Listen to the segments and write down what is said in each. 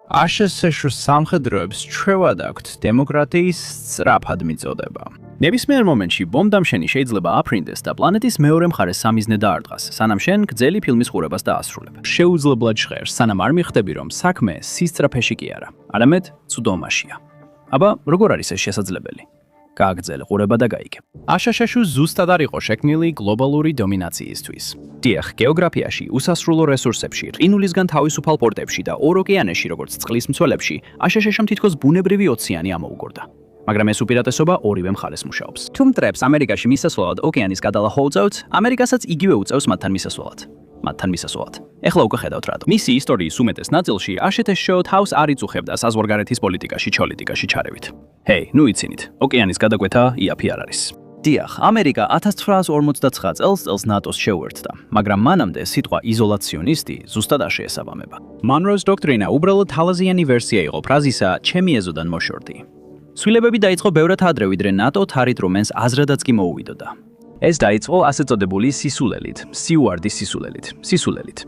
აშშ სამხედროებს ჩვევად აქვთ დემოკრატიის სწრაფად მიწოდება. ნებისმიერ მომენტში ბომბდამშენი შეიძლება აფრინდეს და პლანეტის მეორე მხარეს სამიზნე დაარტყას, სანამ შენ გრძელი ფილმის ყურებას დაასრულებ. შეუძლებლად ჟღერს, სანამ არ მიხვდები, რომ საქმე სისწრაფეში კი არა, არამედ ცუდომაშია. აბა, როგორ არის ეს შესაძლებელი? გააგრძელე ყურება და გაიგე. აშშ ზუსტად არ იყო შექმნილი გლობალური დომინაციისთვის. დიახ, გეოგრაფიაში, უსასრულო რესურსებში, ყინულისგან თავისუფალ პორტებში და ორ ოკეანეში, როგორც წყლის მცველებში, აშშ-მ თითქოს ბუნებრივი ოციანი ამოუგორდა. მაგრამ ეს უპირატესობა ორივე მხარეს მუშაობს. თუ მტრებს ამერიკაში მისასვლელად ოკეანის გადალა ჰოუწევთ, ამერიკასაც იგივე უწევს მათთან მისასვლელად. ეხლა უკვე ხედავთ რატო. მისი ისტორიის უმეტეს ნაწილში აშშ თავს არ იწუხებდა საზღვარგარეთის პოლიტიკაში ჩარევით. ჰეი, ნუ იცინით, ოკეანის გადაკვეთა იაფი არ არის. დიახ, ამერიკა 1959 წელს ნატოს შეუერთდა, მაგრამ მანამდე სიტყვა იზოლაციონისტი ზუსტად არ შეესაბამება. მონროს დოქტრინა უბრალოდ თალაზიანი ვერსია იყო ფრაზისა ჩემი ეზოდან მოშორდი. ცვლილებები დაიწყო ბევრად ადრე, ვიდრე ნატო თარით რომენს აზრადაც კი მოუვიდოდა. ეს დაიწყო ასე წოდებული სიუარდის სისულელით.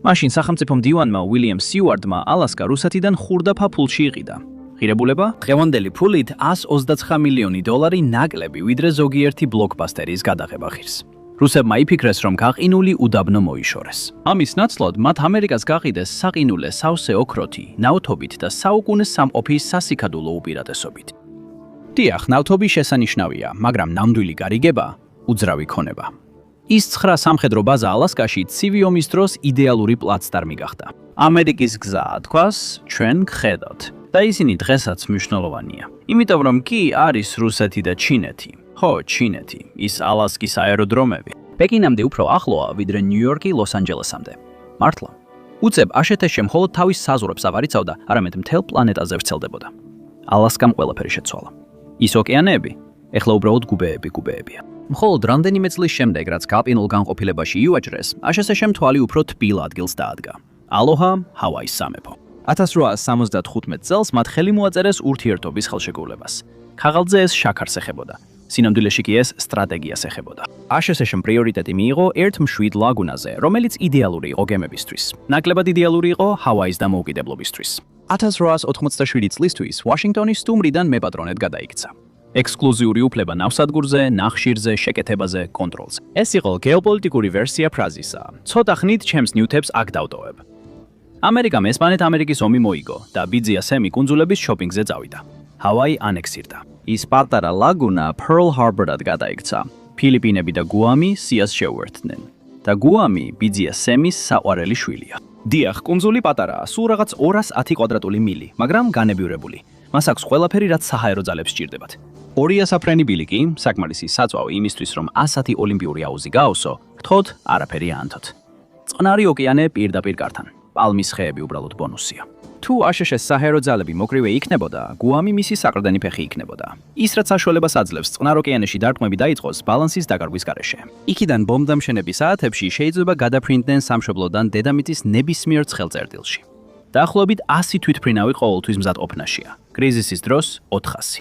მაშინ სახელმწიფო მდივანმა უილიამ სიუარდმა ალასკა რუსეთიდან ხურდაფა ფულში იყიდა. ღირებულება დღევანდელი ფულით $129 მილიონი ნაკლები, ვიდრე ზოგიერთი ბლოკბასტერის გადაღება ღირს. რუსებმა იფიქრეს, რომ გაყინული უდაბნო მოიშორეს. ამის ნაცვლად მათ ამერიკას გაყიდეს საყინულე სავსე ოქროთი, ნავთობით და საუკუნეს სამყოფის სასიქადულო უპირატესობით. დიახ, ნავთობი შესანიშნავია, მაგრამ ნამდვილი გარიგება უძრავი ქონება. ის 9 სამხედრო ბაზა ალასკაში ცივი ომის დროს იდეალური პლაცდარმი გახდა. ამერიკის გზა თქვას, ჩვენ გხედავთ. და ისინი დღესაც მნიშვნელოვანია. იმიტომ რომ კი არის რუსეთი და ჩინეთი. ხო, ჩინეთი, ის ალასკის აეროდრომები. პეკინამდე უფრო ახლოა, ვიდრე ნიუ-იორკი ლოს-ანჯელესამდე. მართლა. უცებ აშშ მხოლოდ თავის საზღვრებს ავარიცავდა, არამედ მთელ პლანეტაზე ვრცელდებოდა. ალასკამ ყველაფერი შეცვალა. ის ოკეანეები, ეხლა უბრალოდ გუბეებია. მხოლოდ რამდენიმე წლის შემდეგ, რაც გალპინულ განყოფილებაში იუაჭრეს, აშშ-მ თვალი უფრო თბილ ადგილს დაადგა. ალოჰა, ჰავაის სამეფო. 1875 წელს მათ ხელი მოაწერეს ურთიერთობის ხელშეკრულებას. ქაღალდზე ეს შაქარს ეხებოდა. სინამდვილეში კი ეს სტრატეგიას ეხებოდა. აშშ-მ პრიორიტეტი მიიღო ერთ მშვიდ ლაგუნაზე, რომელიც იდეალური იყო გემებისთვის. ნაკლებად იდეალური იყო ჰავაის დამოუკიდებლობისთვის. 1887 წლისთვის ვაშინგტონის სტუმრიდან მეპატრონედ გადაიქცა. ექსკლუზიური უფლება ნავსადგურზე, ნახშირზე, შეკეთებაზე, კონტროლზე. ეს იყო გეოპოლიტიკური ვერსია ფრაზისა. ცოტა ხნით ჩემს ნიუთებს აქ დავტოვებ. ამერიკამ ესპანეთ ამერიკის ომი მოიგო და ბიძია სემი კუნძულების შოპინგზე წავიდა. ჰავაი ანექსირდა. ის პატარა ლაგუნა Pearl Harbor-ად გადაიქცა. ფილიპინები და გუამი სიას შეუერთდნენ. და გუამი ბიძია სემის საყვარელი შვილია. დიახ, კუნძული პატარაა, სულ რაღაც 210 კვადრატული მილი, მაგრამ განებივრებული. მას აქვს ყველაფერი, რაც საჰაერო ძალებს სჭირდებათ. 200 საფრენი ბილიკი, საკმარისი საწვავი იმისთვის, რომ 100 ოლიმპიური აუზი გაავსო, რთოდ არაფერი აანთოთ. წყნარი ოკეანე პირდაპირ კართან. პალმის ხეები უბრალოდ ბონუსია. თუ აშშ-ის საჰაერო ძალები მოკრივე იქნებოდა, გუამი მისი საყრდენი ფეხი იქნებოდა. ის რაც საშუალებას აძლევს წყნარ ოკეანეში დარტყმები დაიწყოს ბალანსის დაკარგვის გარეშე. იქიდან ბომბდამშენების საათებში შეიძლება გადაფრინდნენ სამშობლოდან დედამიწის ნებისმიერ ცხელწერტილში. დაახლოებით 100 თვითმფრინავი ყოველთვის მზადყოფნაშია. კრიზისის დროს 400.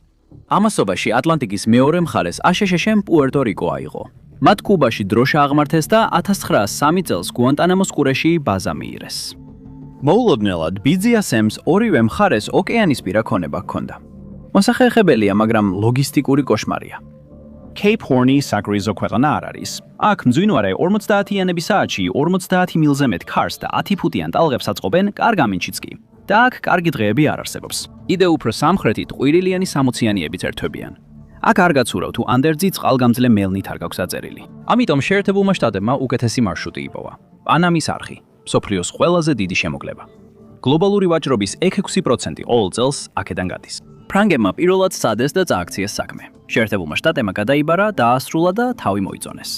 ამასობაში ატლანტიკის მეორე მხარეს აშშ-მ პუერტო-რიკო აიღო. მათ კუბაში დროშა აღმართეს და 1903 წელს გუანტანამოს ყურეში ბაზა მიიღეს. მოულოდნელად ბიძია სემს ორივე მხარეს ოკეანისპირა ქონება ჰქონდა. მოსახერხებელია, მაგრამ ლოგისტიკური კოშმარია. Cape Horn-ი საკრუიზო ქვეყანა არ არის. აქ მძვინვარე 50-იანების საათში 50 მილზე მეტ ქარს და 10 ფუტიან ტალღებს აწყობენ კარგ ამინჩიც კი. და აქ კარგი დღეები არ არსებობს. იდე უფრო სამხრეთით ყვირილიანი 60-იანიებიც ერთვებიან. აქ არ გაცურავ თუ ანდერძი წყალგამძლე მელნით არ გაქვს აწერილი. ამიტომ შეერთებულმა შტატებმა უკეთესი მარშრუტი იპოვა. პანამის არხი, მსოფლიოს ყველაზე დიდი შემოკლება. გლობალური ვაჭრობის 6% ყოველ წელს აქედან გადის. ფრანგებმა პირველად სადეს და წააქციეს საქმე. შეერთებულმა შტატებმა გადაიბარა, დაასრულა და თავი მოიწონეს.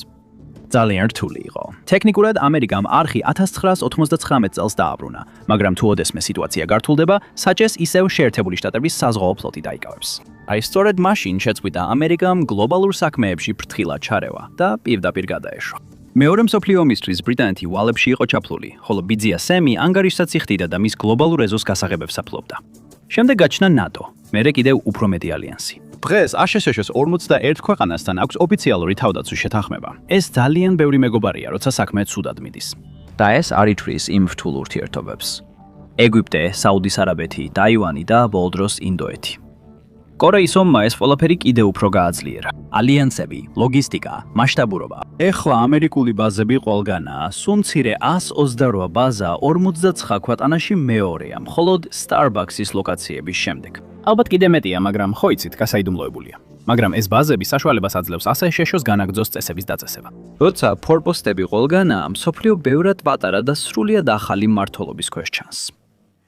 ძალიან რთული იყო. ტექნიკურად ამერიკამ არხი 1999 წელს დააბრუნა, მაგრამ თუ ოდესმე სიტუაცია გართულდება, საჭეს ისევ შეერთებული შტატების საზღვაო ფლოტი დაიკავებს. აი სწორედ მაშინ შეწყვიტა ამერიკამ გლობალურ საქმეებში ფრთხილად ჩარევა და პირდაპირ გადაეშვა. მეორე მსოფლიო ომისთვის ბრიტანეთი ვალებში იყო ჩაფლული, ხოლო ბიძია სემი ანგარიშსაც იხდიდა და მის გლობალურ ეზოს გასაღებებს აფლობდა. შემდეგ გაჩნდა ნატო, მერე კიდევ უფრო მეტი ალიანსი. დღეს აშშ-ს 51 ქვეყანასთან აქვს ოფიციალური თავდაცვის შეთანხმება. ეს ძალიან ბევრი მეგობარია, როცა საქმე ცუდად მიდის. და ეს არ ითვლის იმ რთულ ურთიერთობებს. ეგვიპტე, საუდის არაბეთი, ტაივანი და ბოლო დროს ინდოეთი. კორეის ომმა ეს ყველაფერი კიდევ უფრო გააძლიერა. ალიანსები, ლოგისტიკა, მასშტაბურობა. ეხლა ამერიკული ბაზები ყველგანაა. სულ მცირე 128 ბაზა 49 ქვეყანაში მეორეა, მხოლოდ Starbucks-ის ლოკაციების შემდეგ. ალბათ კიდე მეტია, მაგრამ ხო იცით, გასაიდუმლოებულია. მაგრამ ეს ბაზები საშუალებას აძლევს ასე შეშოს განაგრძოს წესების დაწესება. როცა ფორპოსტები ყველგანაა, მსოფლიო ბევრად პატარა და სრულიად ახალი მმართველობის ქვეშ ჩანს.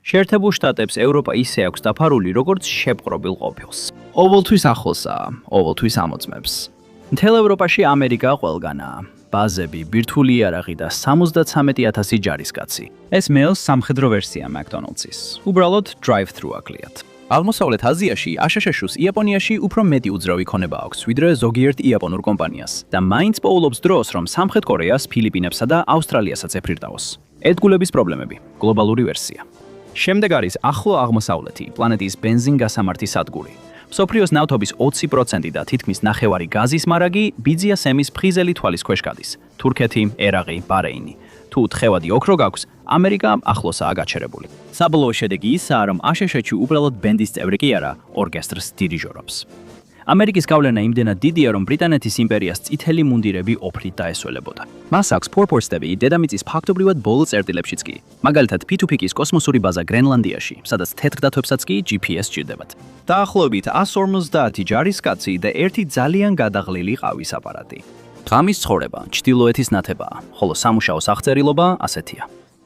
შეერთებულ შტატებს ევროპა ისე აქვს დაფარული, როგორც შეპყრობილ ყოფილს. ოღონდ ახლოსაა, ოღონდ ამოწმებს. მთელ ევროპაში ამერიკა ყველგანაა. ბაზები, ბირთვული იარაღი და 73,000 ჯარისკაცი. ეს მეოს სამხედრო ვერსია McDonald's-ის. უბრალოდ drive-thru აკლიათ. აღმოსავლეთ აზიაში, აშშ-ს იაპონიაში უფრო მეტი უძრავი ქონება აქვს, ვიდრე ზოგიერთ იაპონურ კომპანიას და მაინც პოულობს დროს, რომ სამხრეთ კორეას, ფილიპინებსა და ავსტრალიასაც ეფრირდაოს. ერთგულების პრობლემები, გლობალური ვერსია. შემდეგ არის ახლო აღმოსავლეთი, პლანეტის ბენზინ-გასამართი სადგური. მსოფლიოს ნავთობის 20% და თითქმის ნახევარი გაზის მარაგი ბიძია სემის ფხიზელი თვალის ქვეშ გადის. თურქეთი, ერაყი, ბარეინი. თუ თხევადი ოქრო გაქვს, ამერიკა ახლოსაა გაჩერებული. საბოლოო შედეგი ისაა, რომ აშშ-ში უბრალოდ ბენდის წევრი კი არა, ორკესტრს დირიჟორობს. ამერიკის გავლენა იმდენად დიდია, რომ ბრიტანეთის იმპერიას წითელი მუნდირები ოფრით დაესველებოდა. მას აქვს ფორპოსტები დედამიწის ფაქტობრივად ბოლო წერტილებშიც კი. მაგალითად, P2P-ის კოსმოსური ბაზა გრენლანდიაში, სადაც თეთრ დათვებსაც კი GPS სჭირდებათ. დაახლოებით 150 ჯარისკაცი და ერთი ძალიან გადაღლილი ყავის აპარატი. ღამის ცხოვრება, ჩრდილოეთის ნათებაა, ხოლო სამუშაო აღწერილობა ასეთია.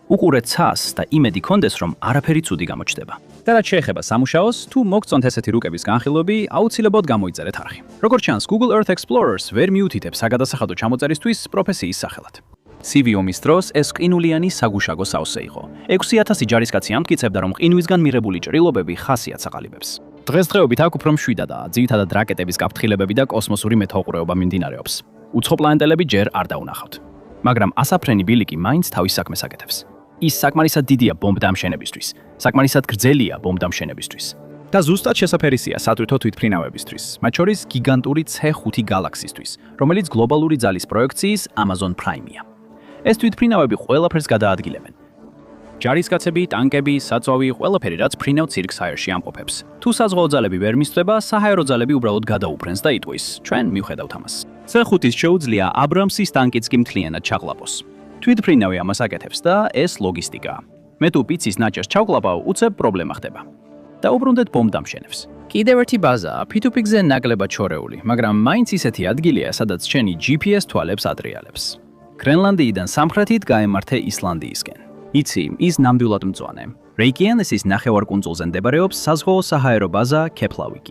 უყურეთ ცას და იმედი კონდეს, რომ არაფერი ცუდი გამოჩნდება. და რაც შეეხება სამუშაოს, თუ მოგწონთ ესეთი რუკების განხილვები, აუცილებლად გამოიწერეთ არხი. როგორც ჩანს, Google Earth Explorers ვერ მიუთითებს საგადასახადო ჩამოწერისთვის პროფესიის სახელად. CV ომის დროს ეს ყინულიანი საგუშაგო სავსე იყო. 6000 ჯარისკაცი ამტკიცებდა, რომ ყინვისგან მიღებული ჭრილობები ხასიათს აყალიბებს. დღესდღეობით აქ უფრო მშვიდადაა, ძირითადად რაკეტების გაფრთხილებები და კოსმოსური მეთვალყურეობა მიმდინარეობს. უცხო პლანეტელები ჯერ არ დაუნახავთ. მაგრამ ასაფრენი ბილიკი მაინც თავის საქმეს აკეთებს. ის საკმარისად დიდია ბომბდამშენებისთვის, საკმარისად გრძელია ბომბდამშენებისთვის. და ზუსტად შესაფერისია სატვირთო თვითმფრინავებისთვის, მათ შორის გიგანტური C5 გალაქსისთვის, რომელიც გლობალური ძალის პროექციის Amazon Prime-ია. ეს თვითმფრინავები ყველაფერს გადაადგილებენ. ჯარისკაცები, ტანკები, საწვავი, ყველაფერი, რაც ფრინავ ცირკს აერში ამყოფებს. თუ საზღვაო ძალები ვერ მისწვდება, საჰაერო ძალები უბრალოდ გადაუფრენს და იტყვის. ჩვენ მივხედავთ ამას. C5-ის შეუძლია აბრამსის ტანკიც კი მთლიანად ჩაყლაპოს. თვითმფრინავი ამას აკეთებს და ეს ლოგისტიკაა. მე თუ პიცის ნაჭერს ჩავყლაპავ, უცებ პრობლემა ხდება. და უბრუნდეთ ბომბდამშენებს. კიდევ ერთი ბაზაა P2P-ზე ნაკლებად შორეული, მაგრამ მაინც ისეთი ადგილია, სადაც შენი GPS თვალებს ატრიალებს. გრენლანდიიდან სამხრეთით გაემართე ისლანდიისკენ. იცი, ის ნამდვილად მწვანე. რეიკიანესის ნახევარკუნძულზე მდებარეობს საზღვაო საჰაერო ბაზა Keflavik.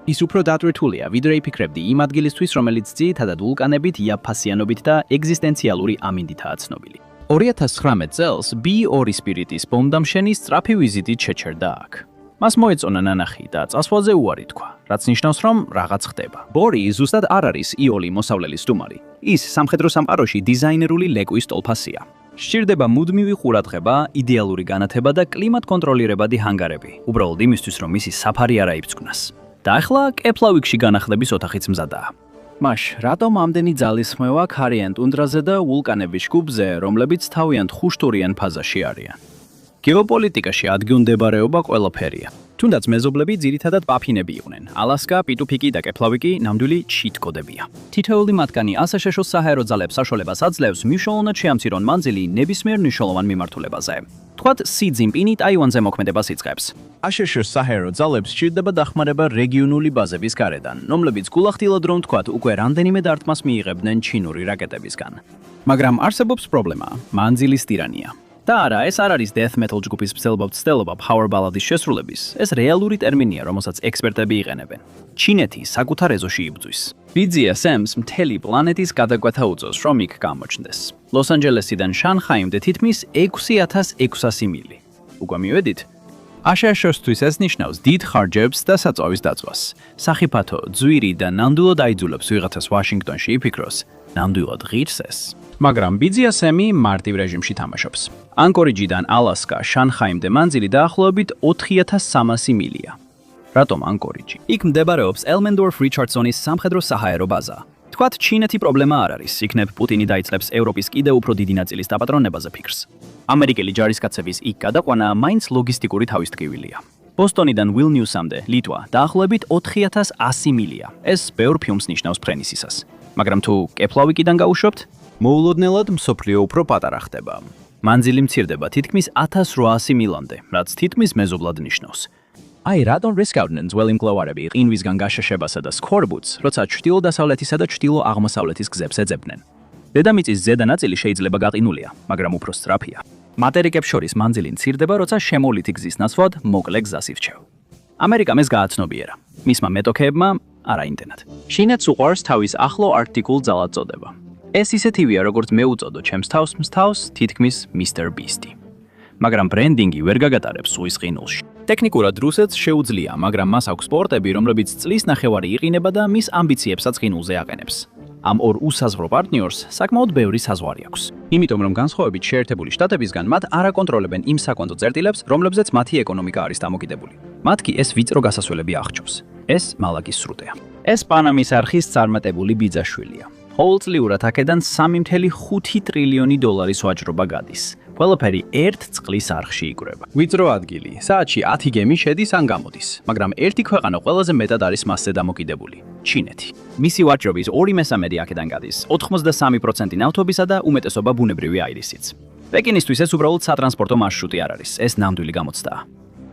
ის უფრო დატვირთულია, ვიდრე იფიქრებდი იმ ადგილისთვის, რომელიც ძირითადად ვულკანებით, იაფფასიანობით და ეგზისტენციალური ამინდითაა ცნობილი. 2019 წელს B2 სპირიტის ბომბდამშენის სწრაფი ვიზიტით შეჩერდა აქ. მას მოეწონა ნანახი და წასვლაზე უარი თქვა, რაც ნიშნავს, რომ რაღაც ხდება. ბორი ზუსტად არ არის იოლი მოსავლელი სტუმარი. ის სამხედრო სამყაროში დიზაინერული ლეკვის ტოლფასია. სჭირდება მუდმივი ყურადღება, იდეალური განათება და კლიმატ კონტროლირებადი ჰანგარები, უბრალოდ იმისთვის, რომ მისი საფარი არ აიფწკვნას. და ახლა Keflavikში განახლების ოთახიც მზადაა. მაშ, რატომ ამდენი ძალისხმევა ქარიან ტუნდრაზე და ვულკანების ჯგუფზე, რომლებიც თავიანთ ხუშტურიან ფაზაში არიან? გეოპოლიტიკაში ადგილმდებარეობა ყველაფერია. თუნდაც მეზობლები ძირითადად პაფინები იყვნენ. ალასკა, P2P და Keflavik ნამდვილი ჩიტ-კოდებია. თითოეული მათგანი აშშ-ს საჰაერო ძალებს საშუალებას აძლევს მნიშვნელოვნად შეამცირონ მანძილი ნებისმიერ მნიშვნელოვან მიმართულებაზე. თქვათ, სი ძინპინი ტაივანზე მოქმედებას იწყებს. აშშ-ს საჰაერო ძალებს სჭირდება დახმარება რეგიონული ბაზების გარედან, რომლებიც გულახდილად რომ თქვათ, უკვე რამდენიმე დარტყმას მიიღებდნენ ჩინური რაკეტებისგან. მაგრამ არსებობს პრობლემა, მანძილის ტირანია. და არა, ეს არ არის death metal ჯგუფის მცდელობა power ballad-ის შესრულების. ეს რეალური ტერმინია, რომელსაც ექსპერტები იყენებენ. ჩინეთი საკუთარ ეზოში იბრძვის. ბიძია სემს მთელი პლანეტის გადაკვეთა უწევს, რომ იქ გამოჩნდეს. ლოს-ანჯელესიდან შანხაიმდე თითქმის 6600 მილი. უკვე მივედით? აშშ-ისთვის ეს ნიშნავს დიდ ხარჯებს და საწვავის დაწვას. სახიფათო, ძვირი და ნამდვილად აიძულებს ვიღაცას ვაშინგტონში იფიქროს, ნამდვილად ღირს ეს. მაგრამ ბიძია სემი მარტივ რეჟიმში თამაშობს. ანკორიჯიდან ალასკა, შანხაიმდე მანძილი დაახლოებით 4300 მილია. რატომ ანკორიჯი? იქ მდებარეობს ელმენდორფ რიჩარდსონის სამხედრო საჰაერო ბაზა. თქვათ, ჩინეთი პრობლემა არ არის, იქნებ პუტინი დაიწყებს ევროპის კიდევ უფრო დიდი ნაწილის დაპატრონებაზე ფიქრს. ამერიკელი ჯარისკაცების იქ გადაყვანა მაინც ლოგისტიკური თავისთქმელია. ბოსტონიდან ვილნიუსამდე ლიტვა დაახლოებით 4100 მილია. ეს ბევრ ფილმს ნიშნავს ფრენისისას. მაგრამ თუ კეფლავიკიდან გაუშვებთ, მოულოდნელად მსოფლიო უფრო პატარა ხდება. მანძილი მცირდება თითქმის 1800 მილამდე, რაც თითქმის მეზობლად ნიშნავს. აი, რატომ რისკავდნენ ძველი მკლავარები ყინვისგან გაშაშებასა და სქორბუთს, როცა ჩრდილო-დასავლეთისა და ჩრდილო-აღმოსავლეთის გზებს ეძებდნენ. დედამიწის ზედა ნაწილი შეიძლება გაყინულია, მაგრამ უფრო სწრაფია. მატერიკებს შორის მანძილი მცირდება, როცა შემოვლითი გზის ნაცვლად მოკლე გზას ირჩევ. ამერიკამ ეს გააცნობიერა. მისმა მეტოქეებმა არა იმდენად. ჩინეთს უყვარს თავის ახლო არქტიკულ ძალად წოდება. ეს ისეთივეა, როგორც მე უწოდო ჩემს თავს მსთავს თითქმის Mr. Beast-ი. მაგრამ ბრენდინგი ვერ გაგატარებს სუის ყინულში. ტექნიკურად რუსეთს შეუძლია, მაგრამ მას აქვს სპორტები, რომლებიც წლის ნახევარი იყინება და მის ამბიციებსაც ყინულზე აყენებს. ამ ორ უსაზღვრო პარტნიორს საკმაოდ ბევრი საზღვარი აქვს. იმიტომ რომ განსხვავებით შეერთებული შტატებისგან მათ არ აკონტროლებენ იმ საკვანტო წერტილებს, რომლებზეც მათი ეკონომიკა არის დამოკიდებული. მათ კი ეს ვიწრო გასასვლელები აღჭობს. ეს მალაკის სრუტეა. ეს პანამის არხის წარმატებული ბიძაშვილია. ყოველწლიურად აქედან 3.5 ტრილიონი დოლარის ვაჭრობა გადის. ყველაფერი ერთ წყლის არხში იკვრება. ვიწრო ადგილი, საათში 10 გემი შედის ან გამოდის, მაგრამ ერთი ქვეყანა ყველაზე მეტად არის მასზე დამოკიდებული. ჩინეთი. მისი ვაჭრობის 2/3 აქედან გადის, 83% ნავთობისა და უმეტესობა ბუნებრივი აირისიც. პეკინისთვის ეს უბრალოდ სატრანსპორტო მარშრუტი არ არის, ეს ნამდვილი გამოცდაა.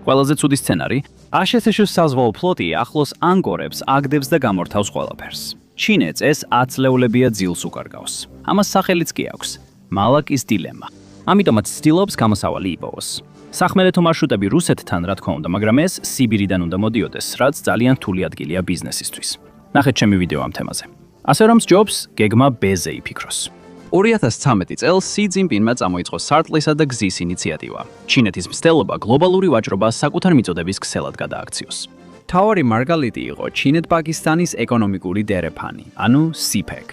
ყველაზე ცუდი სცენარი, აშშ-ის საზღვაო ფლოტი ახლოს ანგორებს, აგდებს და გამორთავს ყველაფერს. ჩინეთს ეს აწლეულებია ძილს უკარგავს. ამას სახელიც კი აქვს. მალაკის დილემა. ამიტომაც ცდილობს გამოსავალი იპოვოს. სახმელეთო მარშრუტები რუსეთთან რა თქმა უნდა, მაგრამ ეს სიბირიდან უნდა მოდიოდეს, რაც ძალიან რთული ადგილია ბიზნესისთვის. ნახეთ ჩემი ვიდეო ამ თემაზე. ასე რომ სჯობს გეგმა B-ზე იფიქროს. 2013 წელს სი ძინპინმა წამოიწყო სარტლისა და გზის ინიციატივა. ჩინეთის მცდელობა გლობალური ვაჭრობას საკუთარ მიწოდების ქსელად გადააქციოს. თავარი მარგალიტი იყო ჩინეთ-პაკისტანის ეკონომიკური დერეფანი, ანუ CPEC.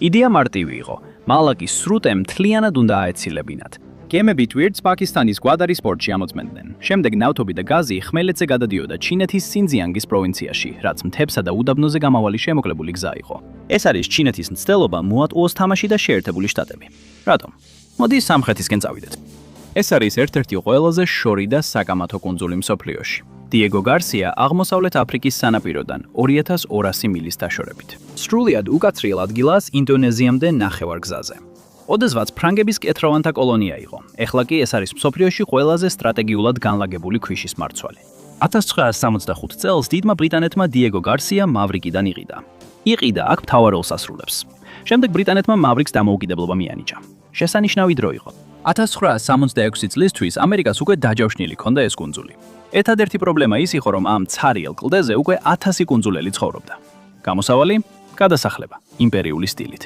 იდეა მარტივი იყო. მალაკის სრუტე მთლიანად უნდა აეცილებინათ. გემები ტვირთს პაკისტანის გვადარის პორტში ამოწმენდნენ. შემდეგ ნავთობი და გაზი ხმელეთზე გადადიოდა ჩინეთის სინძიანგის პროვინციაში, რაც მთებსა და უდაბნოზე გამავალი შემოკლებული გზა იყო. ეს არის ჩინეთის მცდელობა მოატყუოს თამაში და შეერთებული შტატები. რატომ? მოდი სამხრეთისკენ წავიდეთ. ეს არის ერთ-ერთი ყველაზე შორი და საკამათო კუნძული მსოფლიოში. დიეგო გარსია აღმოსავლეთ აფრიკის სანაპიროდან 2200 მილის დაშორებით. სრულიად უკაცრიელ ადგილას ინდონეზიამდე ნახევარ გზაზე. ოდესღაც ფრანგების კეთროვანთა კოლონია იყო. ეხლა კი ეს არის მსოფლიოში ყველაზე სტრატეგიულად განლაგებული ქვიშის მარცვალი. 1965 წელს დიდმა ბრიტანეთმა დიეგო გარსია მავრიკიდან იყიდა. იყიდა აქ მთავარ როლს ასრულებს. შემდეგ ბრიტანეთმა მავრიკს დამოუკიდებლობა მიანიჭა. შესანიშნავი დრო იყო. 1966 წლისთვის ამერიკას უკვე დაჯავშნილი ჰქონდა ეს კუნძული. ერთადერთი პრობლემა ის იყო, რომ ამ ცარიელ კლდეზე უკვე 1000 კუნძულელი ცხოვრობდა. გამოსავალი, გადასახლება, იმპერიული სტილით.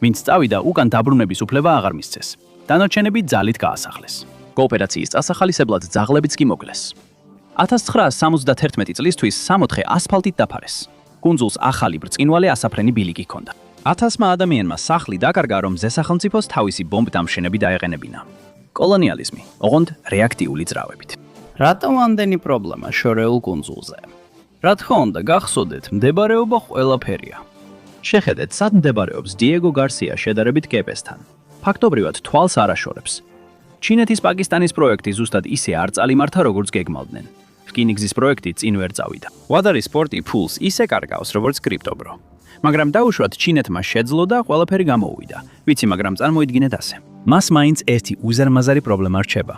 ვინც წავიდა, უკან დაბრუნების უფლება აღარ მისცეს. დანარჩენები ძალით გაასახლეს. კოოპერაციის წასახალისებლად ძაღლებიც კი მოკლეს. 1971 წლისთვის 64 ასფალტით დაფარეს. კუნძულს ახალი ბრწყინვალე ასაფრენი ბილიკი ჰქონდა. 1000-მა ადამიანმა სახლი დაკარგა, რომ ზესახელმწიფოს თავისი ბომბ-დამშენები დაეყენებინა. კოლონიალიზმი, ოღონდ რეაქტიული ძრავებით. რატომ ამდენი პრობლემა შორეულ კუნძულზე? რა თქმა უნდა, გახსოვდეთ, მდებარეობა ყველაფერია. შეხედეთ, სად მდებარეობს დიეგო გარსია შედარებით კეპესთან. ფაქტობრივად თვალს არ აშორებს. ჩინეთის პაკისტანის პროექტი ზუსტად ისე არ წალიმართა, როგორც გეგმავდნენ. რკინიგზის პროექტი წინ ვერ წავიდა. ვადარის სპორტი ფულს ისე კარგავს, როგორც კრიპტობრო. მაგრამ დაუშვათ ჩინეთმა შეძლო და ყველაფერი გამოუვიდა. ვიცი, მაგრამ წარმოიდგინეთ ასე. მას მაინც ერთი უზარმაზარი პრობლემა რჩება.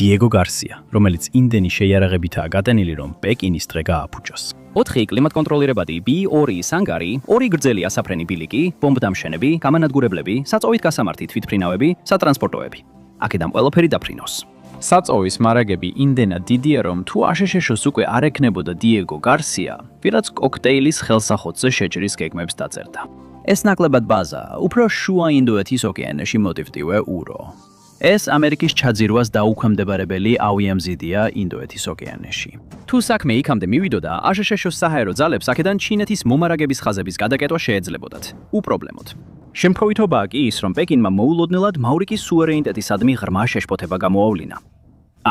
დიეგო გარსია, რომელიც იმდენი შეიარაღებითაა გატენილი, რომ პეკინის დღე გააფუჭოს. 4 კლიმატკონტროლირებადი B2 სანგარი, 2 გრძელი ასაფრენი ბილიკი, ბომბ-დამშენები, გამანადგურებლები, საწოვით გასამართი თვითმფრინავები, სატრანსპორტოები. აქედან ყველაფერი დაფრინოს. საწოვის მარაგები იმდენად დიდია, რომ თუ აშშ-ს უკვე არ ექნებოდა დიეგო გარსია, ვიღაც კოქტეილის ხელსახოთზე შეჭრის გეგმებს დაწერდა. ეს ნაკლებად ბაზაა, უფრო შუა ინდოეთის ოკეანეში მოტივტივე ურო. ეს ამერიკის ჩაძირვას დაუქვემდებარებელი ავიამზიდია ინდოეთის ოკეანეში. თუ საქმე იქამდე მივიდოდა, აშშ-ს საჰაერო ძალებს აქედან ჩინეთის მომარაგების ხაზების გადაკეტვა შეეძლებოდათ. უპრობლემოდ. შემთხვევითობაა კი ის, რომ პეკინმა მოულოდნელად მავრიკის სუვერენიტეტისადმი ღრმა შეშფოთება გამოავლინა.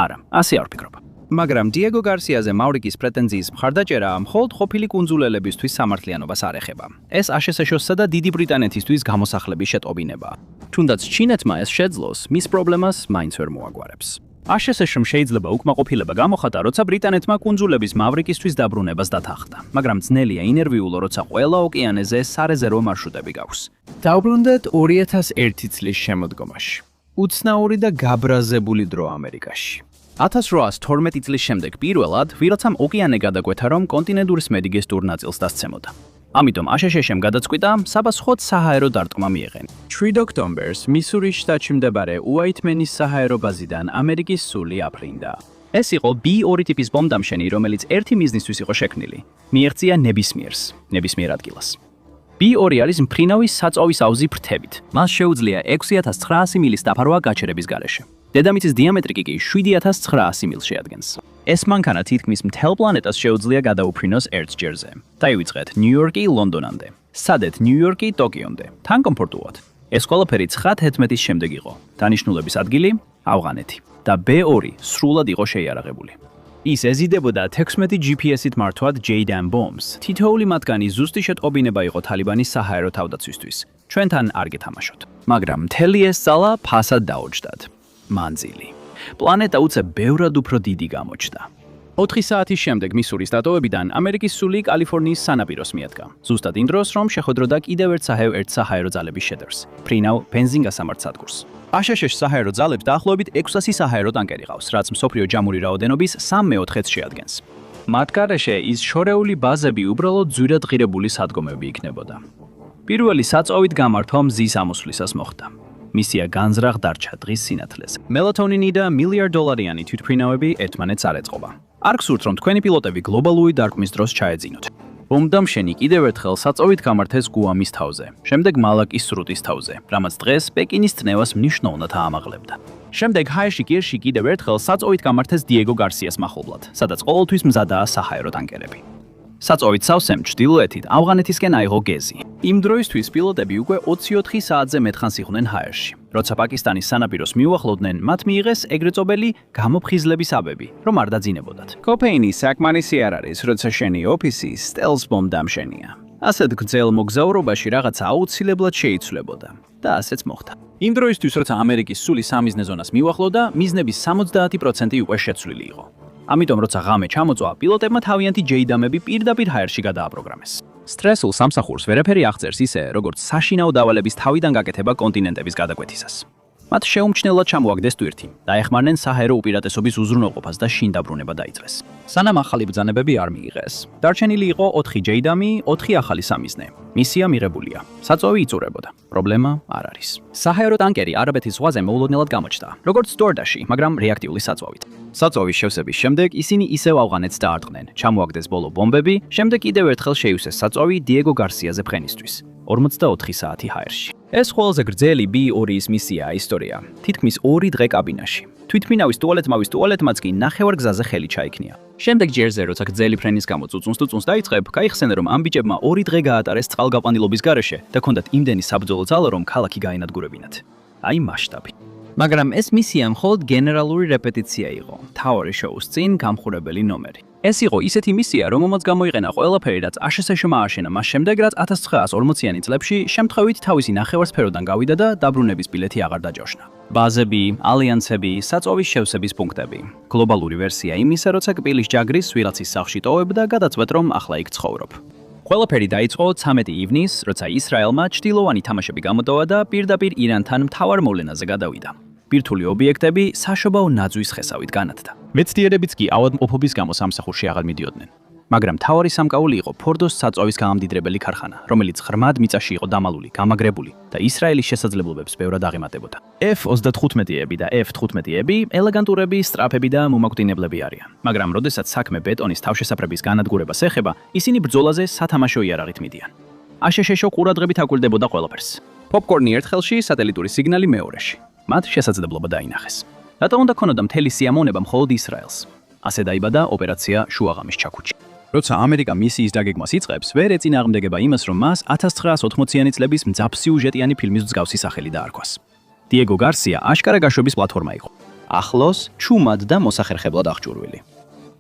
არა, ასე არ ვფიქრობ. მაგრამ დიეგო გარსიაზე მავრიკის პრეტენზიის მხარდაჭერა მხოლოდ ყოფილი კუნძულელებისთვის სამართლიანობას არ ეხება. ეს აშშ-სა და დიდი ბრიტანეთისთვის გამოსახლების შეტყობინებაა. თუნდაც ჩინეთმა ეს შეძლოს, მის პრობლემას მაინც ვერ მოაგვარებს. აშშ-მ შეიძლება უკმაყოფილება გამოხატა, როცა ბრიტანეთმა კუნძულების მავრიკისთვის დაბრუნებას დათანხმდა, მაგრამ ძნელია ინერვიულო, როცა ყველა ოკეანეზე სარეზერვო მარშრუტები გაქვს. დავბრუნდეთ 2001 წლის შემოდგომაში. უცნაური და გაბრაზებული დრო ამერიკაში. 1812 წლის შემდეგ პირველად ვიროცამ ოკეანე გადაგვეთა, რომ კონტინენტურ მედიგესტურ ნაწილს დასცემოდა. ამიტომ აშშ-მ გადაწყვიტა საბასხოდ საჰაერო დარტყმა მიეღენა. 7 ოქტომბერს მისურის შტატში მდებარე უაიტმენის საჰაერო ბაზიდან ამერიკის სული აფრინდა. ეს იყო B2 ტიპის ბომბდამშენი, რომელიც ერთი მიზნისთვის იყო შექმნილი. მიეღწია ნებისმიერ ადგილას. B2 არის მფრინავის საწოვის აუზი ფრთებით. მას შეუძლია 6900 მილის დაფარვა გაჩერების გარეშე. დედამიწის დიამეტრი კი 7900 მილს შეადგენს. ეს მანქანა თითქმის მთელ პლანეტას შეუძლია გადაუფრინოს ერთ ჯერზე. დაივიწყეთ ნიუ-იორკი ლონდონამდე, სადეთ ნიუ-იორკი ტოკიომდე. თან კომფორტულად. ეს ყველაფერი 9-11-ის შემდეგ იყო. დანიშნულების ადგილი ავღანეთი და B2 სრულად იყო შეიარაღებული. ის ეზიდებოდა 16 GPS-ით მართვად JDAM bombs. თითოეული მათგანი ზუსტი შეტყობინება იყო თალიბანის საჰაერო თავდაცვისთვის. ჩვენთან არ გეთამაშოთ. მაგრამ მთელი ეს ძალა ფასად დაოჯდათ. მანძილი. პლანეტა უცებ ბევრად უფრო დიდი გამოჩნდა. 4 საათის შემდეგ მისურის დატოვებიდან ამერიკის სული კალიფორნიის სანაპიროს მიადგა. ზუსტად იმ დროს, რომ შეხვედროდა კიდევ ერთ საჰაერო ძალების შედევრს, ფრინავ ბენზინ გასამართ სადგურს. აშშ-ს საჰაერო ძალებს დაახლოებით 600 საჰაერო ტანკერი ყავს, რაც მსოფლიო ჯამური რაოდენობის 3/4-ს შეადგენს. მათ გარეშე ის შორეული ბაზები უბრალოდ ძვირად ღირებული სადგომები იქნებოდა. პირველი საწოვით გამართვა მზის ამოსვლისას მოხდა. მისია განზრახ დარჩა დღის სინათლეზე. მელატონინი და $1,000,000-იანი თვითმფრინავები ერთმანეთს არ ეწყობა. არ გსურთ, რომ თქვენი პილოტები გლობალური დარკვნის დროს ჩაეძინოთ. ბომბდამშენი კიდევ ერთხელ საწოვით გამართეს გუამის თავზე, შემდეგ მალაკის სრუტის თავზე, რამაც დღეს პეკინის წნევას მნიშვნელოვნად აამაღლებდა. შემდეგ ჰაეში კირში კიდევ ერთხელ საწოვით გამართეს დიეგო გარსიას მახლობლად, სადაც ყოველთვის მზადაა საჰაერო ტანკერები. საწოვით სავსემ ჩრდილოეთით ავღანეთისკენ აიღო გეზი. იმ დროისთვის პილოტები უკვე 24 საათზე მეტხანს იყვნენ ჰაერში. როცა პაკისტანის სანაპიროს მიუახლოვდნენ, მათ მიიღეს ეგრეთ წოდებული გამოფხიზლების აბები, რომ არ დაძინებოდათ. კოფეინი საკმარისი არ არის, როცა შენი ოფისი სტელს ბომბდამშენია. ასეთ გრძელ მოგზაურობაში რაღაცა აუცილებლად შეიცვლებოდა და ასეც მოხდა. იმ დროისთვის, როცა ამერიკის სული სამიზნე ზონას მიუახლოვდა, მიზნების 70% უკვე შეცვლილი იყო. ამიტომ როცა ღამე ჩამოწვა, პილოტებმა თავიანთი ჯეიდამები პირდაპირ ჰაერში გადააპროგრამეს. სტრესულ სამსახურს ვერაფერი აღწერს ისე, როგორც საშინაო დავალების თავიდან გაკეთება კონტინენტების გადაკვეთისას. მათ შეუმჩნევლად ჩამოაგდეს ტვირთი, დაეხმარნენ საჰაერო უპირატესობის უზრუნველყოფას და შინ დაბრუნება დაიწყეს. სანამ ახალი ბრძანებები არ მიიღეს. დარჩენილი იყო 4 ჯეიდამი, 4 ახალი სამიზნე. მისია მიღებულია. საწოვი იწურებოდა. პრობლემა არ არის. საჰაერო ტანკერი არაბეთის ზღვაზე მოულოდნელად გამოჩნდა, როგორც სტუარდაში, მაგრამ რეაქტიული საწვავით. საწოვის შევსების შემდეგ ისინი ისევ ავღანეთს დაარტყნენ. ჩამოაგდეს ბოლო ბომბები, შემდეგ კიდევ ერთხელ შეივსეს საწოვი დიეგო გარსიაზე ფრენისთვის. 44 საათი ჰაერში. ეს ყველაზე გრძელი B2-ის მისიაა ისტორია. თითქმის 2 დღე კაბინაში. თვითმფრინავის ტუალეტმაც კი ნახევარ გზაზე ხელი ჩაიქნია. შემდეგ ჯერზე, როცა გრძელი ფრენის გამო წუწუნს დაიწყებ, გაიხსენე, რომ ამ ბიჭებმა 2 დღე გაატარეს წყალგაყვანილობის გარეშე და ჰქონდათ იმდენი საბრძოლო ძალა, რომ ქალაქი გაენადგურებინათ. აი მასშტაბი. მაგრამ ეს მისია მხოლოდ გენერალური რეპეტიცია იყო. მთავარი შოუს წინ გამხურებელი ნომერი. ეს იყო ისეთი მისია, რომელმაც გამოიყენა ყველაფერი, რაც აშშ-მ ააშენა მას შემდეგ, რაც 1940-იანი წლებში შემთხვევით თავისი ნახევარსფეროდან გავიდა და დაბრუნების ბილეთი აღარ დაჯოშნა. ბაზები, ალიანსები, საწოვის შევსების პუნქტები. გლობალური ვერსია იმისა, როცა კბილის ჯაგრის სვილაცის სახლში ტოვებ და გადაწყვეტ, რომ ახლა იქ ცხოვრობ. ყველაფერი დაიწყო 13 ივნისს, როცა ისრაელმა ჭtildeოვანი თამაშები გამოტოვა და პირდაპირ ირანთან მთავარ მოვლენაზე გადავიდა. ბირთვული ობიექტები საშობაო ნაძვის ხესავით განათდა. მეცნიერებიც კი ავადმყოფობის გამო სამსახურში აღარ მიდიოდნენ. მაგრამ მთავარი სამკაული იყო ფორდოს საწოვის გაამდიდრებელი ქარხანა, რომელიც ღრმად მიწაში იყო დამალული, გამაგრებული და ისრაელის შესაძლებლობებს ბევრად აღემატებოდა. F-35-ები და F-15-ები ელეგანტურები, სწრაფები და მომაკვდინებლები არიან. მაგრამ როდესაც საქმე ბეტონის თავშესაფრების განადგურებას ეხება, ისინი ბრძოლაზე სათამაშო იარაღით მიდიან. აშშ-ს ყურადღებით აკვირდებოდა ყველაფერს. პოპკორნი ერთ ხელში, სატელიტური სიგნალი მეორეში. მათ შესაძლებლობა დაინახეს. რატომ უნდა ქონოდა მთელი სიამოვნება მხოლოდ ისრაელს? ასე დაიბადა ოპერაცია შუაღამის ჩაქუჩი. როცა ამერიკა მისიის დაგეგმვას იწყებს, ვერ ეწინააღმდეგება იმას, რომ მას 1980-იანი წლების მძაფსიუჟეტიანი ფილმის მსგავსი სახელი დაარქვას. დიეგო გარსია აშკარა გაშვების პლატფორმა იყო. ახლოს, ჩუმად და მოსახერხებლად აღჭურვილი.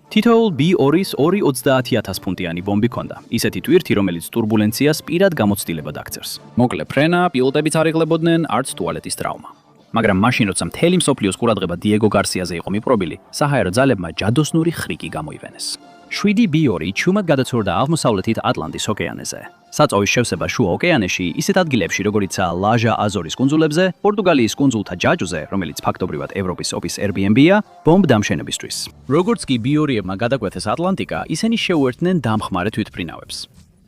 თითოეულ B2-ის 2-30,000 ფუნტიანი ბომბი ჰქონდა. ისეთი ტვირთი, რომელიც ტურბულენციას პირად გამოცდილებად აქცევს. მოკლე ფრენა, პილოტებიც არ იღლებოდნენ არც ტუალეტის ტრავმა. მაგრამ მაშინ, როცა მთელი მსოფლიოს ყურადღება დიეგო გარსიაზე იყო მიპყრობილი, საჰაერო ძალებმა ჯადოსნური ხრიკი გამოივენეს. 7 B2 ჩუმად გადაცურდა აღმოსავლეთით ატლანტის ოკეანეზე. საწოვის შევსება შუა ოკეანეში, ისეთ ადგილებში, როგორიცაა ლაჟა აზორის კუნძულებზე, პორტუგალიის კუნძულთა ჯაჯუზე, რომელიც ფაქტობრივად ევროპის ოფის Airbnb-ია, ბომბ დამშენებისთვის. როგორც კი B2-ებმა გადაკვეთეს ატლანტიკა, ისინი შეუერთდნენ დამხმარე თვითმფრინავებს.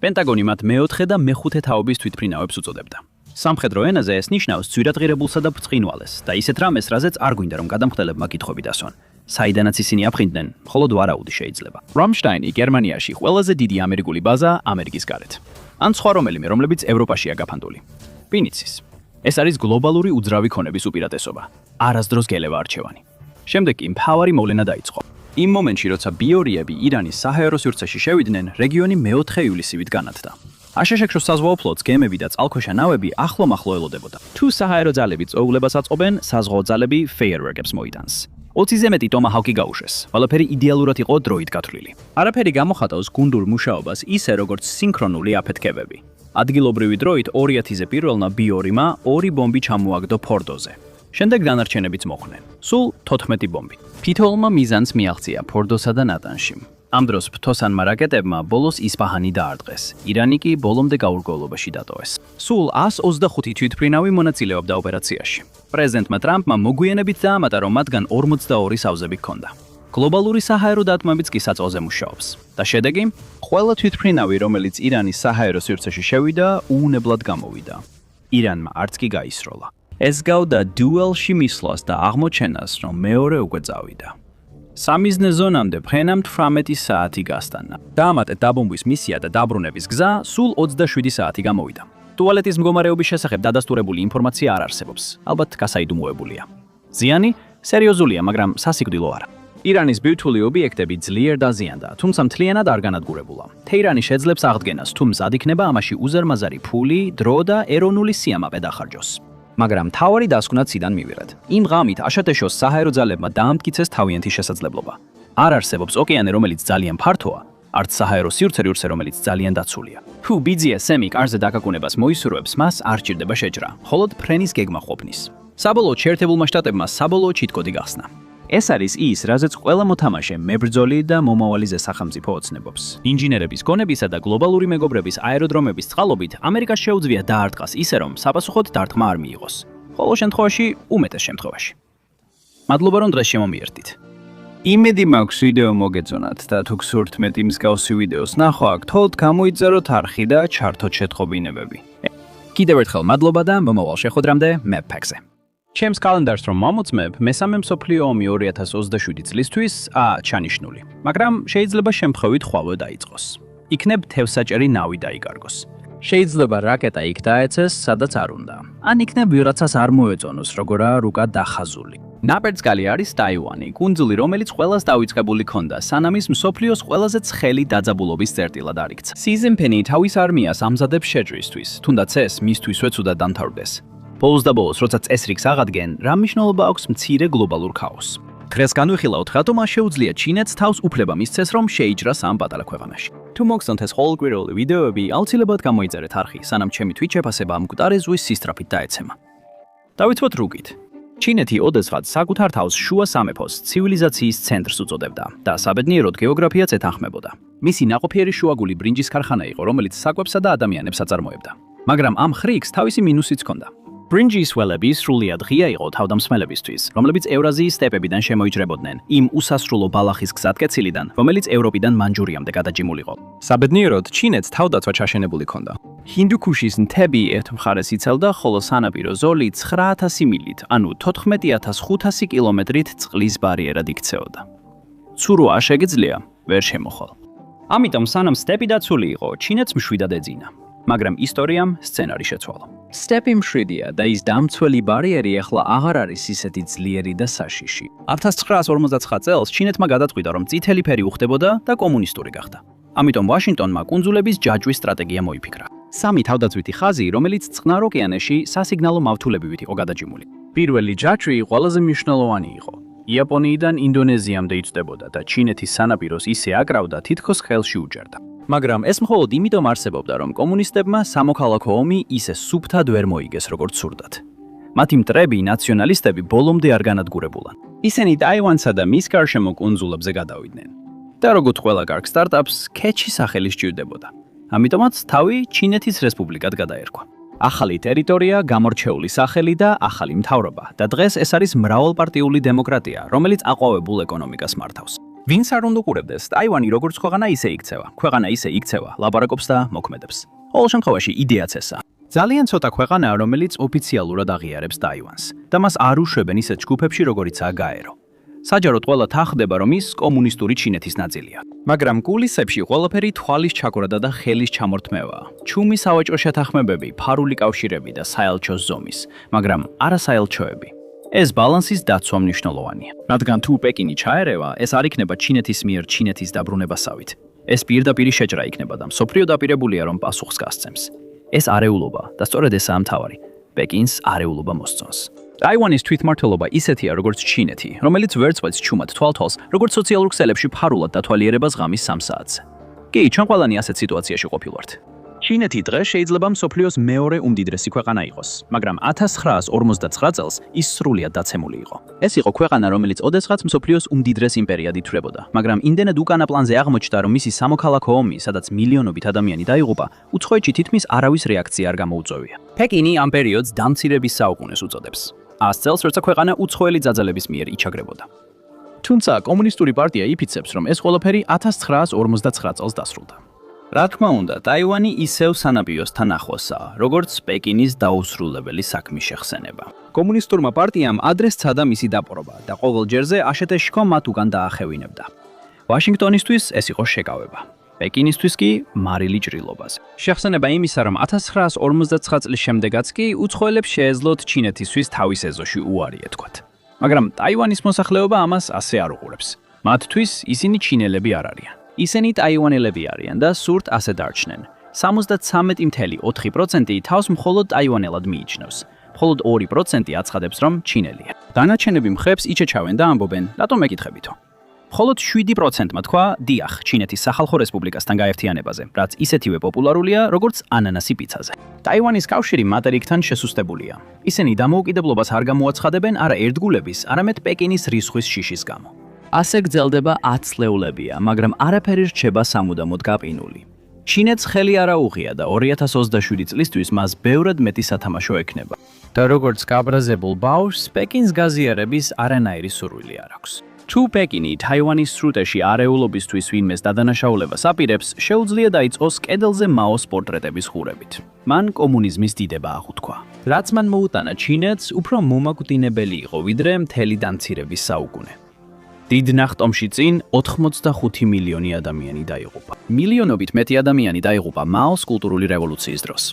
პენტაგონი მათ მეოთხე და მეხუთე თაობის თვითმფრინავებს უწოდებდა. სამხედრო ენაზე ეს ნიშნავს ძვირადღირებულსა და ბრწყინვალეს და ისეთ რამეს, რაზეც არ გვინდა რომ გადამხდელებმა კითხვები დასვან. საიდანაც ისინი აფრინდნენ, მხოლოდ ვარაუდი შეიძლება. Ramstein-ი გერმანიაში ყველაზე დიდი ამერიკული ბაზა ამერიკის გარეთ. ან სხვა რომელიმე, რომლებიც ევროპაშია გაფანტული. ვინიცის. ეს არის გლობალური უძრავი ქონების უპირატესობა. არასდროს გელევა არჩევანი. შემდეგ კი მთავარი მოვლენა დაიწყო. იმ მომენტში, როცა B2-ები ირანის საჰაერო სივრცეში შევიდნენ, რეგიონი მე-4 ივლისივით განათდა. აშშ-ს საზღვაო ფლოტს გემები და წყალქვეშა ნავები ახლო-მახლო ელოდებოდა. თუ საჰაერო ძალები წოულებას აწყობენ, საზღვაო ძალები ფეიერვერკებს მოიტანს. 20-ზე მეტი ტომაჰავკი გაუშვეს. ყველაფერი იდეალურად იყო დროით გათვლილი. არაფერი გამოხატავს გუნდურ მუშაობას ისე, როგორც სინქრონული აფეთქებები. ადგილობრივი დროით 2000-ზე პირველმა B2-მა 2 ბომბი ჩამოაგდო ფორდოზე. შემდეგ დანარჩენებიც მოხვდნენ. სულ 14 ბომბი. თითოეულმა მიზანს მიაღწია ფორდოსა და ნატანში. ამ დროს ფრთოსანმა რაკეტებმა ბოლოს ისპაჰანი დაარტყეს. ირანი კი ბოლომდე გაურკვევლობაში დატოვეს. სულ 125 თვითმფრინავი მონაწილეობდა ოპერაციაში. პრეზიდენტმა ტრამპმა მოგვიანებით დაამატა, რომ მათგან 42 სავზები ჰქონდა. გლობალური საჰაერო დათმობებიც კი საწოლზე მუშაობს. და შედეგი? ყველა თვითმფრინავი, რომელიც ირანის საჰაერო სივრცეში შევიდა, უუნებლად გამოვიდა. ირანმა არც კი გაისროლა. ეს გავდა დუელში მისვლას და აღმოჩენას, რომ მეორე უკვე წავიდა. სამიზნე ზონამდე ფრენამ 18 საათი გასტანა. დაამატეთ დაბომბვის მისია და დაბრუნების გზა, სულ 27 საათი გამოვიდა. ტუალეტის მდგომარეობის შესახებ დადასტურებული ინფორმაცია არ არსებობს. ალბათ გასაიდუმლოებულია. ზიანი სერიოზულია, მაგრამ სასიკვდილო არა. ირანის ბირთვული ობიექტები ძლიერ დაზიანდა, თუმცა მთლიანად არ განადგურებულა. თეირანი შეძლებს აღდგენას, თუ მზად იქნება ამაში უზარმაზარი ფული, დრო და ეროვნული სიამაყე დახარჯოს. მაგრამ მთავარი დასკვნა ციდან მივიღეთ. იმ ღამით აშშ-ს საჰაერო ძალებმა დაამტკიცეს თავიანთი შესაძლებლობა. არ არსებობს ოკეანე, რომელიც ძალიან ფართოა, არც საჰაერო სივრცე, რომელიც ძალიან დაცულია. თუ BDSM-ი კარზე დაკაკუნებას მოისურვებს, მას არ ჭირდება შეჭრა, მხოლოდ ფრენის გეგმა ყოფნის. საბოლოოდ შეერთებულმა შტატებმა საბოლოო ჩიტკოდი გახსნა. ეს არის ის, რაზეც ყველა მოთამაშე მებრძოლი და მომავალი სახელმწიფო ოცნებობს. ინჟინერების გონებისა და გლობალური მეგობრების აეროდრომების წყალობით ამერიკას შეუძლია დაარტყას ისე, რომ საპასუხოდ დარტყმა არ მიიღოს. ყოველ შემთხვევაში, უმეტეს შემთხვევაში. მადლობა, რომ დღეს შემომიერთდით. იმედი მაქვს ვიდეო მოგეწონათ და თუ გსურთ მეტი მსგავსი ვიდეოს ნახვა, გთხოვთ გამოიწეროთ არხი და ჩართოთ შეთხოვინებები. კიდევ ერთხელ მადლობა და მომავალ შეხვედრამდე MapPack-ზე. ჩემს კალენდარს რომ მომოწმებ, მესამე მსოფლიო ომი 2027 წლისთვის ჩანიშნული, მაგრამ შეიძლება შემთხვევით ხვალვე დაიწყოს. იქნებ თევსაჭერი ნავი დაიკარგოს. შეიძლება რაკეტა იქ დაეცეს, სადაც არ უნდა. ან იქნებ ვიღაცას არ მოეწონოს, როგორაა რუკა დახაზული. ნაპერწკალი არის ტაივანი, კუნძული, რომელიც ყველას დავიწყებული ქონდა, სანამ ის მსოფლიოს ყველაზე ცხელი დაძაბულობის წერტილად არ იქცა. სი ძინპინი თავის არმიას ამზადებს შეჭრისთვის, თუნდაც ეს მისთვისვე ცუდად დამთავრდეს. ბოლოს და ბოლოს, როცა წესრიგს აღადგენენ, რა მნიშვნელობა აქვს მცირე გლობალურ ქაოსს? დღეს განვიხილავთ, რატომ არ შეუძლია ჩინეთს თავს უფლება მისცეს, რომ შეიჭრას ამ პატარა ქვეყანაში. თუ მოგწონთ ეს ყოველკვირეული ვიდეოები, აუცილებლად გამოიწერეთ არხი, სანამ ჩემი თვით შეფასება მკვდარი ზღვის სისწრაფით დაეცემა. დავიცვათ რუკით. ჩინეთი ოდესღაც საკუთარ თავს შუა სამეფოს ცივილიზაციის ცენტრს უწოდებდა და საბედნიეროდ გეოგრაფიაც ეთანხმებოდა. მისი ნაყოფიერი შუაგული ბრინჯის ქარხანა იყო, რომელიც საკვებსა და ადამიანებს აწარმოებდა. მაგრამ ამ ხრიკს თავისი მინუსიც ჰქონდა. ბრინჯის ველები სრულიად ღია იყო თავდამსხმელებისთვის, რომლებიც ევრაზიის სტეპებიდან შემოიჭრებოდნენ, იმ უსასრულო ბალახის გზატკეცილიდან, რომელიც ევროპიდან მანჯურიამდე გადაჭიმულიყო. საბედნიეროდ ჩინეთს თავდაცვა ჩაშენებული ჰქონდა. ჰინდუქუშის მთები ერთ მხარეს იცელდა, ხოლო სანაპირო ზოლი 9000 მილით, ანუ 14500 კილომეტრით წყლის ბარიერად იქცეოდა. ცურო არ შეგიძლია, ვერ შემოხვალ. ამიტომ სანამ სტეპი დაცული იყო, ჩინეთს მშვიდად ეძინა. მაგრამ ისტორიამ სცენარი შეცვალა. სტეპი მშვიდია და ის დამცველი ბარიერი ახლა აღარ არის ისეთი ძლიერი და საშიში. 1959 წელს ჩინეთმა გადაწყვიტა, რომ წითელი ფერი უხდებოდა და კომუნისტური გახდა. ამიტომ ვაშინგტონმა კუნძულების ჯაჭვის სტრატეგია მოიფიქრა. სამი თავდაცვითი ხაზი, რომელიც წყნარ ოკეანეში სასიგნალო მავთულებივით იყო გადაჭიმული. პირველი ჯაჭვი ყველაზე მნიშვნელოვანი იყო. იაპონიიდან ინდონეზიამდე იწვდებოდა და ჩინეთის სანაპიროს ისე აკრავდა, თითქოს ხელში უჭერდა. მაგრამ ეს მხოლოდ იმიტომ არსებობდა, რომ კომუნისტებმა სამოქალაქო ომი ისე სუფთად ვერ მოიგეს, როგორც სურდათ. მათი მტრები ნაციონალისტები ბოლომდე არ განადგურებულან. ისინი ტაივანსა და მის გარშემო კუნძულებზე გადავიდნენ. და როგორც ყველა კარგ სტარტაპს, ქეჩი სახელი სჭირდებოდა. ამიტომაც თავი ჩინეთის რესპუბლიკად გადაერქვა. ახალი ტერიტორია, გამორჩეული სახელი და ახალი მთავრობა და დღეს ეს არის მრავალპარტიული დემოკრატია, რომელიც აყვავებულ ეკონომიკას მართავს. ვინც არ უნდა უყურებდეს, ტაივანი როგორც ქვეყანა ისე იქცევა, ქვეყანა ისე იქცევა, ლაპარაკობს და მოქმედებს. ყოველ შემთხვევაში იდეაც ესაა. ძალიან ცოტა ქვეყანაა, რომელიც ოფიციალურად აღიარებს ტაივანს და მას არ უშვებენ ისეთ ჯგუფებში, როგორიცაა გაერო. საჯაროდ ყველა თანხდება, რომ ის კომუნისტური ჩინეთის ნაწილია. მაგრამ კულისებში ყველაფერი თვალის ჩაქროდა და ხელის ჩამორთმევაა. ჩუმი სავაჭრო შეთანხმებები, ფარული კავშირები და საელჩო ზომის, მაგრამ არა საელჩოები. ეს ბალანსის დაცვა მნიშვნელოვანია. რადგან თუ პეკინი ჩაერევა, ეს არ იქნება ჩინეთის მიერ ჩინეთის დაბრუნებასავით. ეს პირდაპირი შეჭრა იქნება და მსოფლიო დაპირებულია, რომ პასუხს გასცემს. ეს არეულობა და სწორედ ესაა მთავარი. პეკინს არეულობა მოსწონს. ტაივანის თვითმმართველობა ისეთია, როგორც ჩინეთი, რომელიც ვერ წვეთს ჩუმად თვალთვალს, როგორც სოციალურ ქსელებში ფარულად დათვალიერებას ღამის 3 საათზე. კი, ჩვენ ყველანი ასეთ სიტუაციაში ყოფილვართ. ჩინეთი დღეს შეიძლება მსოფლიოს მეორე უმდიდრესი ქვეყანა იყოს, მაგრამ 1949 წელს ის სრულიად დაცემული იყო. ეს იყო ქვეყანა, რომელიც ოდესღაც მსოფლიოს უმდიდრეს იმპერიად ითვლებოდა, მაგრამ იმდენად უკანა პლანზე აღმოჩნდა, რომ მისი სამოქალაქო ომი, სადაც მილიონობით ადამიანი დაიღუპა, უცხოეთში თითქმის არავის რეაქცია არ გამოუწვევია. პეკინი ამ პერიოდს დამცირების საუკუნეს უწოდებს. 100 წელს, როცა ქვეყანა უცხოელი ძაძელების მიერ იჩაგრებოდა. თუმცა კომუნისტური პარტია იფიცებს, რომ ეს ყველაფერი 1949 წელს დასრულდა. რა თქმა უნდა, ტაივანი ისევ სანაპიროსთან ახლოსაა, როგორც პეკინის დაუსრულებელი საქმის შეხსენება. კომუნისტურმა პარტიამ ადრე სცადა მისი დაპყრობა და ყოველ ჯერზე აშეტეშქო მათ უკან დაახევინებდა. ვაშინგტონისთვის ეს იყო შეკავება. პეკინისთვის კი მარილი ჭრილობაზე. შეხსენება იმისა, რომ 1959 წლის შემდეგაც კი უცხოელებს შეეძლოთ ჩინეთისთვის თავის ეზოში უარი ეთქვათ. მაგრამ ტაივანის მოსახლეობა ამას ასე არ უყურებს. მათთვის ისინი ჩინელები არ არიან. ისინი ტაივანელები არიან და სურთ ასე დარჩნენ. 73.4% თავს მხოლოდ ტაივანელად მიიჩნევს. მხოლოდ 2% აცხადებს, რომ ჩინელია. დანარჩენები მხრებს იჩეჩავენ და ამბობენ, რატომ მეკითხებითო? მხოლოდ 7%-მა თქვა დიახ ჩინეთის სახალხო რესპუბლიკასთან გაერთიანებაზე, რაც ისეთივე პოპულარულია, როგორც ანანასი პიცაზე. ტაივანის კავშირი მატერიკთან შესუსტებულია. ისინი დამოუკიდებლობას არ გამოაცხადებენ არა ერთგულების, არამედ პეკინის რისხვის შიშის გამო. ასე გრძელდება 10 წლეულებია, მაგრამ არაფერი რჩება სამუდამოდ გაპინული. ჩინეთს ხელი არ აუღია და 2027 წლისთვის მას ბევრად მეტი სათამაშო ექნება. და როგორც გაბრაზებულ ბავშვს, პეკინს გაზიარების არანაირი სურვილი არ აქვს. თუ პეკინი ტაივანის სრუტეში არეულობისთვის ვინმეს დადანაშაულებას აპირებს, შეუძლია დაიწყოს კედელზე მაოს პორტრეტების ხურებით. მან კომუნიზმის დიდება აღუთქვა. რაც მან მოუტანა ჩინეთს, უფრო მომაკვდინებელი იყო, ვიდრე მთელი დამცირების საუკუნე. დიდ ნახტომში წინ 85 მილიონი ადამიანი დაიღუპა. მილიონობით მეტი ადამიანი დაიღუპა მაოს კულტურული რევოლუციის დროს.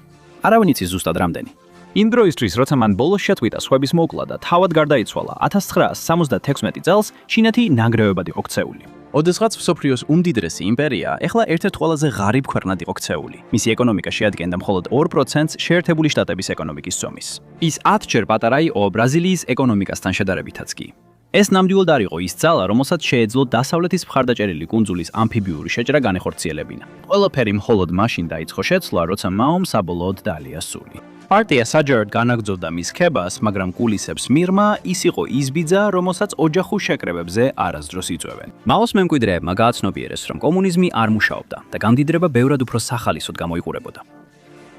არავინ იცის ზუსტად რამდენი. იმ დროისთვის, როცა მან ბოლოს შეწყვიტა სხვების მოკლა და თავად გარდაიცვალა 1976 წელს, ჩინეთი ნანგრევებად იყო ქცეული. ოდესღაც მსოფლიოს უმდიდრესი იმპერია, ეხლა ერთ-ერთ ყველაზე ღარიბ ქვეყნად იყო ქცეული. მისი ეკონომიკა შეადგენდა მხოლოდ 2%-ს შეერთებული შტატების ეკონომიკის ზომის. ის 10 ჯერ პატარა იყო ბრაზილიის ეკონომიკასთან შედარებითაც კი. ეს ნამდვილად არ იყო ის ძალა, რომელსაც შეეძლო დასავლეთის მხარდაჭერილი კუნძულის ამფიბიური შეჭრა განეხორციელებინა. ყველაფერი მხოლოდ მაშინ დაიწყო შეცვლა, როცა მაომ საბოლოოდ დაალია სული. პარტია საჯაროდ განაგრძობდა მის ქებას, მაგრამ კულისებს მიღმა ის იყო ის ბიძა, რომელსაც ოჯახურ შეკრებებზე არასდროს იწვევენ. მაოს მემკვიდრეებმა გააცნობიერეს, რომ კომუნიზმი არ მუშაობდა და გამდიდრება ბევრად უფრო სახალისოდ გამოიყურებოდა.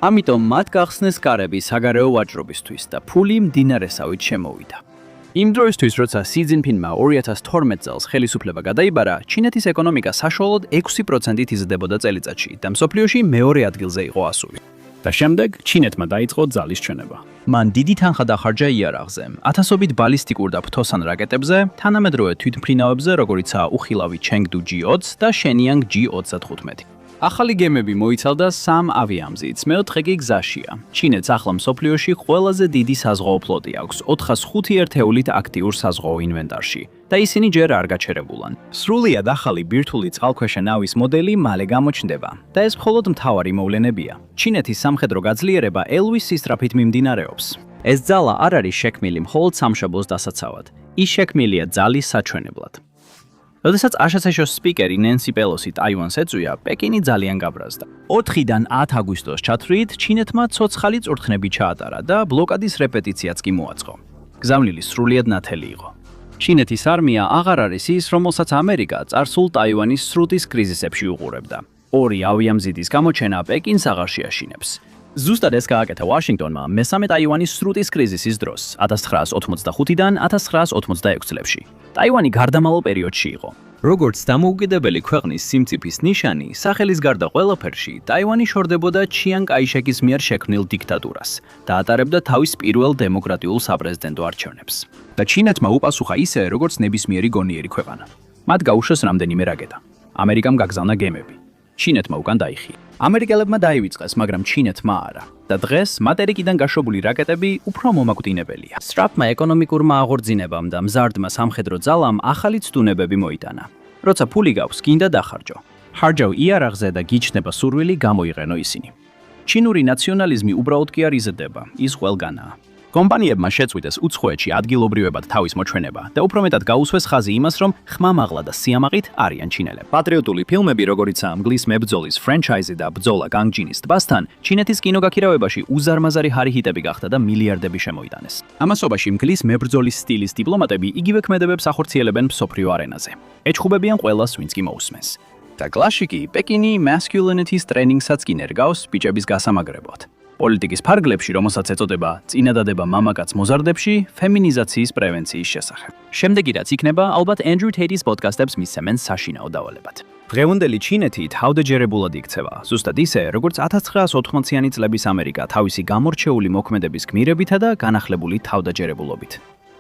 ამიტომ მათ გახსნეს კარები საგარეო ვაჭრობისთვის და ფული მდინარესავით შემოვიდა. იმ დროისთვის, როცა სი ძინპინმა 2012 წელს ხელისუფლება გადაიბარა, ჩინეთის ეკონომიკა საშუალოდ 6%-ით იზრდებოდა წელიწადში და მსოფლიოში მეორე ადგილზე იყო ასული. და შემდეგ ჩინეთმა დაიწყო ძალის ჩვენება. მან დიდი თანხა დახარჯა იარაღზე, ათასობით ბალისტიკურ და ფთოსან რაკეტებზე, თანამედროვე თვითმფრინავებზე, როგორიცაა უხილავი ჩენგდუ G20 და შენიანგ G35. ახალი გემები მოიცავდა 3 ავიამზით, მეოთხე კი გზაშია. ჩინეთს ახლა მსოფლიოში ყველაზე დიდი საზღვაო ფლოტი აქვს, 405 ერთეულით აქტიურ საზღვაო ინვენტარში და ისინი ჯერ არ გაჩერებულან. სრულიად ახალი ბირთვული წყალქვეშა ნავის მოდელი მალე გამოჩნდება და ეს მხოლოდ მთავარი მოვლენებია. ჩინეთის სამხედრო გაძლიერება ელვის სისწრაფით მიმდინარეობს. ეს ძალა არ არის შექმნილი მხოლოდ სამშობლოს დასაცავად. ის შექმნილია ძალის საჩვენებლად. როდესაც აშშ-ს სპიკერი ნენსი პელოსი ტაივანს ეწვია, პეკინი ძალიან გაბრაზდა. 4-დან 10 აგვისტოს ჩათვლით, ჩინეთმა ცოცხალი წურთხნები ჩაატარა და ბლოკადის რეპეტიციაც კი მოაწყო. გზავნილი სრულიად ნათელი იყო. ჩინეთის არმია აღარ არის ის, რომელსაც ამერიკა წარსულ ტაივანის სრუტის კრიზისებში უყურებდა. 2 ავიამზიდის გამოჩენა პეკინს აღარ შეაშინებს. ზუსტად ეს გააკეთა ვაშინგტონმა მესამე ტაივანის სრუტის კრიზისის დროს 1985-დან 1986 წლებში. ტაივანი გარდამავალ პერიოდში იყო. როგორც დამოუკიდებელი ქვეყნის სიმწიფის ნიშანი, სახელის გარდა ყველაფერში, ტაივანი შორდებოდა ჩიან კაიშეკის მიერ შექმნილ დიქტატურას და ატარებდა თავის პირველ დემოკრატიულ საპრეზიდენტო არჩევნებს. და ჩინეთმა უპასუხა ისე, როგორც ნებისმიერი გონიერი ქვეყანა. მათ გაუშვეს რამდენიმე რაკეტა. ამერიკამ გაგზავნა გემები. ჩინეთმა უკან დაიხია. ამერიკელებმა დაივიწყეს, მაგრამ ჩინეთმა არა. და დღეს მატერიკიდან გაშვებული რაკეტები უფრო მომაკვდინებელია. სწრაფმა ეკონომიკურმა აღორძინებამ და მზარდმა სამხედრო ძალამ ახალი ცდუნებები მოიტანა. როცა ფული გაქვს, გინდა დახარჯო. ხარჯავ იარაღზე და გიჩნდება სურვილი გამოიყენო ისინი. ჩინური ნაციონალიზმი უბრალოდ კი არ იზრდება, ის ყველგანაა. კომპანიებმა შეწყვიტეს უცხოეთში ადგილობრივებად თავის მოჩვენება და უფრო მეტად გაუსვეს ხაზი იმას, რომ ხმამაღლა და სიამაყით არიან ჩინელები. პატრიოტული ფილმები, როგორიცაა მგლის მებრძოლის ფრენჩაიზი და ბრძოლა განგჯინის ტბასთან, ჩინეთის კინოგაქირავებაში უზარმაზარი ჰარი-ჰიტები გახდა და მილიარდები შემოიტანეს. ამასობაში მგლის მებრძოლის სტილის დიპლომატები იგივე ქმედებებს ახორციელებენ მსოფლიო არენაზე. ეჩხუბებიან ყველას, ვინც კი მოусმენს. და კლასიკი პეკინი masculinity-ს ტრენინგსაც კი ნერგავს ბიჭების გასამაგრებლად. პოლიტიკის ფარგლებში, რომელსაც ეწოდება წინადადება მამაკაც მოზარდებში, ფემინიზაციის პრევენციის შესახებ. შემდეგი რაც იქნება, ალბათ Andrew Tate-ის პოდკასტებს მისცემენ საშინაო დავალებად. დღევანდელი ჩინეთი თავდაჯერებულად იქცევა, ზუსტად ისე, როგორც 1980-იანი წლების ამერიკა თავისი გამორჩეული მოქმედების გმირებითა და განახლებული თავდაჯერებულობით.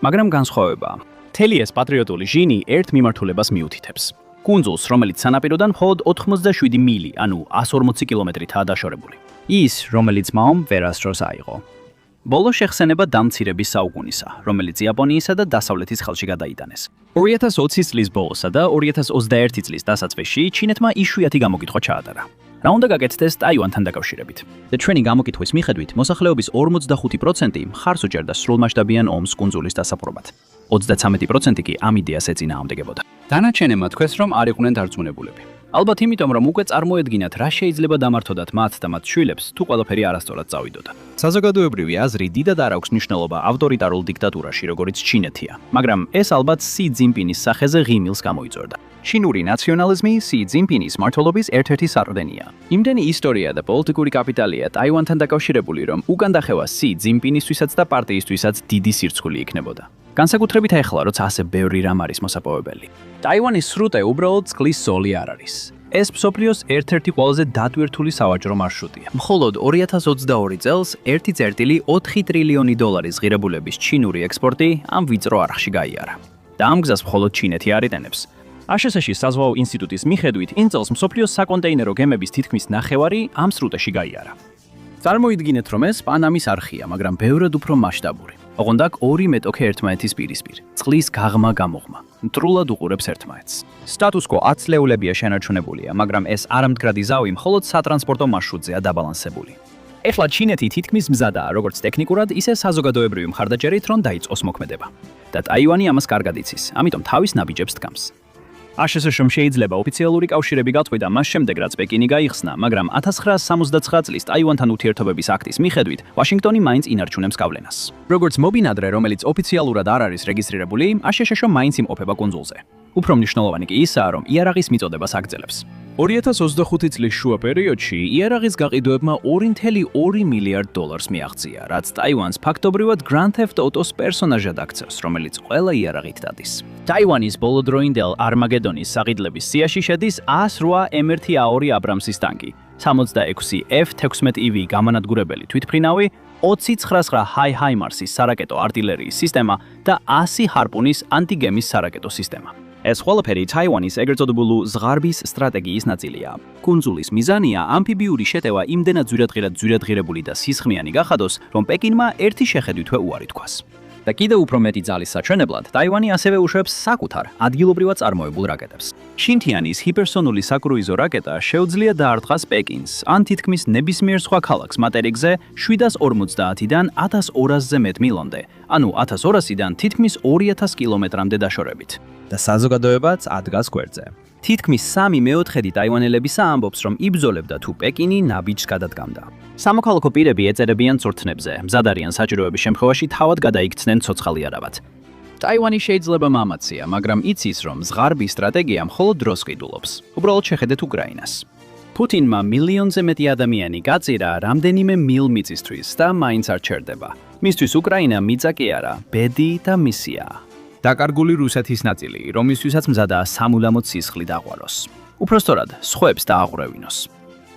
მაგრამ განსხვავებაა. მთელი ეს პატრიოტული ჟინი ერთ მიმართულებას მიუთითებს. კუნძულს, რომელიც სანაპიროდან მხოლოდ 87 მილი, ანუ 140 კილომეტრითაა დაშორებული. ის, რომელიც მაომ ვერასდროს აიღო. ბოლო შეხსენება დამცირების საუკუნისა, რომელიც იაპონიისა და დასავლეთის ხელში გადაიტანეს. 2020 წლის ბოლოსა და 2021 წლის დასაწყისში ჩინეთმა იშვიათი გამოკითხვა ჩაატარა. რა უნდა გაკეთდეს ტაივანთან დაკავშირებით? ჩვენი გამოკითხვის მიხედვით, მოსახლეობის 45% მხარს უჭერდა სრულმასშტაბიან ომს კუნძულის დასაპყრობად. 33% კი ამ იდეას ეწინააღმდეგებოდა. დანარჩენებმა თქვეს, რომ არ იყვნენ დარწმუნებულები. ალბათ იმიტომ, რომ უკვე წარმოედგინათ, რა შეიძლება დამართოდათ მათ და მათ შვილებს, თუ ყველაფერი არასწორად წავიდოდა. საზოგადოებრივი აზრი დიდად არ აქვს მნიშვნელობა ავტორიტარულ დიქტატურაში, როგორც ჩინეთია, მაგრამ ეს ალბათ სი ძინპინის სახეზე ღიმილს გამოიწვევდა. ჩინური ნაციონალიზმი სი ძინპინის მმართველობის ერთ-ერთი სარდენია. იმდენი ისტორია და პოლიტიკური კაპიტალია ტაივანთან დაკავშირებული, რომ უკან დახევა სი ძინპინისთვისაც და პარტიისთვისაც დიდი სირცხული იქნებოდა. განსაკუთრებით ახლა, როცა ასე ბევრი რამ არის მოსაპოვებელი. ტაივანის სრუტე უბრალოდ წყლის ზოლი არ არის. ეს მსოფლიოს ერთ-ერთი ყველაზე დატვირთული სავაჭრო მარშრუტია. მხოლოდ 2022 წელს 1,4 ტრილიონი დოლარის ღირებულების ჩინური ექსპორტი ამ ვიწრო არხში გაიარა. და ამ გზას მხოლოდ ჩინეთი არ იტენებს. აშშ-ში საზღვაო ინსტიტუტის მიხედვით, იმ წელს მსოფლიოს საკონტეინერო გემების თითქმის ნახევარი ამ სრუტეში გაიარა. წარმოიდგინეთ, რომ ეს პანამის არხია, მაგრამ ბევრად უფრო მასშტაბური. ოღონდ აქ ორი მეტოქე ერთმანეთის პირისპირ. წყლის გაღმა გამოღმა. მტრულად უყურებს ერთმანეთს. სტატუს-კვო 10 წლეულებია შენარჩუნებულია, მაგრამ ეს არამდგრადი ზავი მხოლოდ სატრანსპორტო მარშრუტზეა დაბალანსებული. ეხლა ჩინეთი თითქმის მზადაა, როგორც ტექნიკურად, ისე საზოგადოებრივი მხარდაჭერით, რომ დაიწყოს მოქმედება. და ტაივანი ამას კარგად იცის, ამიტომ თავის ნაბიჯებს დგამს. აშშ-მ შეიძლება ოფიციალური კავშირები გაწყვიტა მას შემდეგ, რაც პეკინი გაიხსნა, მაგრამ 1979 წლის ტაივანთან ურთიერთობების აქტის მიხედვით, ვაშინგტონი მაინც ინარჩუნებს გავლენას. როგორც მობინადრე, რომელიც ოფიციალურად არ არის რეგისტრირებული, აშშ მაინც იმყოფება კუნძულზე. უფრო მნიშვნელოვანი კი ისაა, რომ იარაღის მიწოდებას აგრძელებს. 2025 წლის შუა პერიოდში იარაღის გაყიდვებმა 2.2 მილიარდ დოლარს მიაღწია, რაც ტაივანს ფაქტობრივად Grand Theft Auto-ს პერსონაჟად აქცევს, რომელიც ყველა იარაღით დადის. ტაივანის ბოლოდროინდელ არმაგედონის საყიდლების სიაში შედის 108 M1A2 აბრამსის ტანკი, 66 F-16EV გამანადგურებელი თვითმფრინავი, 2099 HIMARS-ის სარაკეტო არტილერიის სისტემა და 100 ჰარპუნის ანტიგემის სარაკეტო სისტემა. ეს ყველაფერი ტაივანის ეგრეთ წოდებული ზღარბის სტრატეგიის ნაწილია. კუნძულის მიზანია ამფიბიური შეტევა იმდენად ძვირადღირებული და სისხმიანი გახადოს, რომ პეკინმა ერთი შეხედვითვე უარი თქვას. და კიდევ უფრო მეტი ძალის საჩვენებლად, ტაივანი ასევე უშვებს საკუთარ ადგილობრივად წარმოებულ რაკეტებს. შინთიანის ჰიპერსონული საკრუიზო რაკეტა შეუძლია დაარტყას პეკინს, ან თითქმის ნებისმიერ სხვა ქალაქს მატერიკზე 750-დან 1200-ზე მეტ მილამდე, ანუ 1200-დან თითქმის 2000 კილომეტრამდე დაშორებით. და საზოგადოებაც ადგას გვერდზე. თითქმის 3/4 ტაივანელებისა ამბობს, რომ იბრძოლებდა თუ პეკინი ნაბიჯს გადადგამდა. სამოქალაქო პირები ეწერებიან წვრთნებზე, მზად არიან საჭიროების შემთხვევაში თავად გადაიქცნენ ცოცხალი არავად. ტაივანი შეიძლება მამაცია, მაგრამ იცის, რომ ზღარბი სტრატეგია მხოლოდ დროს ყიდულობს. უბრალოდ შეხედეთ უკრაინას. პუტინმა მილიონზე მეტი ადამიანი გაწირა რამდენიმე მილმიწისთვის და მაინც არ ჩერდება. მისთვის უკრაინა მიწა კი არა, ბედი და მისია. დაკარგული რუსეთის ნაწილი, რომლისთვისაც მზადაა სამულამოდ სისხლი დაყვაროს. უпростоრად, სხვებს დააყრევინოს.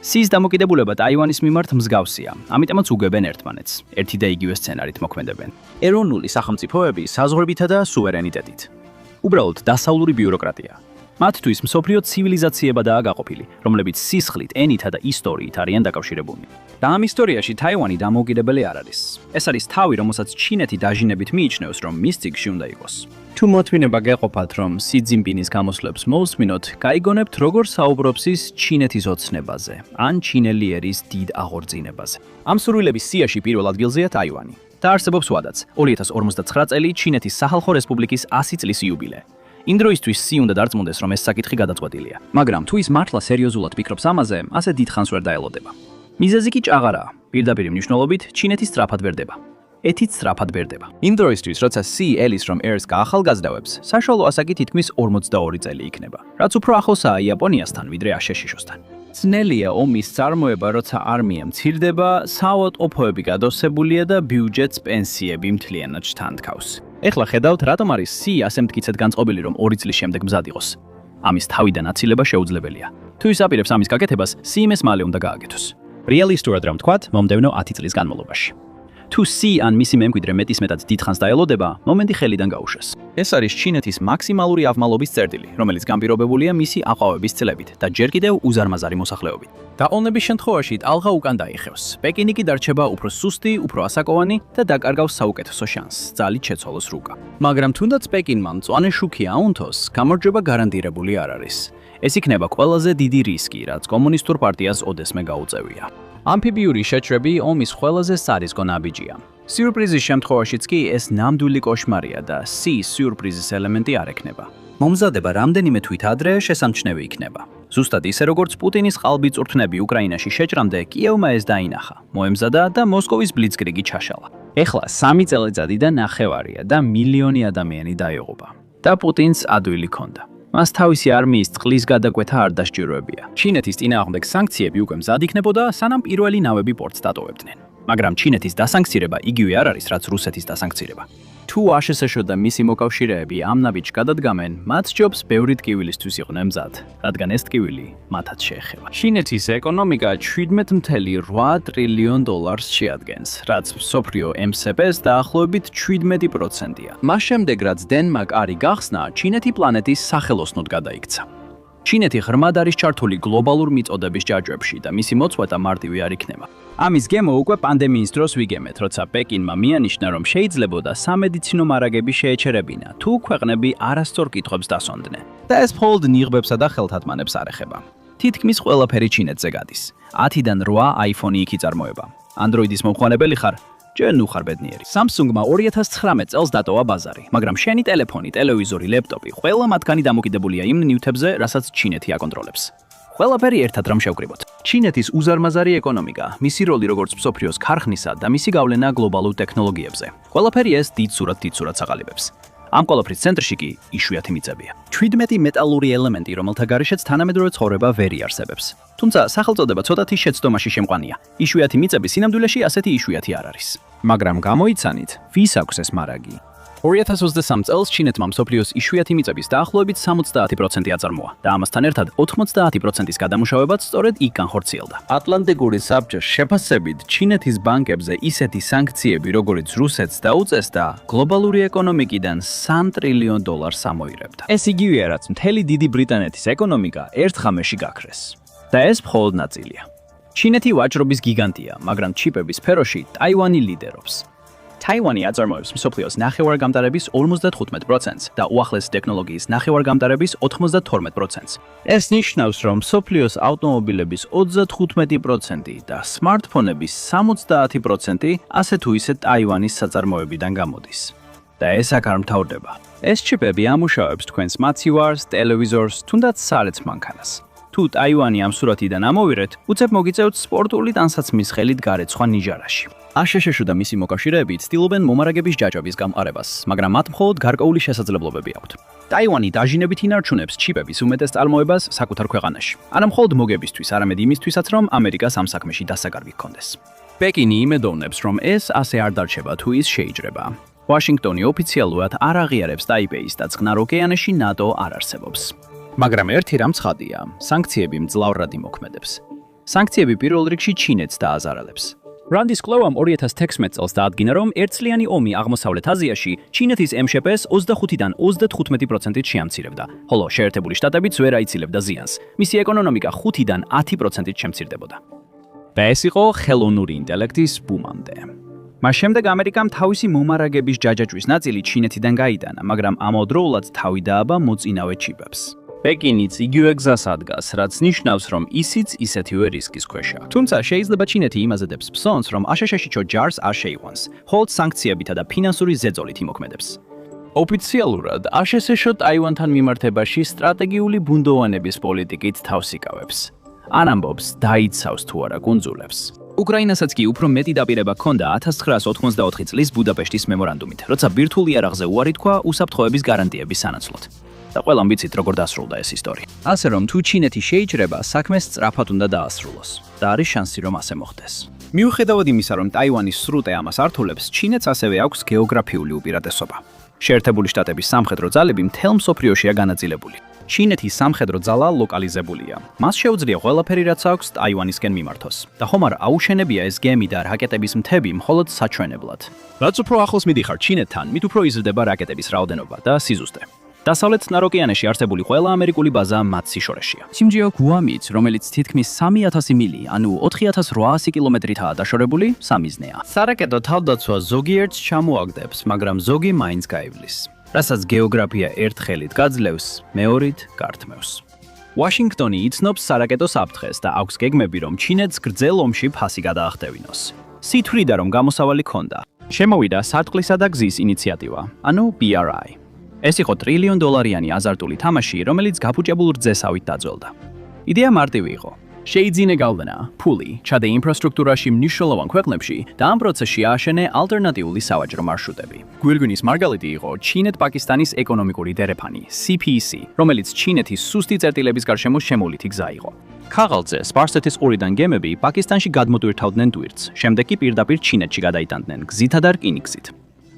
სის დამოკიდებულება ტაივანის მიმართ მსგავსია, ამიტომაც უგებენ ერთმანეთს, ერთი და იგივე სცენარით მოქმედებენ. ეროვნული სახელმწიფოები საზღვრებითა და სუვერენიტეტით. უბრალოდ დასავლური ბიუროკრატია. მათთვის მსოფლიო ცივილიზაციებადაა გაყოფილი, რომლებიც სისხლით, ენითა და ისტორიით არიან დაკავშირებულნი. და ამ ისტორიაში ტაივანი დამოუკიდებელი არ არის. ეს არის თავი, რომელსაც ჩინეთი დაჟინებით მიიჩნევს, რომ მის ციგში უნდა იყოს. თუ მოთმინება გეყოფათ, რომ სი ძინპინის გამოსვლებს მოусმინოთ, გაიგონებთ, როგორ საუბრობს ის ჩინეთის ოცნებაზე, ან ჩინელი ერის დიდ აღორძინებაზე. ამ სურვილების სიაში პირველ ადგილზეა ტაივანი. და არსებობს ვადაც, 2059 წელი ჩინეთის სახალხო რესპუბლიკის 100 წლის იუბილე. იმ დროისთვის სი უნდა დარწმუნდეს, რომ ეს საკითხი გადაწყვეტილია. მაგრამ თუ ის მართლა სერიოზულად ფიქრობს ამაზე, ასე დიდ ხანს ვერ დაელოდება. მიზეზი კი ჭაღარაა. პირდაპირ მნიშვნელობით ჩინეთი სწრაფად ვერდება. ეთით სწრაფად ვერდება. იმ დროისთვის, როცა სი ელის რომ ერს გაახალგაზრდავებს, საშუალო ასაკი თითქმის 42 წელი იქნება, რაც უფრო ახლოსაა იაპონიასთან, ვიდრე აშშ-შოსთან. ძნელია ომის წარმოება, როცა არმია მცირდება, საავადმყოფოები გადავსებულია და ბიუჯეტს პენსიები მთლიანად შთანთქავს. ეხლა ხედავთ, რატომ არის სი ასე მტკიცედ განწყობილი, რომ 2 წლის შემდეგ მზად იყოს. ამის თავიდან აცილება შეუძლებელია. თუ ის აპირებს ამის გაკეთებას, სი იმეს მალე უნდა გააკეთოს. რეალისტურად რომ ვთქვათ, მომდევნო 10 წლის განმავლობაში. თუ სი ან მისი მემკვიდრე მეტისმეტად დიდხანს დაელოდება, მომენტი ხელიდან გაუშვეს. ეს არის ჩინეთის მაქსიმალური ავმალობის წერტილი, რომელიც განპირობებულია მისი აყვავების წლებით და ჯერ კიდევ უზარმაზარი მოსახლეობით. დაყოლნების შემთხვევაში ტალღა უკან დაიხევს. პეკინი კი დარჩება უფრო სუსტი, უფრო ასაკოვანი და დაკარგავს საუკეთესო შანსს, ძალით შეცვალოს რუკა. მაგრამ თუნდაც პეკინმა მწვანე შუქი აუნთოს, გამარჯვება გარანტირებული არ არის. ეს იქნება ყველაზე დიდი რისკი, რაც კომუნისტურ პარტიას ოდესმე გაუწევია. ამფიბიური შეჭრები ომის ყველაზე სარისკო ნაბიჯია. სიურპრიზის შემთხვევაშიც კი ეს ნამდვილი კოშმარია და სის სიურპრიზის ელემენტი არ ექნება. მომზადება რამდენიმე თვით ადრე შესამჩნევი იქნება. ზუსტად ისე როგორც პუტინის ყალბი წვრთნები უკრაინაში შეჭრამდე, კიევმა ეს დაინახა, მოემზადა და მოსკოვის ბლიცკრიგი ჩაშალა. ეხლა 3 წელიწადი და ნახევარია და მილიონი ადამიანი დაიღუპა. და პუტინს ადვილი ჰქონდა. მას თავისი არმიის წყლის გადაკვეთა არ დასჭიროებია. ჩინეთის წინააღმდეგ სანქციები უკვე მზად იქნებოდა, სანამ პირველი ნავები პორტს დატოვებდნენ. მაგრამ ჩინეთის დასანქცირება იგივე არ არის, რაც რუსეთის დასანქცირება. თუ აშშ და მისი მოკავშირეები ამ ნაბიჯს გადადგამენ, მათ ჯობს ბევრი ტკივილისთვის იყვნენ მზად, რადგან ეს ტკივილი მათაც შეეხება. ჩინეთის ეკონომიკა 17.8 ტრილიონ დოლარს შეადგენს, რაც მსოფლიო MSP-ს დაახლოებით 17%-ია. მას შემდეგ, რაც დენმარკ არი გახსნა, ჩინეთი პლანეტის სახელოსნოდ გადაიქცა. ჩინეთი ღრმად არის ჩართული გლობალურ მიწოდების ჯაჭვებში და მისი მოწყვეტა მარტივი არ იქნება. ამის გემო უკვე პანდემიის დროს ვიგემეთ, როცა პეკინმა მიანიშნა, რომ შეიძლებოდა სამედიცინო მარაგები შეეჩერებინა, თუ ქვეყნები არასწორ კითხვებს დასონდნენ. და ეს მხოლოდ ნიღბებსა და ხელთათმანებს არ ეხება. თითქმის ყველაფერი ჩინეთზე გადის. 10-დან 8 iPhone-ი იქ იწარმოება. Android-ის მომხმარებელი ხარ? ჯერ ნუ ხარ ბედნიერი. Samsung-მა 2019 წელს დატოვა ბაზარი, მაგრამ შენი ტელეფონი, ტელევიზორი, ლეპტოპი, ყველა მათგანი დამოკიდებულია იმ ნივთებზე, რასაც ჩინეთი აკონტროლებს. ყველაფერი ერთად რომ შევკრიბოთ. ჩინეთის უზარმაზარი ეკონომიკა, მისი როლი როგორც მსოფლიოს ქარხნისა და მისი გავლენა გლობალურ ტექნოლოგიებზე. ყველაფერი ეს დიდ სურათს აყალიბებს. ამ ყველაფრის ცენტრში კი იშვიათი მიწებია. 17 მეტალური ელემენტი, რომელთა გარეშეც თანამედროვე ცხოვრება ვერ იარსებებს. თუმცა სახელწოდება ცოტათი შეცდომაში შემყვანია. იშვიათი მიწები სინამდვილეში ასეთი იშვიათი არ არის. მაგრამ გამოიცანით, ვის აქვს ეს მარაგი? 2023 წელს ჩინეთმა მსოფლიოს იშვიათი მიწების დაახლოებით 70% აწარმოა და ამასთან ერთად 90%-ის გადამუშავებაც სწორედ იქ განხორციელდა. ატლანტიკური საბჭოს შეფასებით ჩინეთის ბანკებზე ისეთი სანქციები, როგორიც რუსეთს დაუწესდა, გლობალური ეკონომიკიდან $3 ტრილიონ ამოირებდა. ეს იგივეა, რაც მთელი დიდი ბრიტანეთის ეკონომიკა ერთ ღამეში გაქრეს. და ეს მხოლოდ ნაწილია. ჩინეთი ვაჭრობის გიგანტია, მაგრამ ჩიპების სფეროში ტაივანი ლიდერობს. Taiwan-ი აწარმოებს მსოფლიოს ნახევარგამტარების 55%-ს და უახლესი ტექნოლოგიის ნახევარგამტარების 92%-ს. ეს ნიშნავს, რომ მსოფლიოს ავტომობილების 35% და სმარტფონების 70% ასე თუ ისე ტაივანის საწარმოებიდან გამოდის. და ეს აქ არ მთავრდება. ეს ჩიპები ამუშავებს თქვენს მაცივარს, ტელევიზორს, თუნდაც სარეც მანქანას. თუ ტაივანი ამ სურათიდან ამოვირეთ, უცებ მოგიწევთ სპორტული ტანსაცმლის ხელით გარეცხვა ნიჟარაში. აშშ და მისი მოკავშირეები ცდილობენ მომარაგების ჯაჭვების გამყარებას, მაგრამ მათ მხოლოდ გარკვეული შესაძლებლობები აქვთ. ტაივანი დაჟინებით ინარჩუნებს ჩიპების უმეტეს წარმოებას საკუთარ ქვეყანაში. არა მხოლოდ მოგებისთვის, არამედ იმისთვისაც, რომ ამერიკას ამ საქმეში დასაკარგი ჰქონდეს. პეკინი იმედოვნებს, რომ ეს ასე არ დარჩება თუ ის შეიძლება. ვაშინგტონი ოფიციალურად არ აღიარებს ტაიპეის და წყნარ ოკეანეში ნატო არ არსებობს. მაგრამ ერთი რამ ცხადია, სანქციები მძლავრად იმოქმედებს. სანქციები პირველ რიგში ჩინეთს დააზარალებს. რანდის კვლევამ 2016 წელს დაადგინა, რომ ერთწლიანი ომი აღმოსავლეთ აზიაში ჩინეთის MŠP-ს 25-დან 35%-ით შეამცირებდა, ხოლო შეერთებული შტატებიც ვერ აიცილებდა ზიანს. მისი ეკონომიკა 5-დან 10%-ით შემცირდებოდა. და ეს იყო ხელოვნური ინტელექტის ბუმამდე. მას შემდეგ ამერიკამ თავისი მომარაგების ჯაჭვის ნაწილი ჩინეთიდან გაიტანა, მაგრამ ამავდროულად თავი დააბა მოწინავე ჩიპებს. პეკინიც იგივე გზას ადგას, რაც ნიშნავს, რომ ისიც ისეთივე რისკის ქვეშა. თუმცა შეიძლება ჩინეთი იმაზედებს ფსონს, რომ აშშ-შო ჯარს არ შეიყვანს, ხოლოდ სანქციებითა და ფინანსური ზეწოლით იმოქმედებს. ოფიციალურად აშშ ტაივანთან მიმართებაში სტრატეგიული ბუნდოვანების პოლიტიკით თავს იკავებს. ან ამბობს დაიცავს თუ არა კუნძულებს. უკრაინასაც კი უფრო მეტი დაპირება ჰქონდა 1984 წლის ბუდაპეშტის მემორანდუმით, როცა ბირთვულ იარაღზე უარი თქვა უსაფრთხოების გარანტიების სანაცვლოდ. და ყველამ ვიცით, როგორ დასრულდა ეს ისტორია. ასე რომ, თუ ჩინეთი შეიძლება, საქმე სწრაფად უნდა დაასრულოს და არის შანსი, რომ ასე მოხდეს. მიუხედავად იმისა, რომ ტაივანის სრუტე ამას ართულებს, ჩინეთს ასევე აქვს გეოგრაფიული უპირატესობა. შეერთებული შტატების სამხედრო ძალები მთელ მსოფლიოშია განაწილებული. ჩინეთის სამხედრო ძალა ლოკალიზებულია. მას შეუძლია ყველაფერი, რაც აქვს ტაივანისკენ მიმართოს. და ხომ არ აუშენებია ეს გემი და რაკეტების მთები მხოლოდ საჩვენებლად. რაც უფრო ახლოს მიდიხარ ჩინეთთან, მით უფრო იზრდება რაკეტების რაოდენობა და სიზუსტე. დასავლეთ წყნარ ოკეანეში არსებული ყველა ამერიკული ბაზა მათ სიშორეშია. სიმჯიო გუამიც, რომელიც თითქმის 3000 მილი, ანუ 4800 კილომეტრითაა დაშორებული, სამიზნეა. სარაკეტო თავდაცვა ზოგიერთს ჩამოაგდებს, მაგრამ ზოგი მაინც გაივლის. რასაც გეოგრაფია ერთ ხელით გაძლევს, მეორით გართმევს. ვაშინგტონი იცნობს სარაკეტო საფრთხეს და აქვს გეგმები, რომ ჩინეთს გრძელ ომში ფასი გადაახტევინოს. სითვრიდა, რომ გამოსავალი ჰქონდა. შემოვიდა სარტყლისა და გზის ინიციატივა, ანუ BRI. ეს იყო $1 ტრილიონიანი აზარტული თამაში, რომელიც გაფუჭებულ რძესავით დაძველდა. იდეა მარტივი იყო. შეიძინე გავლენა, ფული, ჩადე ინფრასტრუქტურაში მნიშვნელოვან ქვეყნებში და ამ პროცესში ააშენე ალტერნატიული სავაჭრო მარშრუტები. გვირგვინის მარგალიტი იყო ჩინეთ-პაკისტანის ეკონომიკური დერეფანი, CPEC, რომელიც ჩინეთის სუსტი წერტილების გარშემო შემოვლითი გზა იყო. ქაღალდზე სპარსეთის ყურიდან გემები პაკისტანში გადმოტვირთავდნენ ტვირთს, შემდეგ კი პირდაპირ ჩინეთში გადაიტანდნენ გზითა და რკინიგზით.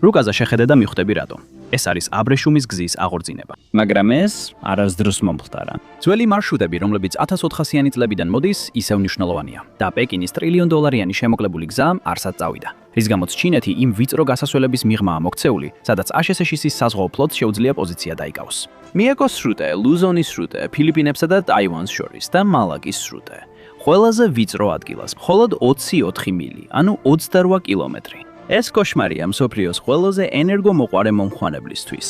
რუკაზე შეხედე და მიხვდები რატომ. ეს არის აბრეშუმის გზის აღორძინება. მაგრამ ეს არასდროს მომხდარა. ძველი მარშრუტები, რომლებიც 1400-იანი წლებიდან მოდის, ისევ მნიშვნელოვანია და პეკინის $1 ტრილიონიანი შემოკლებული გზა არსად წავიდა. რის გამოც ჩინეთი იმ ვიწრო გასასვლელების მიღმაა მოქცეული, სადაც აშშ-ის საზღვაო ფლოტს შეუძლია პოზიცია დაიკავოს. მიეკოს სრუტე, ლუზონის სრუტე, ფილიპინებსა და ტაივანს შორის და მალაკის სრუტე. ყველაზე ვიწრო ადგილას, მხოლოდ 24 მილი, ანუ 28 კილომეტრი. ეს კოშმარია მსოფლიოს ყველაზე ენერგომოყვარე მომხმარებლისთვის.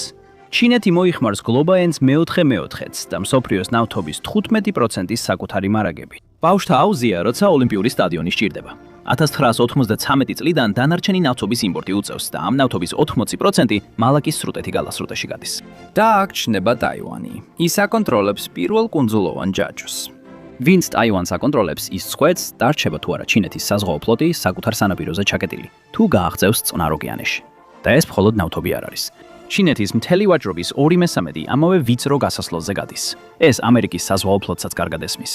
ჩინეთი მოიხმარს გლობაენს მეოთხე-მეოთხეც და მსოფლიოს ნავთობის 15%-ის საკუთარი მარაგები. ბავშვთა აუზია, როცა ოლიმპიური სტადიონი სჭირდება. 1993 წლიდან დანარჩენი ნავთობის იმპორტი უწევს და ამ ნავთობის 80% მალაკის სრუტეთი გალასრუტეში გადის. და აქ ჩნდება ტაივანი. ის აკონტროლებს პირველ კუნძულოვან ჯაჭვს. ვინც ტაივანს აკონტროლებს, ის წყვეტს, დარჩება თუ არა ჩინეთის საზღვაო ფლოტი საკუთარ სანაპიროზე ჩაკეტილი, თუ გააღწევს წყნარ ოკეანეში. და ეს მხოლოდ ნავთობი არ არის. ჩინეთის მთელი ვაჭრობის 2/3 ამავე ვიწრო გასასვლელზე გადის. ეს ამერიკის საზღვაო ფლოტსაც კარგად ესმის.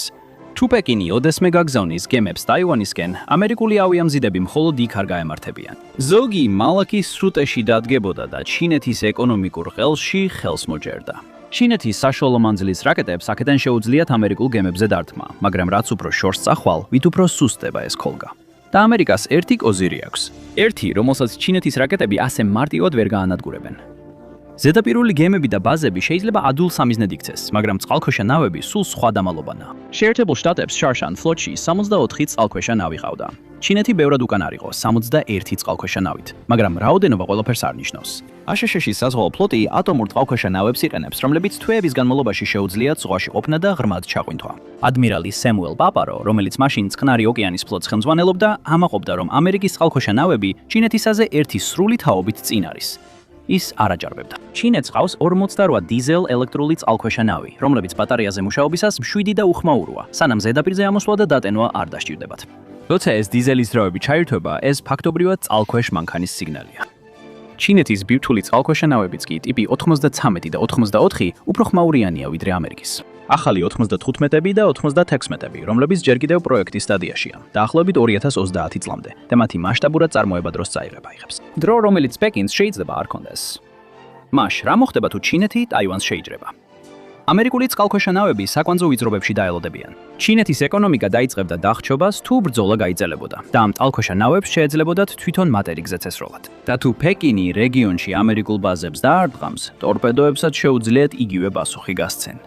თუ პეკინი ოდესმე გაგზავნის გემებს ტაივანისკენ, ამერიკული ავიამზიდები მხოლოდ იქ არ გაემართებიან. ზოგი მალაკის სრუტეში დადგებოდა და ჩინეთის ეკონომიკურ ყელში ხელს მოჯერდა. ჩინეთის საშუალო მანძილის რაკეტებს აქედან შეუძლიათ ამერიკულ გემებზე დარტყმა, მაგრამ რაც უფრო შორს წახვალ, ვით უფრო სუსტდება ეს ქოლგა. და ამერიკას ერთი კოზირი აქვს. ერთი, რომელსაც ჩინეთის რაკეტები ასე მარტივად ვერ გაანადგურებენ. ზედაპირული გემები და ბაზები შეიძლება ადულ სამიზნედ იქცეს, მაგრამ წყალქვეშა ნავები სულ სხვა დამალობანაა. შეერთებულ შტატებს შარშან ფლოტში 64 წყალქვეშა ნავი ყავდა. ჩინეთი ბევრად უკან არ იყო 61 წყალქვეშა ნავით, მაგრამ რაოდენობა ყველაფერს არ ნიშნავს. აშშ-ში საზღვაო ფლოტი ატომურ წყალქვეშა ნავებს იყენებს, რომლებიც თვეების განმავლობაში შეუძლიათ ზღვაში ყოფნა და ღრმად ჩაყვინთვა. ადმირალი სემუელ პაპარო, რომელიც მაშინ წყნარი ოკეანის ფლოტს ხელმძღვანელობდა, ამაყობდა, რომ ამერიკის წყალქვეშა ნავები ჩინეთისაზე ერთი სრული თაობით წინ არის. ის არ აჯარებდა. ჩინეთს ყავს 48 დიზელ ელექტრული წყალქვეშა ნავი, რომლებიც ბატარეაზე მუშაობისას მშვიდი და უხმაუროა, სანამ ზედაპირზე ამოსვლა და დატენვა არ დასჭირდებათ. როცა ეს დიზელის ძრავები ჩაირთვება, ეს ფაქტობრივად წყალქვეშ მანქანის სიგნალია. ჩინეთის ბირთვული წყალქვეშა ნავებიც კი ტიპი 93 და 84 უფრო ხმაურიანია ვიდრე ამერიკის. ახალი 95-ები და 96-ები, რომლებიც ჯერ კიდევ პროექტის სტადიაშია, დაახლოებით 2030 წლამდე და მათი მასშტაბურად წარმოება დროს წაიღება იღებს. დრო, რომელიც პეკინს შეიძლება არ კონდეს. მაშ, რა მოხდება თუ ჩინეთი ტაივანს შეიჯრება? ამერიკული წყალქვეშა ნავები საკვანძო ვიწრობებში დაელოდებიან. ჩინეთის ეკონომიკა დაიწყებდა დახჩობას თუ ბრძოლა გაიძელებოდა და ამ წყალქვეშა ნავებს შეეძლებოდათ თვითონ მატერიკზე წესროლად. და თუ პეკინი რეგიონში ამერიკულ ბაზებს დაარტყამს, ტორპედოებსაც შეუძლიათ იგივე პასუხი გასცენ.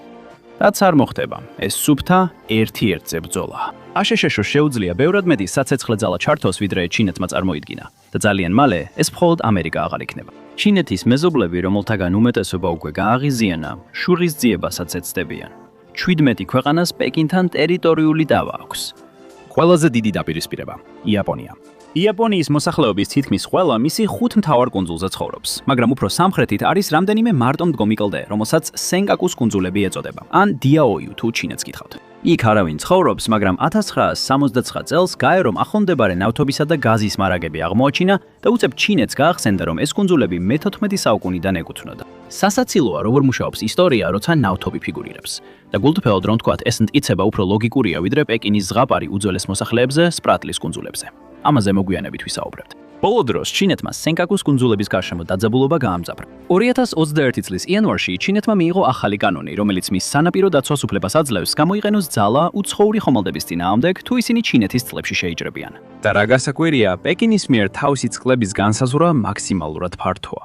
რაც არ მოხდება, ეს სუფთა ერთ-ერთზე ბრძოლაა. აშშ-ს შეუძლია ბევრად მეტი საცეცხლე ძალა ჩართოს, ვიდრე ჩინეთმა წარმოიდგინა და ძალიან მალე ეს მხოლოდ ამერიკა აღარ იქნება. ჩინეთის მეზობლები, რომელთაგან უმეტესობა უკვე გააღიზიანა, შურის ძიებასაც ეცდებიან. 17 ქვეყანას პეკინთან ტერიტორიული დავა აქვს. ყველაზე დიდი დაპირისპირება იაპონია. იაპონიის მოსახლეობის თითქმის ყველა მისი 5 მთავარ კუნძულზე ცხოვრობს, მაგრამ უფრო სამხრეთით არის რამდენიმე მარტო მდგომი კლდე, რომელსაც სენკაკუს კუნძულები ეწოდება, ან დიაოიუ თუ ჩინეთს გითხავთ. იქ არავინ ცხოვრობს, მაგრამ 1969 წელს გაერომ ახლომდებარე ნავთობისა და გაზის მარაგები აღმოაჩინა და უწევ ჩინეთს გაახსენდა, რომ ეს კუნძულები მე-14 საუკუნიდან ეკუთვნოდა. სასაცილოა, როგორ მუშაობს ისტორია, როცა ნავთობი ფიგურირებს. და გულთფელად რომ თქვათ, ეს მტკიცება უფრო ლოგიკურია, ვიდრე პეკინის ზღაპარი უძველეს მოსახლეებზე სპრატლის კუნძულებზე. ამაზე მოგვიანებით ვისაუბრებთ. ბოლო დროს ჩინეთმა სენკაკუს კუნძულების გარშემო დაძაბულობა გაამძაფრა. 2021 წლის იანვარში ჩინეთმა მიიღო ახალი კანონი, რომელიც მის სანაპირო დაცვას უფლებას აძლევს გამოიყენოს ძალა უცხოური ხომალდების წინააღმდეგ, თუ ისინი ჩინეთის წყლებში შეიჯრებიან. და რა გასაკვირია, პეკინის მიერ თავისი წყლების განსაზღვრა მაქსიმალურად ფართოა.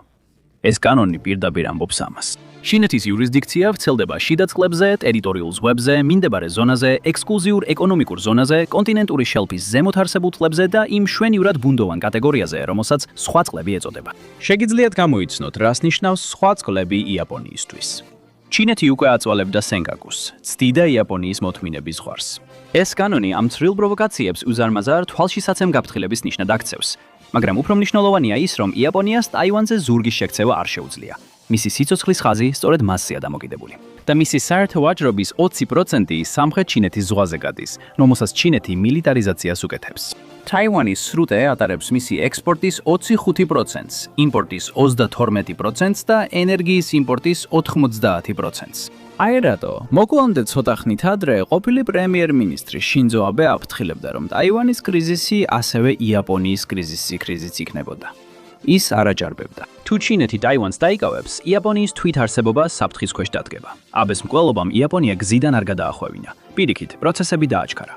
ეს კანონი პირდაპირ ამბობს ამას. ჩინეთის იურისდიქცია ვრცელდება შიდა წყლებზე, ტერიტორიულ ზღვებზე, მინდებარე ზონაზე, ექსკლუზიურ ეკონომიკურ ზონაზე, კონტინენტური შელფის ზემოთ არსებულ წყლებზე და იმ შვენივრად ბუნდოვან კატეგორიაზე, რომელსაც სხვა წყლები ეწოდება. შეგიძლიათ გამოიცნოთ, რას ნიშნავს სხვა წყლები იაპონიისთვის. ჩინეთი უკვე აწვალებდა სენკაკუს, ცდიდა იაპონიის მოთმინების ზღვარს. ეს კანონი ამ ცრილ პროვოკაციებს უზარმაზარ თვალშისაცემ გაფრთხილების ნიშნად აქცევს, მაგრამ უფრო მნიშვნელოვანია ის, რომ იაპონიას ტაივანზე ზურგის შექცევა არ შეუძლია. მისი სიცოცხლის ხაზი სწორედ მასზეა დამოკიდებული. და მისი საერთო ვაჭრობის 20% სამხრეთ ჩინეთის ზღვაზე გადის, რომელსაც ჩინეთი მილიტარიზაციას უკეთებს. ტაივანის სრუტე ატარებს მისი ექსპორტის 25%-ს, იმპორტის 32%-ს და ენერგიის იმპორტის 90%-ს. აი რატო, მოგვამდე ცოტა ხნით ადრე ყოფილი პრემიერ-მინისტრი შინძო აბე აფრთხილებდა, რომ ტაივანის კრიზისი ასევე იაპონიის კრიზისი იქნებოდა. ის არ აჯარებდა. თუ ჩინეთი ტაივანს დაიკავებს, იაპონიის თვითარსებობა საფრთხის ქვეშ დადგება. აბეს მკვლელობამ იაპონია გზიდან არ გადაახვევინა. პირიქით, პროცესები დააჩქარა.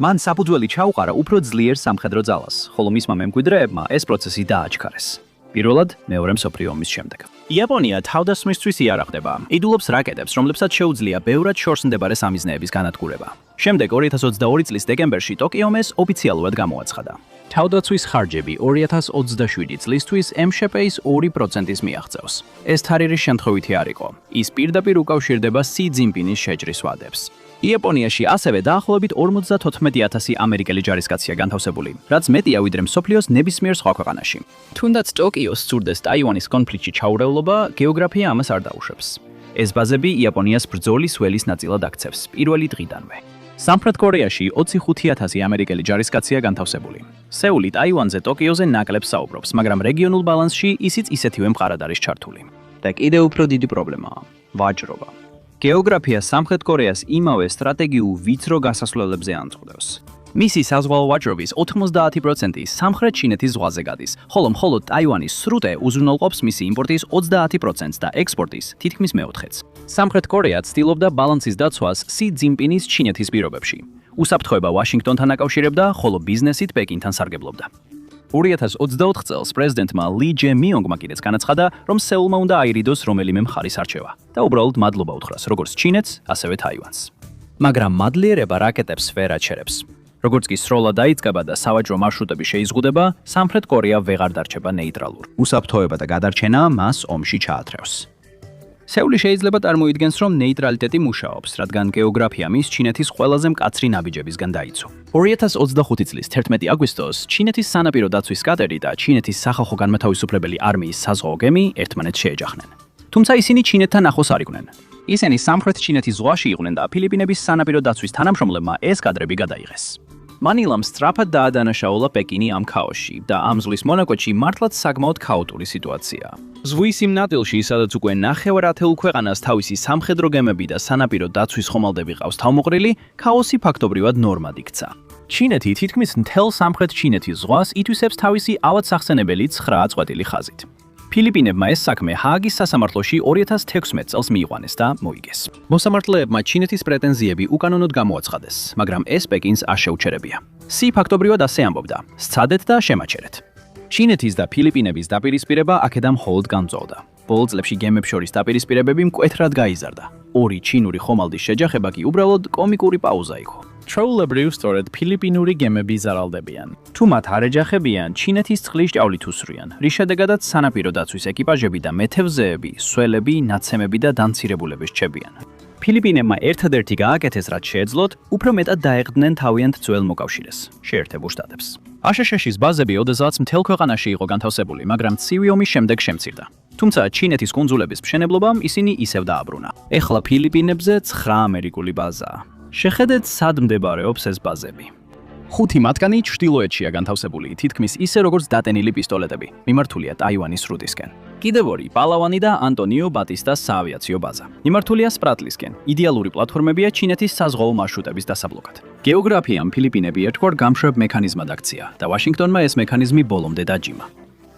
მან საფუძველი ჩაუყარა უფრო ძლიერ სამხედრო ძალას, ხოლო მისმა მემკვიდრეებმა ეს პროცესი დააჩქარეს. პირველად, მეორე მსოფლიო ომის შემდეგ. იაპონია თავდასხმისთვის იარაღდება. იდულობს რაკეტებს, რომლებსაც შეუძლია ბევრად შორს მდებარე სამიზნეების განადგურება. შემდეგ 2022 წლის დეკემბერში ტოკიომ ეს ოფიციალურად გამოაცხადა. თავდაცვის ხარჯები 2027 წლისთვის MŠP-ის 2%-ის მიაღწევს. ეს თარირის შემთხვევითი არ იყო. ის პირდაპირ უკავშირდება სი ძინპინის შეჭრის ვადებს. იაპონიაში ასევე დაახლოებით 54,000 ამერიკელი ჯარისკაცია განთავსებული, რაც მეტია ვიდრე მსოფლიოს ნებისმიერ სხვა ქვეყანაში. თუნდაც ტოკიოს სურდეს ტაივანის კონფლიქტში ჩაურევლობა, გეოგრაფია ამას არ დაუშვებს. ეს ბაზები იაპონიას ბრძოლის ველის ნაწილად აქცევს პირველი დღიდანვე. სამხრეთ კორეაში 25,000 ამერიკელი ჯარისკაცია განთავსებული. სეული ტაივანზე ტოკიოზე ნაკლებს საუბრობს, მაგრამ რეგიონულ ბალანსში ისიც ისეთივე მყარად არის ჩართული. და კიდევ უფრო დიდი პრობლემაა ვაჭრობა. გეოგრაფია სამხრეთ კორეას იმავე სტრატეგიულ ვიწრო გასასვლელებზე ანწყობს. მისი საზღვაო ვაჭრობის 90% სამხრეთ ჩინეთის ზღვაზე გადის, ხოლო მხოლოდ ტაივანის სრუტე უზრუნველყოფს მისი იმპორტის 20%-ს და ექსპორტის თითქმის მეოთხედს. სამხრეთ კორეა ცდილობდა ბალანსის დაცვას სი ძინპინის ჩინეთის პირობებში. უსაფრთხოება ვაშინგტონთან აკავშირებდა, ხოლო ბიზნესით პეკინთან სარგებლობდა. 2024 წელს პრეზიდენტმა ლი ჯე მიონგმა კიდეც განაცხადა, რომ სეულმა უნდა აირიდოს რომელიმე მხარის არჩევა და უბრალოდ მადლობა უთხრას როგორც ჩინეთს, ასევე თაივანს. მაგრამ მადლიერება რაკეტებს ვერ აჩერებს. როგორც კი სროლა დაიწყება და სავაჭრო მარშრუტები შეიზღუდება, სამხრეთ კორეა ვეღარ დარჩება ნეიტრალური. უსაფრთხოება და გადარჩენა მას ომში ჩაათრევს. სეული შეიძლება წარმოიდგენს, რომ ნეიტრალიტეტი მუშაობს, რადგან გეოგრაფია მის ჩინეთის ყველაზე მკაცრი ნაბიჯებისგან დაიცო. 2025 წლის 11 აგვისტოს ჩინეთის სანაპირო დაცვის კატერი და ჩინეთის სახალხო განმათავისუფლებელი არმიის საზღვაო გემი ერთმანეთს შეეჯახნენ. თუმცა ისინი ჩინეთთან ახლოს არ იყვნენ. ისინი სამხრეთ ჩინეთის ზღვაში იყვნენ და ფილიპინების სანაპირო დაცვის თანამშრომლებმა ეს კადრები გადაიღეს. მანილამ სწრაფად დაადანაშაულა პეკინი ამ ქაოსში და ამ ზღვის მონაკვეთში მართლაც საკმაოდ ქაოტური სიტუაციაა. ზღვის იმ ნაწილში, სადაც უკვე 9,000 ქვეყანას თავისი სამხედრო გემები და სანაპირო დაცვის ხომალდები ყავს თავმოყრილი, ქაოსი ფაქტობრივად ნორმად იქცა. ჩინეთი თითქმის მთელ სამხრეთ ჩინეთის ზღვას ითვისებს თავისი ავადსახსენებელი 9 წყვეტილი ხაზით. ფილიპინებმა ეს საქმე ჰააგის სასამართლოში 2016 წელს მიიყვანეს და მოიგეს. მოსამართლეებმა ჩინეთის პრეტენზიები უკანონოდ გამოაცხადეს, მაგრამ ეს პეკინს არ შეუჩერებია. სი ფაქტობრივად ასე ამბობდა: სცადეთ და შემაჩერეთ. ჩინეთის და ფილიპინების დაპირისპირება აქედან მხოლოდ გამწვავდა. ბოლო წლებში გემებს შორის დაპირისპირებები მკვეთრად გაიზარდა. ორი ჩინური ხომალდის შეჯახება კი უბრალოდ კომიკური პაუზა იყო. ჩვეულებრივ სწორედ ფილიპინური გემები ზარალდებიან. თუ მათ არ ეჯახებიან, ჩინეთის წყლის ჭავლით უსვრიან, რის შედეგადაც სანაპირო დაცვის ეკიპაჟები და მეთევზეები, სველები, ნაცემები და დამცირებულები რჩებიან. ფილიპინებმა ერთადერთი გააკეთეს, რაც შეეძლოთ, უფრო მეტად დაეყრდნენ თავიანთ ძველ მოკავშირეს, შეერთებულ შტატებს. აშშ-ის ბაზები ოდესღაც მთელ ქვეყანაში იყო განთავსებული, მაგრამ ცივი ომის შემდეგ შემცირდა. თუმცა ჩინეთის კუნძულების მშენებლობამ ისინი ისევ დააბრუნა. ეხლა ფილიპინებზე 9 ამერიკული ბაზაა. შეხედეთ, სად მდებარეობს ეს ბაზები. 5 მათგანი ჩრდილოეთშია განთავსებული, თითქმის ისე როგორც დატენილი პისტოლეტები, მიმართულია ტაივანის სრუტისკენ. კიდევ ორი, პალავანი და ანტონიო ბატისტას საავიაციო ბაზა. მიმართულია სპრატლისკენ. იდეალური პლატფორმებია ჩინეთის საზღვაო მარშრუტების დასაბლოკად. გეოგრაფიამ ფილიპინები ერთგვარ გამშრებ მექანიზმად აქცია და ვაშინგტონმა ეს მექანიზმი ბოლომდე დაჯიმა.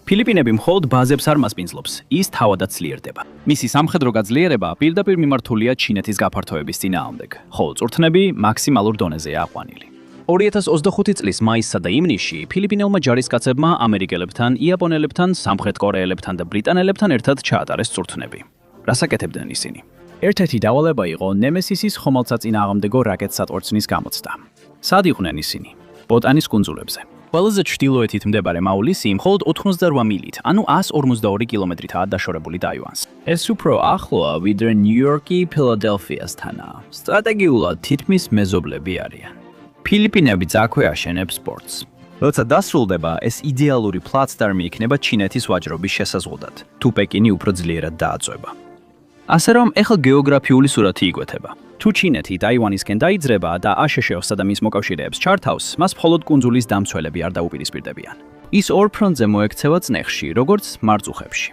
ფილიპინები მხოლოდ ბაზებს არ მასპინძლობს, ის თავადაც ძლიერდება. მისი სამხედრო გაძლიერება პირდაპირ მიმართულია ჩინეთის გაფართოების წინააღმდეგ, ხოლო წვრთნები მაქსიმალურ დონეზეა აყვანილი. 2025 წლის მაისსა და ივნისში ფილიპინელმა ჯარისკაცებმა ამერიკელებთან, იაპონელებთან, სამხრეთ კორეელებთან და ბრიტანელებთან ერთად ჩაატარეს წვრთნები. რას აკეთებდნენ ისინი? ერთ-ერთი დავალება იყო ნემესისის ხომალდსაწინააღმდეგო რაკეტსატვირთნის გამოცდა. სად იყვნენ ისინი? ბოტანის კუნძულებზე. ყველაზე ჩრდილოეთით მდებარე მაულისი მხოლოდ 88 მილით, ანუ 142 კილომეტრითაა დაშორებული ტაივანს. ეს უფრო ახლოა ვიდრე ნიუ-იორკი ფილადელფიასთანაა. სტრატეგიულად თითქმის მეზობლები არიან. ფილიპინები აქვე აშენებს სპორტს. როცა დასრულდება, ეს იდეალური პლაცდარმი იქნება ჩინეთის ვაჭრობის შესაზღვრად, თუ პეკინი უფრო ძლიერად დააწვება. ასე რომ, ეხლა გეოგრაფიული სურათი იკვეთება. თუ ჩინეთი ტაივანისკენ დაიძრება და აშშ-ს და მის მოკავშირეებს ჩართავს, მას მხოლოდ კუნძულის დამცველები არ დაუპირისპირდებიან. ის ორ ფრონტზე მოექცევა წნეხში, როგორც მარწუხებში.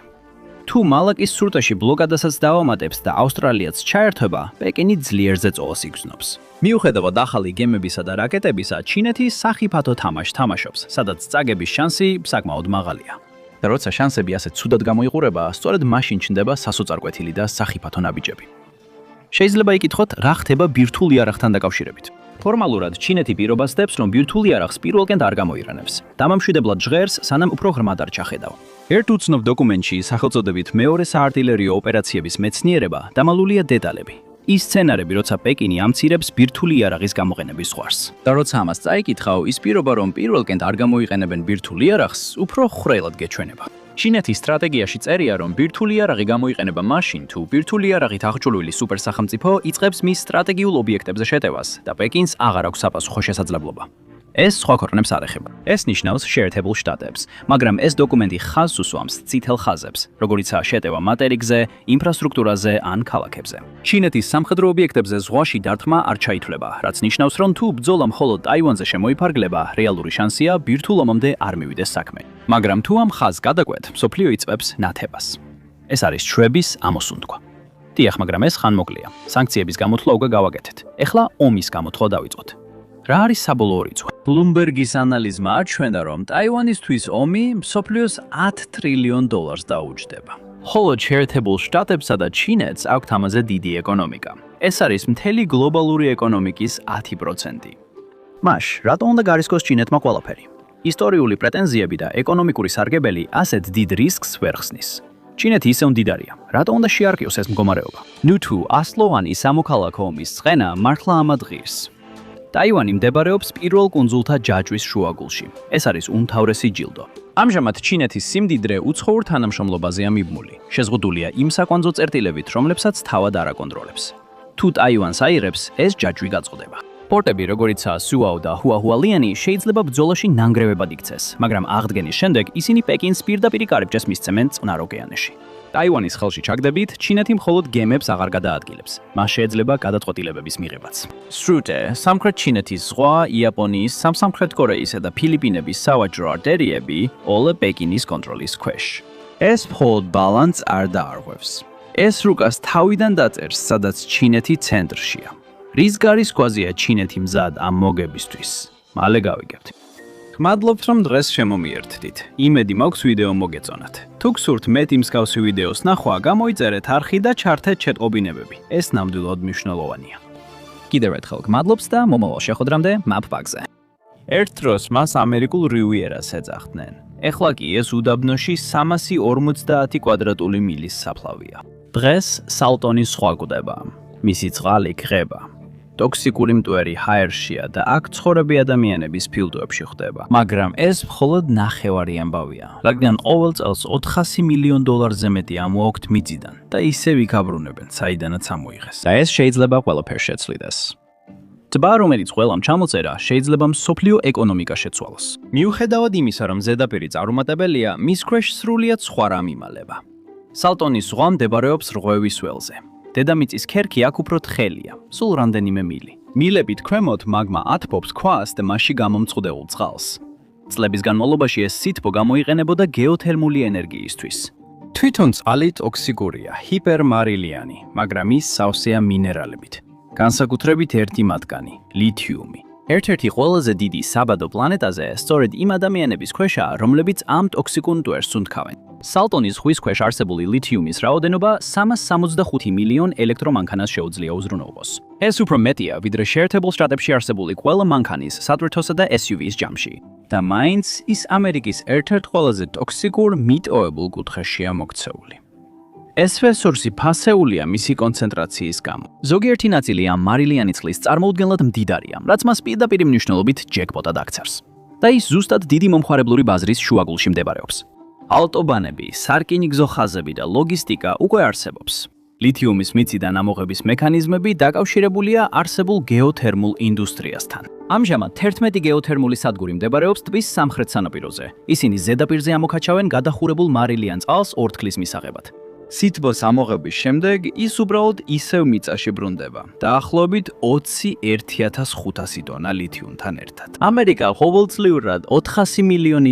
თუ მალაკის სრუტეში ბლოკადასაც დავამატებს და ავსტრალიაც ჩაერთვება, პეკინი ძლიერზე წოლას იგრძნობს. მიუხედავად ახალი გემებისა და რაკეტებისა, ჩინეთი სახიფათო თამაშს თამაშობს, სადაც წაგების შანსი საკმაოდ მაღალია. და როცა შანსები ასე ცუდად გამოიყურება, სწორედ მაშინ ჩნდება სასოწარკვეთილი და სახიფათო ნაბიჯები. შეიძლება იკითხოთ, რა ხდება ბირთვულ იარაღთან დაკავშირებით. ფორმალურად ჩინეთი პირობას დებს, რომ ბირთვულ იარაღს პირველკენ არ გამოიყენებს. დამამშვიდებლად ჟღერს, სანამ უფრო ღრმად არ ჩახედავ. ერთ უცნობ დოკუმენტში სახელწოდებით მეორე საარტილერიო ოპერაციების მეცნიერება დამალულია დეტალები. ის სცენარები, როცა პეკინი ამცირებს ბირთვული იარაღის გამოყენების ზღვარს. და როცა ამას წაიკითხავ, ის პირობა, რომ პირველკენ არ გამოიყენებენ ბირთვულ იარაღს, უფრო ხრელად გეჩვენება. ჩინეთის სტრატეგიაში წერია, რომ ბირთვული იარაღი გამოიყენება მაშინ, თუ ბირთვული იარაღით აღჭურვილი სუპერსახელმწიფო იწყებს მის სტრატეგიულ ობიექტებზე შეტევას და პეკინს აღარ აქვს საპასუხო შესაძლებლობა. ეს სხვა ქვეყნებს არ ეხება. ეს ნიშნავს შეერთებულ შტატებს, მაგრამ ეს დოკუმენტი ხაზს უსვამს წითელ ხაზებს, როგორიცაა შეტევა მატერიკზე, ინფრასტრუქტურაზე ან ქალაქებზე. ჩინეთის სამხედრო ობიექტებზე ზღვაში დარტყმა არ ჩაითვლება, რაც ნიშნავს, რომ თუ ბრძოლა მხოლოდ ტაივანზე შემოიფარგლება, რეალური შანსია ბირთვულ ომამდე არ მივიდეს საქმე. მაგრამ თუ ამ ხაზს გადაგვეთ, მსოფლიო იწყებს ნათებას. ეს არის ჩვევის ამოსუნთქვა. დიახ, მაგრამ ეს ხანმოკლეა. სანქციების გამოთვლა უკვე გავაკეთეთ. ეხლა ომის გამოთვლა დავიწყოთ. რა არის საბოლოო რიცხვი? ბლუმბერგის ანალიზმა აჩვენა, რომ ტაივანისთვის ომი მსოფლიოს $10 ტრილიონ დაუჯდება. ხოლო შეერთებულ შტატებსა და ჩინეთს აქვთ ამაზე დიდი ეკონომიკა. ეს არის მთელი გლობალური ეკონომიკის 10%. მაშ, რატო უნდა გარისკოს ჩინეთმა ყველაფერი? ისტორიული პრეტენზიები და ეკონომიკური სარგებელი ასეთ დიდ რისკს ვერ ხსნის. ჩინეთი ისევ მდიდარია. რატო უნდა შეარყიოს ეს მდგომარეობა? ნუ თუ ასლოვანი სამოქალაქო ომის ცხენა მართლა ამადღირს. ტაივანი მდებარეობს პირველ კუნძულთა ჯაჭვის შუაგულში. ეს არის უმთავრესი ჯილდო. ამჟამად ჩინეთის სიმდიდრე უცხოურ თანამშრომლობაზეა მიბმული. შეზღუდულია იმ საკვანძო წერტილებით, რომლებსაც თავად არ აკონტროლებს. თუ ტაივანს აიღებს, ეს ჯაჭვი გაწყვდება. პორტები, როგორიცაა სუაო და ჰუაჰუალიანი, შეიძლება ბრძოლაში ნანგრევებად იქცეს, მაგრამ აღდგენის შემდეგ ისინი პეკინს პირდაპირ კარიბჭეს მისცემენ წყნარ ოკეანეში. ტაივანის ხელში ჩაგდებით, ჩინეთი მხოლოდ გემებს აღარ გადაადგილებს. მას შეიძლება გადაწყვეტილებების მიღებაც. სრუტე, სამხრეთ ჩინეთის ზღვა, იაპონიის, სამხრეთ კორეისა და ფილიპინების სავაჭრო არტერიები όλα პეკინის კონტროლის ქვეშ. ეს მხოლოდ ბალანსს არ დაარღვევს. ეს რუკას თავიდან დაწერს, სადაც ჩინეთი ცენტრშია. რის გარის ქვაზეა ჩინეთი მზად ამ მოგებისთვის? მალე გავიგებთ. მადლობთ, რომ დღეს შემომიერთდით. იმედი მაქვს ვიდეო მოგეწონათ. თუ გსურთ მეტი მსგავსი ვიდეოს ნახვა, გამოიწერეთ არხი და ჩართეთ შეტყობინებები. ეს ნამდვილად მნიშვნელოვანია. კიდევ ერთხელ გმადლობს და მომავალ შეხვედრამდე მაპ-პაკზე. ერთ დროს მას ამერიკულ რივიერას ეძახდნენ. ეხლა კი ეს უდაბნოში 350 კვადრატული მილის საფლავია. დღეს სალტონის სხვა გვდება. მისი წყალი ღება. ტოქსიკური მტვერი ჰაერშია და აქ ცხოვრები ადამიანების ფილტვებში ხდება. მაგრამ ეს მხოლოდ ნახევარი ამბავია, რადგან ყოველ წელს $400 მილიონ მეტი ამოაქვთ მიწიდან და ისევ იქაბრუნებენ, საიდანაც ამოიღეს. და ეს შეიძლება ყველაფერს შეცვლიდეს. ტბა, რომელიც ყველამ ჩამოწერა, შეიძლება მსოფლიო ეკონომიკა შეცვალოს. მიუხედავად იმისა, რომ ზედაპირი წარუმატებელია, მის ქვეშ სრულიად სხვა რამ იმალება. სალტონის ზღვა მდებარეობს რღვევის ველზე. დედამიწის ქერქი აქ უფრო თხელია, სულ რამდენიმე მილი. მილებით ქვემოთ მაგმა ათბობს ქვას და მასში გამომწყვდეულ წყალს. წლების განმავლობაში ეს სითბო გამოიყენებოდა გეოთერმული ენერგიისთვის. თვითონ წყალი ტოქსიკურია, ჰიპერმარილიანი, მაგრამ ის სავსეა მინერალებით. განსაკუთრებით ერთი მათგანი, ლითიუმი. ერთ-ერთი ყველაზე დიდი საბადო პლანეტაზე სწორედ იმ ადამიანების ქვეშაა, რომლებიც ამ ტოქსიკურ მტვერს სუნთქავენ. სალტონის ზღვის ქვეშ არსებული ლითიუმის რაოდენობა 365 მილიონ ელექტრომანქანას შეუძლია უზრუნველყოს. ეს უფრო მეტია, ვიდრე შეერთებულ შტატებში არსებული ყველა მანქანის, სატვირთოსა და SUV-ის ჯამში. და მაინც ის ამერიკის ერთ-ერთ ყველაზე ტოქსიკურ მიტოვებულ კუთხეშია მოქცეული. ეს რესურსი ფასეულია მისი კონცენტრაციის გამო. ზოგიერთი ნაწილი ამ მარილიანი წყლის წარმოუდგენლად მდიდარია, რაც მას პირდაპირ მნიშვნელობით ჯეკპოტად აქცევს. და ის ზუსტად დიდი მომხმარებლური ბაზრის შუაგულში მდებარეობს. ავტობანები, სარკინიგზო ხაზები და ლოგისტიკა უკვე არსებობს. ლითიუმის მიწიდან ამოღების მექანიზმები დაკავშირებულია არსებულ გეოთერმულ ინდუსტრიასთან. ამჟამად 11 გეოთერმული სადგური მდებარეობს ტბის სამხრეთ სანაპიროზე. ისინი ზედაპირზე ამოქაჩავენ გადახურებულ მარილიან წყალს ორთქლის მისაღებად. სითბოს ამოღების შემდეგ ის უბრალოდ ისევ მიწაში ბრუნდება. დაახლოებით 21,500 ტონა ლითიუმთან ერთად. ამერიკა ყოველწლიურად $400 მილიონი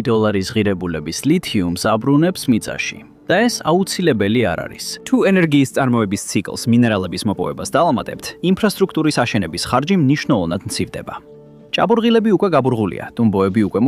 ღირებულების ლითიუმს აბრუნებს მიწაში. და ეს აუცილებელი არ არის. თუ ენერგიის წარმოების ციკლს მინერალების მოპოვებას დავამატებთ, ინფრასტრუქტურის აშენების ხარჯი მნიშვნელოვნად მცირდება. ჭაბურღილები უკვე გაბურღულია, ტუმბოები უკვე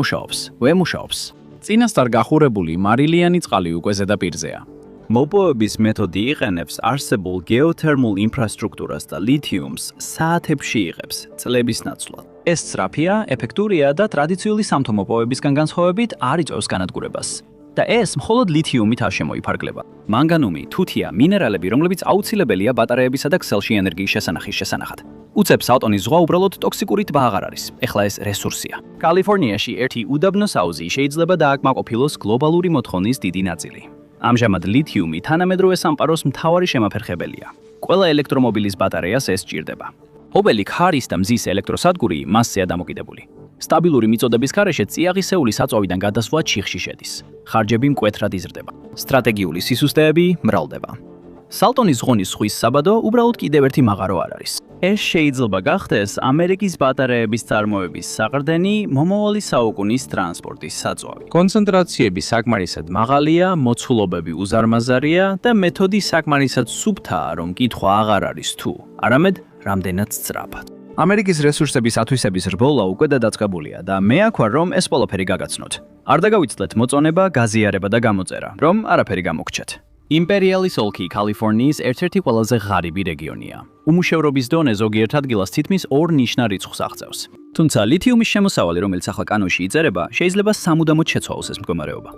მუშაობს. წინასწარ გახურებული მარილიანი წყალი უკვე ზედაპირზეა. მოპოვების მეთოდი იყენებს არსებულ გეოთერმულ ინფრასტრუქტურას და ლითიუმს საათებში იღებს, წლების ნაცვლად. ეს სწრაფია, ეფექტურია და ტრადიციული სამთო მოპოვებისგან განსხვავებით არ იწვევს განადგურებას. და ეს მხოლოდ ლითიუმით არ შემოიფარგლება. მანგანუმი, თუთია, მინერალები, რომლებიც აუცილებელია ბატარეებისა და ქსელში ენერგიის შესანახის შესანახად. უცებ სალტონის ზღვა უბრალოდ ტოქსიკური ტბა აღარ არის. ეხლა ეს რესურსია. კალიფორნიაში ერთი უდაბნოს აუზი შეიძლება დააკმაყოფილოს გლობალური მოთხოვნის დიდი ნაწილი. ამჟამად ლითიუმი თანამედროვე სამყაროს მთავარი შემაფერხებელია. ყველა ელექტრომობილის ბატარეას ეს სჭირდება. ობელი ქარის და მზის ელექტროსადგური მასზეა დამოკიდებული. სტაბილური მიწოდების გარეშე წიაღისეული საწვავიდან გადასვლა ჩიხში შედის. ხარჯები მკვეთრად იზრდება. სტრატეგიული სისუსტეები მრავლდება. სალტონის ზღვის ზღვის საბადო უბრალოდ კიდევ ერთი მაღარო არ არის. ეს შეიძლება გახდეს ამერიკის ბატარეების წარმოების საყრდენი მომავალი საუკუნის ტრანსპორტის საწვავი. კონცენტრაციები საკმარისად მაღალია, მოცულობები უზარმაზარია და მეთოდი საკმარისად სუფთაა, რომ კითხვა აღარ არის თუ, არამედ რამდენად სწრაფად. ამერიკის რესურსების ათვისების რბოლა უკვე დადაწყებულია და მე აქ ვარ, რომ ეს ყველაფერი გაგაცნოთ. არ დაგავიცდეთ მოწონება, გაზიარება და გამოწერა, რომ არაფერი გამოგჩეთ. იმპერიალის ოლქი კალიფორნიის ერთ-ერთი ყველაზე ღარიბი რეგიონია. უმუშევრობის დონე ზოგიერთ ადგილას თითქმის 2 ნიშნა რიცხვს აღწევს. თუმცა ლითიუმის შემოსავალი, რომელიც ახლა კანონში იწერება, შეიძლება სამუდამოდ შეცვალოს ეს მდგომარეობა.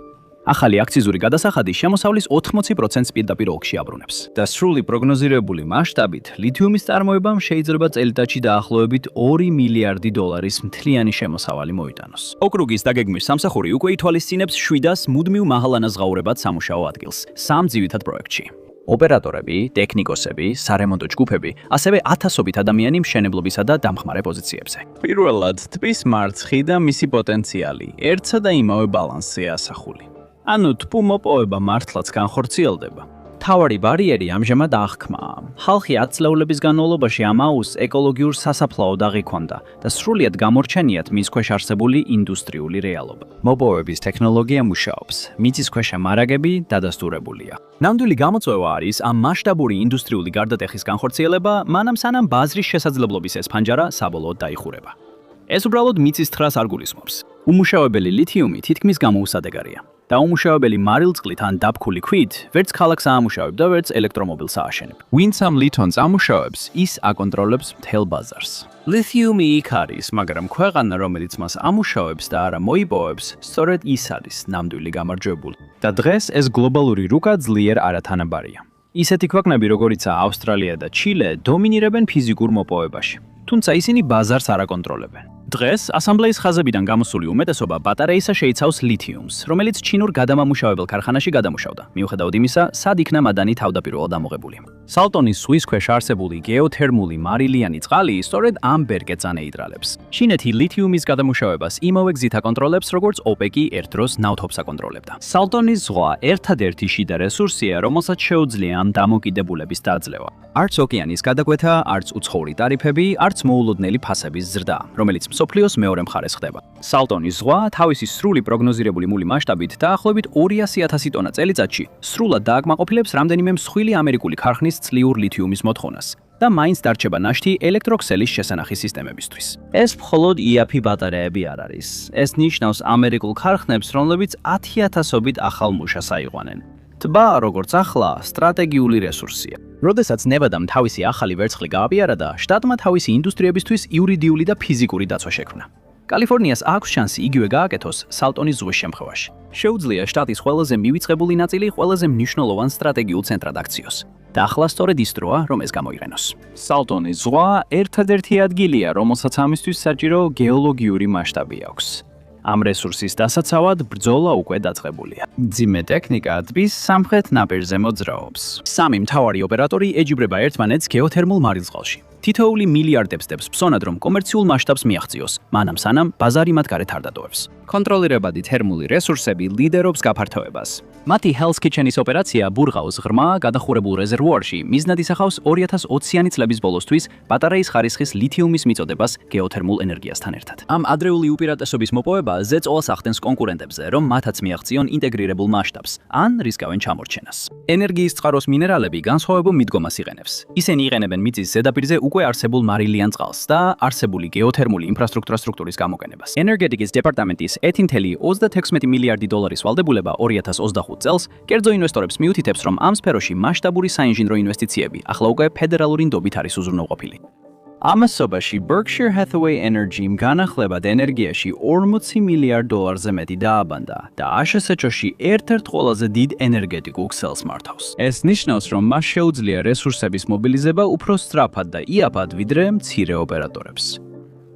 ახალი აქციზური გადასახადი შემოსავლის 80%-ს პირდაპირ ოლქში აბრუნებს. და სრული პროგნოზირებული მასშტაბით, ლითიუმის წარმოებამ შეიძლება წელიწადში დაახლოებით 2 მილიარდი დოლარის მთლიანი შემოსავალი მოიტანოს. ოკრუგის დაგეგმვის სამსახური უკვე ითვალისწინებს 700 მუდმივ მაღალანაზღაურებად სამუშაო ადგილს, 3 ძირითად პროექტში. ოპერატორები, ტექნიკოსები, სარემონტო ჯგუფები, ასევე ათასობით ადამიანი მშენებლობისა და დამხმარე პოზიციებზე. პირველად, ტბის მარცხი და მისი პოტენციალი, ერთსა და იმავე ბალანსზე ასახული. ანუ თბო მოპოვება მართლაც განხორციელდება. თავარი ბარიერი ამჟამად აღქმაა. ხალხი 10 წლეულების განმავლობაში ამ აუზს ეკოლოგიურ სასაფლაოდ აღიქვამდა და სრულიად გამორჩენიათ მის ქვეშ არსებული ინდუსტრიული რეალობა. მოპოვების ტექნოლოგია მუშაობს, მიწისქვეშა მარაგები დადასტურებულია. ნამდვილი გამოწვევა არის ამ მასშტაბური ინდუსტრიული გარდატეხის განხორციელება, მანამ სანამ ბაზრის შესაძლებლობის ეს ფანჯარა საბოლოოდ დაიხურება. ეს უბრალოდ მიწის თხრას არ გულისხმობს. უმუშავებელი ლითიუმი თითქმის გამოუსადეგარია. და უმუშავებელი მარილწყლით ან დაფქული ქვით ვერც ქალაქს აამუშავებ და ვერც ელექტრომობილს ააშენებ. ვინც ამ ლითონს ამუშავებს, ის აკონტროლებს მთელ ბაზარს. ლითიუმი იქ არის, მაგრამ ქვეყანა, რომელიც მას ამუშავებს და არა მოიპოვებს, სწორედ ის არის ნამდვილი გამარჯვებული. და დღეს ეს გლობალური რუკა ძლიერ არათანაბარია. ისეთი ქვეყნები, როგორიცაა ავსტრალია და ჩილე, დომინირებენ ფიზიკურ მოპოვებაში. თუმცა ისინი ბაზარს არ აკონტროლებენ. დღეს ასამბლეის ხაზებიდან გამოსული უმეტესობა ბატარეისა შეიცავს ლითიუმს, რომელიც ჩინურ გადამამუშავებელ ქარხანაში გადამუშავდა, მიუხედავად იმისა, სად იქნა მადანი თავდაპირველად ამოღებული. სალტონის ზღვის ქვეშ არსებული გეოთერმული მარილიანი წყალი სწორედ ამ ბერკეტს ანეიტრალებს. ჩინეთი ლითიუმის გადამუშავებას იმავე გზით აკონტროლებს, როგორც ოპეკი ერთ დროს ნავთობს აკონტროლებდა. სალტონის ზღვა ერთადერთი შიდა რესურსია, რომელსაც შეუძლია ამ დამოკიდებულების დაძლევა. არც ოკეანის გადაკვეთა, არც უცხოური ტარიფები, არც მოულოდნელი ფასების ზრდა, რომელიც მსოფლიოს მეორე მხარეს ხდება. სალტონის ზღვა თავისი სრული პროგნოზირებული მული მასშტაბით დაახლოებით 200,000 ტონა წელიწადში სრულად დააკმაყოფილებს რამდენიმე მსხვილი ამერიკული ქარხნის წლიურ ლითიუმის მოთხოვნას და მაინც დარჩება ნაშთი ელექტროქსელის შესანახი სისტემებისთვის. ეს მხოლოდ იაფი ბატარეები არ არის. ეს ნიშნავს ამერიკულ ქარხნებს, რომლებიც 10,000-ობით ახალ მუშას აიყვანენ. ტბა, როგორც ახლა, სტრატეგიული რესურსია. როდესაც ნევადამ თავისი ახალი ვერცხლი გააპიარა და შტატმა თავისი ინდუსტრიებისთვის იურიდიული და ფიზიკური დაცვა შექმნა. კალიფორნიას აქვს შანსი იგივე გააკეთოს სალტონის ზღვის შემთხვევაში. შეუძლია შტატის ყველაზე მივიწყებული ნაწილი ყველაზე მნიშვნელოვან სტრატეგიულ ცენტრად აქციოს. და ახლა სწორედ ის დროა, რომ ეს გამოიყენოს. სალტონის ზღვა ერთადერთი ადგილია, რომელსაც ამისთვის საჭირო გეოლოგიური მასშტაბი აქვს. ამ რესურსის დასაცავად ბრძოლა უკვე დაწყებულია. მძიმე ტექნიკა ტბის სამხრეთ ნაპირზე მოძრაობს. 3 მთავარი ოპერატორი ეჯიბრება ერთმანეთს გეოთერმულ მარილწყალში. თითოეული მილიარდებს დებს ფსონად, რომ კომერციულ მასშტაბს მიაღწიოს, მანამ სანამ ბაზარი მათ გარეთ არ დატოვებს. კონტროლირებადი თერმული რესურსები ლიდერობს გაფართოებას. მათი Hell's Kitchen-ის ოპერაცია ბურღაოს ღრმა გადახურებულ რეზერვუარში მიზნად ისახავს 2020-იანი წლების ბოლოსთვის ბატარეის ხარისხის ლითიუმის მიწოდებას გეოთერმულ ენერგიასთან ერთად. ამ ადრეული უპირატესობის მოპოვება ზეწოლას ახდენს კონკურენტებზე, რომ მათაც მიაღწიონ ინტეგრირებულ მასშტაბს ან რისკავენ ჩამორჩენას. ენერგიის წყაროს მინერალები განსხვავებულ მიდგომას იყენებს. ისინი იყენებენ მიწის ზედაპირზე უკვე არსებულ მარილიან წყალს და არსებული გეოთერმული ინფრასტრუქტურის გამოყენებას. ენერგეტიკის დეპარტამენტის 1.36 მილიარდი დოლარის ვალდებულება 2025 წელს კერძო ინვესტორებს მიუთითებს, რომ ამ სფეროში მასშტაბური საინჟინრო ინვესტიციები ახლა უკვე ფედერალური ნდობით არის უზრუნველყოფილი. ამასობაში Berkshire Hathaway Energy-მ განახლებად ენერგიაში 40 მილიარდ დოლარზე მეტი დააბანდა და ASHS-ში ერთ-ერთ ყველაზე დიდ ენერგეტიკულ ქსელს მართავს. ეს ნიშნავს, რომ მას შეუძლია რესურსების მობილიზება უფრო სწრაფად და იაფად, ვიდრე მცირე ოპერატორებს.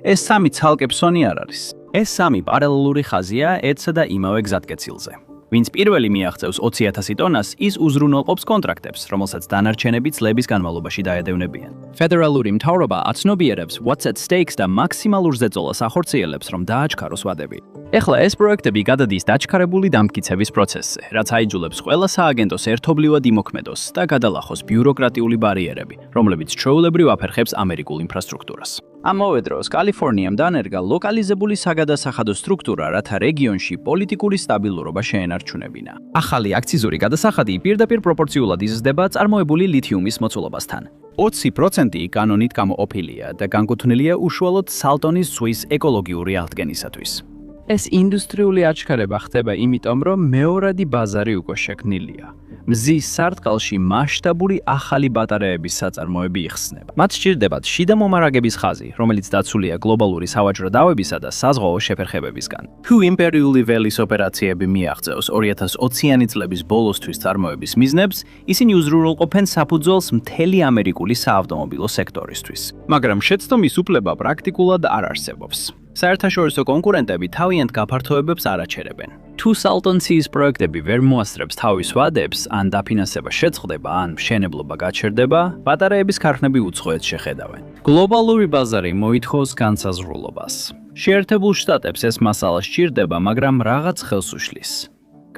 ეს 3 ცალკე ფსონი არ არის. ეს 3 პარალელური ხაზია ერთსა და იმავე გზატკეცილზე. ვინც პირველი მიაღწევს 20,000 ტონას, ის უზრუნველყოფს კონტრაქტებს, რომელსაც დანარჩენები წლების განმავლობაში დაედევნებიან. ფედერალური მთავრობა აცნობიერებს what's at stakes და მაქსიმალურ ზეწოლას ახორციელებს, რომ დააჩქაროს ვადები. ეხლა ეს პროექტები გადადის დაჩქარებული დამტკიცების პროცესზე, რაც აიძულებს ყველა სააგენტოს ერთობლივად იმოქმედოს და გადალახოს ბიუროკრატიული ბარიერები, რომლებიც ჩვეულებრივ აფერხებს ამერიკულ ინფრასტრუქტურას. ამავე დროს კალიფორნიამ დანერგა ლოკალიზებული საგადასახადო სტრუქტურა, რათა რეგიონში პოლიტიკური სტაბილურობა შეენარჩუნებინა. ახალი აქციზური გადასახადი პირდაპირ პროპორციულად იზრდება წარმოებული ლითიუმის მოცულობასთან. 20% კანონით გამოყოფილია და განკუთვნილია უშუალოდ სალტონის ზღვის ეკოლოგიური აღდგენისათვის. ეს ინდუსტრიული აჩქარება ხდება იმიტომ, რომ მეორადი ბაზარი უკვე შექმნილია. მზის სარტყელში მასშტაბური ახალი ბატარეების საწარმოები იხსნება. მათ სჭირდებათ შიდა მომარაგების ხაზი, რომელიც დაცულია გლობალური სავაჭრო დავებისა და საზღვაო შეფერხებებისგან. თუ იმპერიული ველის ოპერაციები მიაღწევს 2020-იანი წლების ბოლოსთვის წარმოების მიზნებს, ისინი უზრუნველყოფენ საფუძველს მთელი ამერიკული საავტომობილო სექტორისთვის. მაგრამ შეცდომის უფლება პრაქტიკულად არ არსებობს. საერთაშორისო კონკურენტები თავიანთ გაფართოებებს არ აჩერებენ. თუ სალტონციის პროექტები ვერ მოასწრებს თავის ვადებს, ან დაფინანსება შეწყდება, ან მშენებლობა გაჩერდება, ბატარეების ქარხნები უცხოეთს შეხედავენ. გლობალური ბაზარი მოითხოვს განსაზღვრულობას. შეერთებულ შტატებს ეს მასალა სჭირდება, მაგრამ რაღაც ხელს უშლის.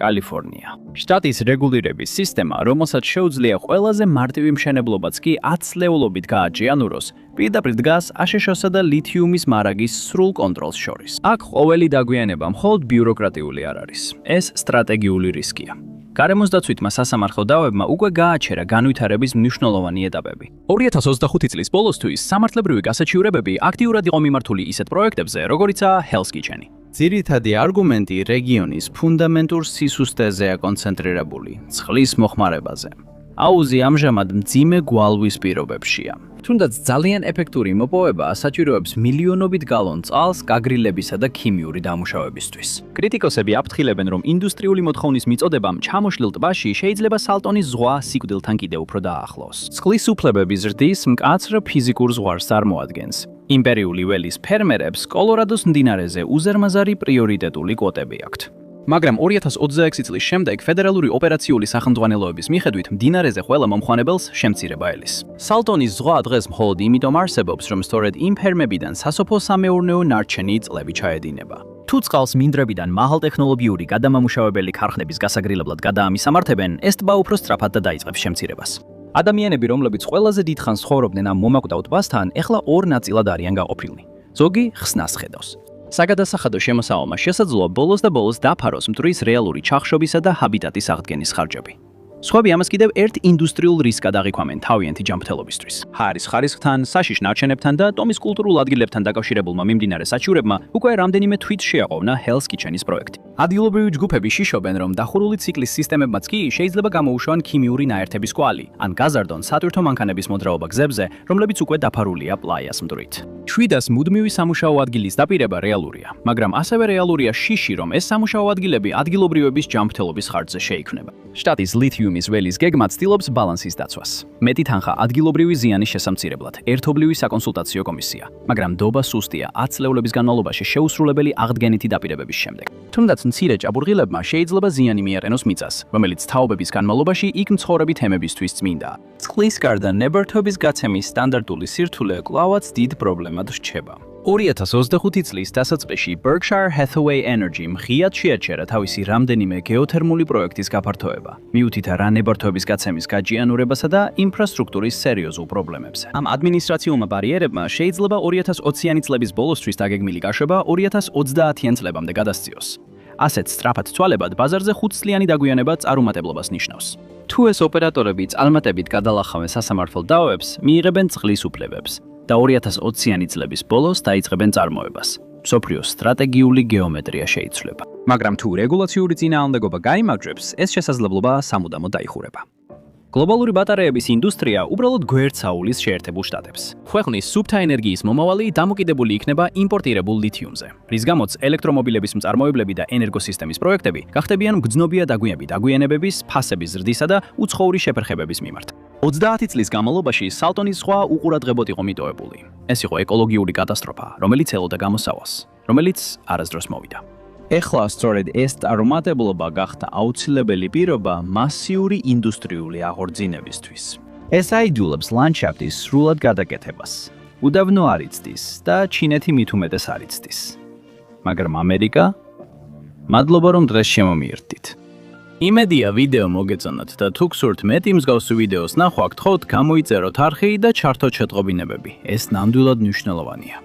კალიფორნია. შტატის რეგულირების სისტემა, რომელსაც შეუძლია ყველაზე მარტივი მშენებლობაც კი 10 წლეულობით გააჭიანუროს, პირდაპირ დგას აშშ-სა და ლითიუმის მარაგის სრულ კონტროლს შორის. აქ ყოველი დაგვიანება მხოლოდ ბიუროკრატიული არ არის. ეს სტრატეგიული რისკია. გარემოს დაცვითმა სასამართლო დავებმა უკვე გააჩერა განვითარების მნიშვნელოვანი ეტაპები. 2025 წლის ბოლოსთვის სამართლებრივი გასაჩივრებები აქტიურად იყო მიმართული ისეთ პროექტებზე, როგორიცაა Hell's Kitchen. ძირითადი არგუმენტი რეგიონის ფუნდამენტურ სისუსტეზეა კონცენტრირებული, წყლის მოხმარებაზე. აუზი ამჟამად მძიმე გვალვის პირობებშია. თუნდაც ძალიან ეფექტური მოპოვება საჭიროებს მილიონობით გალონ წყალს გაგრილებისა და ქიმიური დამუშავებისთვის. კრიტიკოსები აფრთხილებენ, რომ ინდუსტრიული მოთხოვნის მიწოდებამ ჩამოშლილ ტბაში შეიძლება სალტონის ზღვა სიკვდილთან კიდევ უფრო დაახლოს. წყლის უფლებების ზრდის მკაცრ ფიზიკურ ზღვარს წარმოადგენს. იმპერიული ველის ფერმერებს კოლორადოს მდინარეზე უზარმაზარი პრიორიტეტული კვოტები აქვთ. მაგრამ 2026 წლის შემდეგ ფედერალური ოპერაციული სახელმძღვანელოების მიხედვით მდინარეზე ყველა მომხმარებელს შემცირება ელის. სალტონის ზღვა დღეს მხოლოდ იმიტომ არსებობს, რომ სწორედ იმ ფერმებიდან სასოფლო-სამეურნეო ნარჩენი წყლები ჩაედინება. თუ წყალს მინდვრებიდან მაღალტექნოლოგიური გადამამუშავებელი ქარხნების გასაგრილებლად გადაამისამართებენ, ეს ტბა უფრო სწრაფად და დაიწყებს შემცირებას. ადამიანები, რომლებიც ყველაზე დიდხანს ცხოვრობდნენ ამ მომაკვდავ ტბასთან, ეხლა ორ ნაწილად არიან გაყოფილნი. ზოგი ხსნას ხედავს. საგადასახადო შემოსავალმა შესაძლოა ბოლოს და ბოლოს დაფაროს მტვრის რეალური ჩახშობისა და ჰაბიტატის აღდგენის ხარჯები. სხვები ამას კიდევ ერთ ინდუსტრიულ რისკად აღიქვამენ თავიანთი ჯანმრთელობისთვის. ჰარის ხარისხთან, საშიშ ნარჩენებთან და ტომის კულტურულ ადგილებთან დაკავშირებულმა მიმდინარე საჩივრებმა უკვე რამდენიმე თვით შეაყოვნა Hell's Kitchen-ის პროექტი. ადგილობრივი ჯგუფები შიშობენ, რომ დახურული ციკლის სისტემებმაც კი შეიძლება გამოუშვან ქიმიური ნაერთების კვალი, ან გაზარდონ სატვირთო მანქანების მოძრაობა გზებზე, რომლებიც უკვე დაფარულია პლაიას მტვრით. 700 მუდმივი სამუშაო ადგილის დაპირება რეალურია, მაგრამ ასევე რეალურია შიში, რომ ეს სამუშაო ადგილები ადგილობრივების ჯანმრთელობის ხარჯზე შეიქმნება. შტატის ლითიუმის ველის გეგმა ცდილობს ბალანსის დაცვას. მეტი თანხა ადგილობრივი ზიანის შესამცირებლად, ერთობლივი საკონსულტაციო კომისია, მაგრამ დობა სუსტია 10 წლეულების განმავლობაში შეუსრულებელი აღდგენითი დაპირებების შემდეგ. თუნდაც მცირე ჭაბურღილებმა შეიძლება ზიანი მიაყენოს მიწას, რომელიც თაობების განმავლობაში იქ მცხოვრები თემებისთვის წმინდა. წყლის გარდა ნებართვების გაცემის სტანდარტული სირთულე კვლავაც დიდ პრობლემად რჩება. 2025 წლის დასაწყისში Berkshire Hathaway Energy მხიად შეაჩერა თავისი რამდენიმე გეოთერმული პროექტის გაფართოება, მიუთითა რა ნებართვების გაცემის გაჯიანურებასა და ინფრასტრუქტურის სერიოზულ პრობლემებზე. ამ ადმინისტრაციულმა ბარიერებმა შეიძლება 2020-იანი წლების ბოლოსთვის დაგეგმილი გაშვება 2030-იან წლებამდე გადასციოს. ასეთ სწრაფად ცვალებად ბაზარზე 5 წლიანი დაგვიანება წარუმატებლობას ნიშნავს. თუ ეს ოპერატორები წარმატებით გადალახავენ სასამართლო დავებს, მიიღებენ წყლის უფლებებს და 2020-იანი წლების ბოლოს დაიწყებენ წარმოებას. მსოფლიოს სტრატეგიული გეომეტრია შეიცვლება. მაგრამ თუ რეგულაციური წინააღმდეგობა გაიმარჯვებს, ეს შესაძლებლობა სამუდამოდ დაიხურება. გლობალური ბატარეების ინდუსტრია უბრალოდ გვერდს აულის შეერთებულ შტატებს. ქვეყნის სუფთა ენერგიის მომავალი დამოკიდებული იქნება იმპორტირებულ ლითიუმზე, რის გამოც ელექტრომობილების მწარმოებლები და ენერგოსისტემის პროექტები გახდებიან მგრძნობია დაგვიანებების, ფასების ზრდისა და უცხოური შეფერხებების მიმართ. 30 წლის განმავლობაში სალტონის ზღვა უყურადღებოდ იყო მიტოვებული. ეს იყო ეკოლოგიური კატასტროფა, რომელიც ელოდა გამოსავალს, რომელიც არასდროს მოვიდა. ეხლა სწორედ ეს წარუმატებლობა გახდა აუცილებელი პირობა მასიური ინდუსტრიული აღორძინებისთვის. ეს აიძულებს ლანდშაფტის სრულად გადაკეთებას. უდაბნო არ იცდის და ჩინეთი მით უმეტეს არ იცდის. მაგრამ ამერიკა? მადლობა რომ დღეს შემომიერთდით. იმედია ვიდეო მოგეწონათ და თუ გსურთ მეტი მსგავსი ვიდეოს ნახვა, გთხოვთ გამოიწეროთ არხი და ჩართოთ შეტყობინებები. ეს ნამდვილად მნიშვნელოვანია.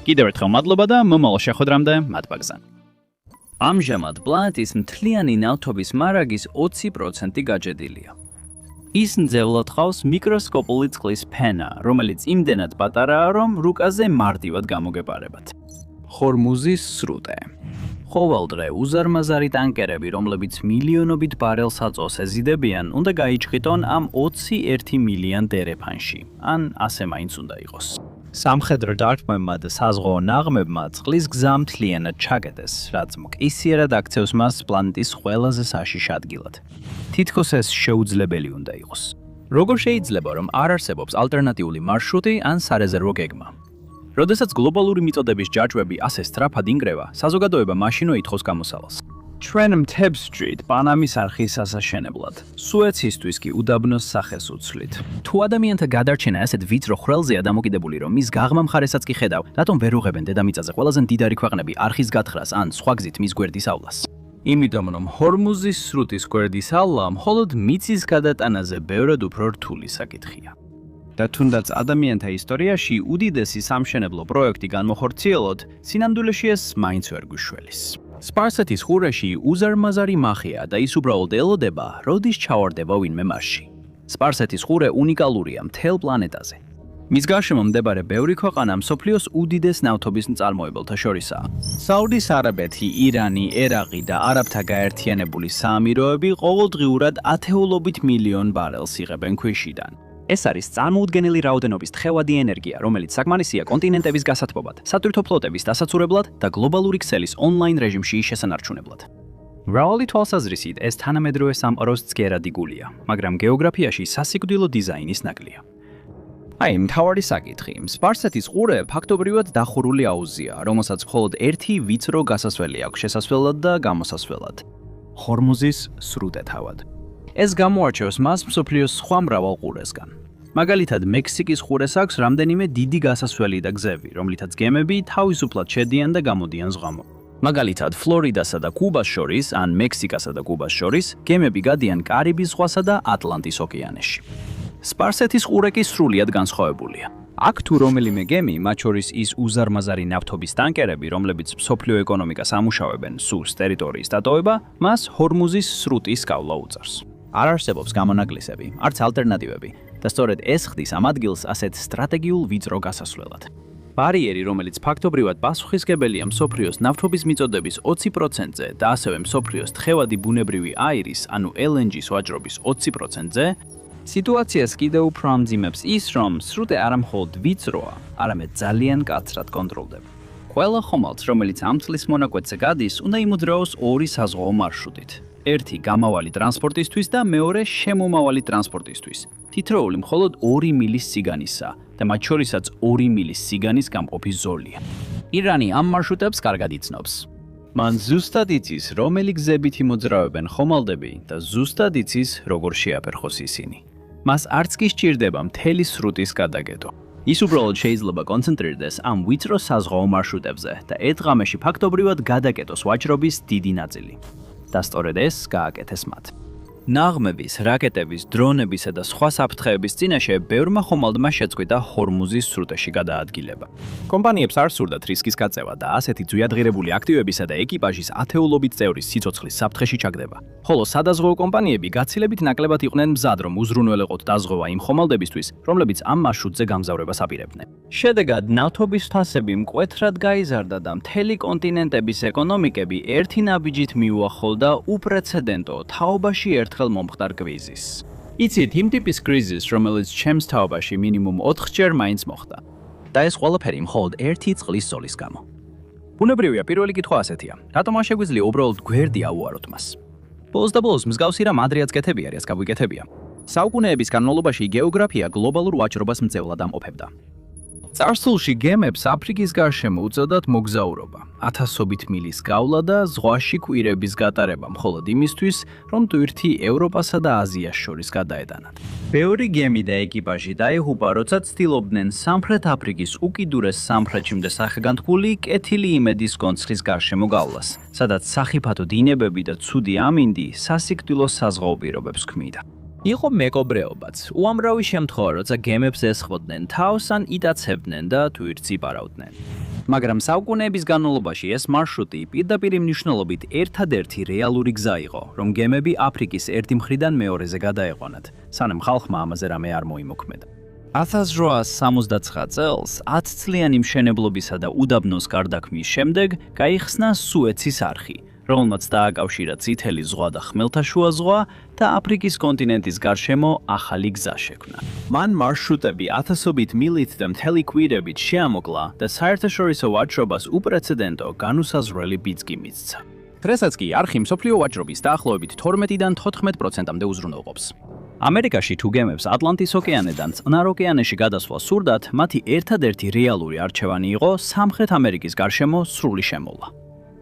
კიდევ ერთხელ მადლობა და მომავალ შეხვედრამდე მადბაგზან. ამჟამად პლანეტის მთლიანი ნავთობის მარაგის 20% გაჯედილია. ის ნძევლად ყავს მიკროსკოპული წყლის ფენა, რომელიც იმდენად პატარაა, რომ რუკაზე მარტივად გამოგეპარებათ. ხორმუზის სრუტე. ყოველდღე უზარმაზარი ტანკერები, რომლებიც მილიონობით ბარელს აწვავს ეზიდებიან, უნდა გაიჭყიდონ ამ 21 მილიან დერეფანში, ან ასე მაინც უნდა იყოს. სამხედრო დარტყმებმა და საზღვაო ნაღმებმა წყლის გზა მთლიანად ჩაკეტეს, რაც მკისიერად აქცევს მას პლანეტის ყველაზე საშიშ ადგილად. თითქოს ეს შეუძლებელი უნდა იყოს. როგორ შეიძლება, რომ არ არსებობს ალტერნატიული მარშრუტი ან სარეზერვო გეგმა? როდესაც გლობალური მიწოდების ჯაჭვები ასე სწრაფად ინგრევა, საზოგადოება მაშინვე ითხოვს გამოსავალს. ჩვენ მთებს ვჭრით პანამის არხის ასაშენებლად, სუეცისთვის კი უდაბნოს სახეს უცვლით. თუ ადამიანთა გადარჩენა ასეთ ვიწრო ხრელზეა დამოკიდებული, რომ მის გაღმა მხარესაც კი ხედავ, რატომ ვერ უღებენ დედამიწაზე ყველაზე მდიდარი ქვეყნები არხის გათხრას ან სხვა გზით მის გვერდისავლას? იმიტომ რომ ჰორმუზის სრუტის გვერდის ავლა მხოლოდ მიწის გადატანაზე ბევრად უფრო რთული საკითხია. და თუნდაც ადამიანთა ისტორიაში უდიდესი სამშენებლო პროექტი განმოხორციელოთ, სინამდვილეში ეს მაინც ვერ გვიშველის. სპარსეთის ყურეში უზარმაზარი მახია და ის უბრალოდ ელოდება, როდის ჩავარდება ვინმე მასში. სპარსეთის ყურე უნიკალურია მთელ პლანეტაზე. მის გარშემო მდებარე ბევრი ქვეყანა მსოფლიოს უდიდეს ნავთობის მწარმოებელთა შორისაა. საუდის არაბეთი, ირანი, ერაყი და არაბთა გაერთიანებული საამიროები ყოველდღიურად ათეულობით მილიონ ბარელს იღებენ ქვიშიდან. ეს არის წარმოუდგენელი რაოდენობის თხევადი ენერგია, რომელიც საკმარისია კონტინენტების გასათბობად, სატვირთო ფლოტების დასაცურებლად და გლობალური ქსელის ონლაინ რეჟიმში შესანარჩუნებლად. მრავალი თვალსაზრისით ეს თანამედროვე სამყაროს ცქერადი გულია, მაგრამ გეოგრაფიაში სასიკვდილო დიზაინის ნაკლია. აი, მთავარი საკითხი. სპარსეთის ყურე ფაქტობრივად დახურული აუზია, რომელსაც მხოლოდ ერთი ვიწრო გასასვლელი აქვს შესასვლელად და გამოსასვლელად. ჰორმუზის სრუტე თავად. ეს გამოარჩევს მას მსოფლიოს სხვა მრავალ ყურესგან. მაგალითად, მექსიკის ყურეს აქვს რამდენიმე დიდი გასასვლელი და გზები, რომლითაც გემები თავისუფლად შედიან და გამოდიან ზღვამო. მაგალითად, ფლორიდასა და კუბას შორის, ან მექსიკასა და კუბას შორის, გემები გადიან კარიბის ზღვასა და ატლანტის ოკეანეში. სპარსეთის ყურე კი სრულიად განსხვავებულია. აქ თუ რომელიმე გემი, მათ შორის ის უზარმაზარი ნავთობის ტანკერები, რომლებიც მსოფლიო ეკონომიკას ამუშავებენ სუს ტერიტორიის დატოვება, მას ჰორმუზის სრუტის გავლა უწევს. არ არსებობს გამონაკლისები, არც ალტერნატივები და სწორედ ეს ხდის ამ ადგილს ასეთ სტრატეგიულ ვიწრო გასასვლელად. ბარიერი, რომელიც ფაქტობრივად პასუხისმგებელია მსოფლიოს ნავთობის მიწოდების 20%-ზე და ასევე მსოფლიოს თხევადი ბუნებრივი აირის, ანუ LNG-ის ვაჭრობის 20%-ზე, სიტუაციას კიდევ უფრო ამძიმებს ის, რომ სრუტე არა მხოლოდ ვიწროა, არამედ ძალიან მკაცრად კონტროლდება. ყველა ხომალდს, რომელიც ამ წლის მონაკვეთზე გადის, უნდა იმოძრაოს ორი საზღვაო მარშრუტით. ერთი გამავალი ტრანსპორტისთვის და მეორე შემომავალი ტრანსპორტისთვის. თითოეული მხოლოდ 2 მილის სიგანისაა და მათ შორისაც 2 მილის სიგანის გამყოფი ზოლია. ირანი ამ მარშრუტებს კარგად იცნობს. მან ზუსტად იცის, რომელი გზებით იმოძრავებენ ხომალდები და ზუსტად იცის, როგორ შეაფერხოს ისინი. მას არც კი სჭირდება მთელი სრუტის გადაგედო. ის უბრალოდ შეიძლება კონცენტრირდეს ამ ვიწრო საზღვაო მარშრუტებზე და ერთ ღამეში ფაქტობრივად გადაკეტოს ვაჭრობის დიდი ნაწილი. და სწორედ ეს გააკეთეს მათ. ნაღმების, რაკეტების, დრონებისა და სხვა საფრთხეების წინაშე ბევრმა ხომალდმა შეწყვიტა ჰორმუზის სრუტეში გადაადგილება. კომპანიებს არ სურდათ რისკის გაწევა და ასეთი ძვიადღირებული აქტივებისა და ეკიპაჟის ათეულობით წევრის სიცოცხლის საფრთხეში ჩაგდება. ხოლო სადაზღვეო კომპანიები გაცილებით ნაკლებად იყვნენ მზად, რომ უზრუნველეყოთ დაზღვევა იმ ხომალდებისთვის, რომლებიც ამ მარშრუტზე გამგზავრებას აპირებდნენ. შედეგად, ნავთობის თასები მკვეთრად გაიზარდა და მთელი კონტინენტების ეკონომიკები ერთი ნაბიჯით მიუახლოვდა უპრეცედენტო თაობაში ერთხელ მომხდარ კრიზისს. იცით, იმ ტიპის კრიზისს, რომელიც ჩემს თაობაში მინიმუმ 4-ჯერ მაინც მოხდა. და ეს ყველაფერი მხოლოდ ერთი წყლის ზოლის გამო. ბუნებრივია, პირველი კითხვა ასეთია: რატომ არ შეგვიძლია უბრალოდ გვერდი აუაროთ მას? ბოლოს და ბოლოს მსგავსი რამ ადრეაც კეთები არის, გაგვიკეთებია. საუკუნეების განმავლობაში გეოგრაფია გლობალურ ვაჭრობას მძევლად ამყოფებდა. წარსულში გემებს აფრიკის გარშემო უწოდათ მოგზაურობა, ათასობით მილის გავლა და ზღვაში კვირების გატარება მხოლოდ იმისთვის, რომ ტვირთი ევროპასა და აზიას შორის გადაეტანათ. ბევრი გემი და ეკიპაჟი დაეღუპა, როცა ცდილობდნენ სამხრეთ აფრიკის უკიდურეს სამხრეთშივე სახეგანთქმული კეთილი იმედის კონცხის გარშემო გავლას, სადაც სახიფათო დინებები და ცუდი ამინდი სასიკვდილო საზღვაო პირობებს ქმნიდა. იყო მეკობრეობაც, უამრავი შემთხვევა, როცა გემებს ესხმოდნენ თავს ან იტაცებდნენ და თვირთს იპარავდნენ. მაგრამ საუკუნეების განმავლობაში ეს მარშრუტი პირდაპირ მნიშვნელობით ერთადერთი რეალური გზა იყო, რომ გემები აფრიკის ერთი მხრიდან მეორეზე გადაეყვანათ, სანამ ხალხმა ამაზე რამე არ მოიმოქმედა. 1869 წელს 10 წლიანი მშენებლობისა და უდაბნოს გარდაქმნის შემდეგ გაიხსნა სუეცის არხი, რომელმაც დააკავშირა წითელი ზღვა და ხმელთაშუა ზღვა და აფრიკის კონტინენტის გარშემო ახალი გზა შექმნა. მან მარშრუტები ათასობით მილით და მთელი კვირებით შეამოკლა და საერთაშორისო ვაჭრობას უპრეცედენტო განუსაზღვრელი ბიძგი მისცა. დღესაც კი არხი მსოფლიო ვაჭრობის დაახლოებით 12-დან 14%-მდე უზრუნველყოფს. ამერიკაში თუ გემებს ატლანტის ოკეანედან წყნარ ოკეანეში გადასვლა სურდათ, მათი ერთადერთი რეალური არჩევანი იყო სამხრეთ ამერიკის გარშემო სრული შემოვლა.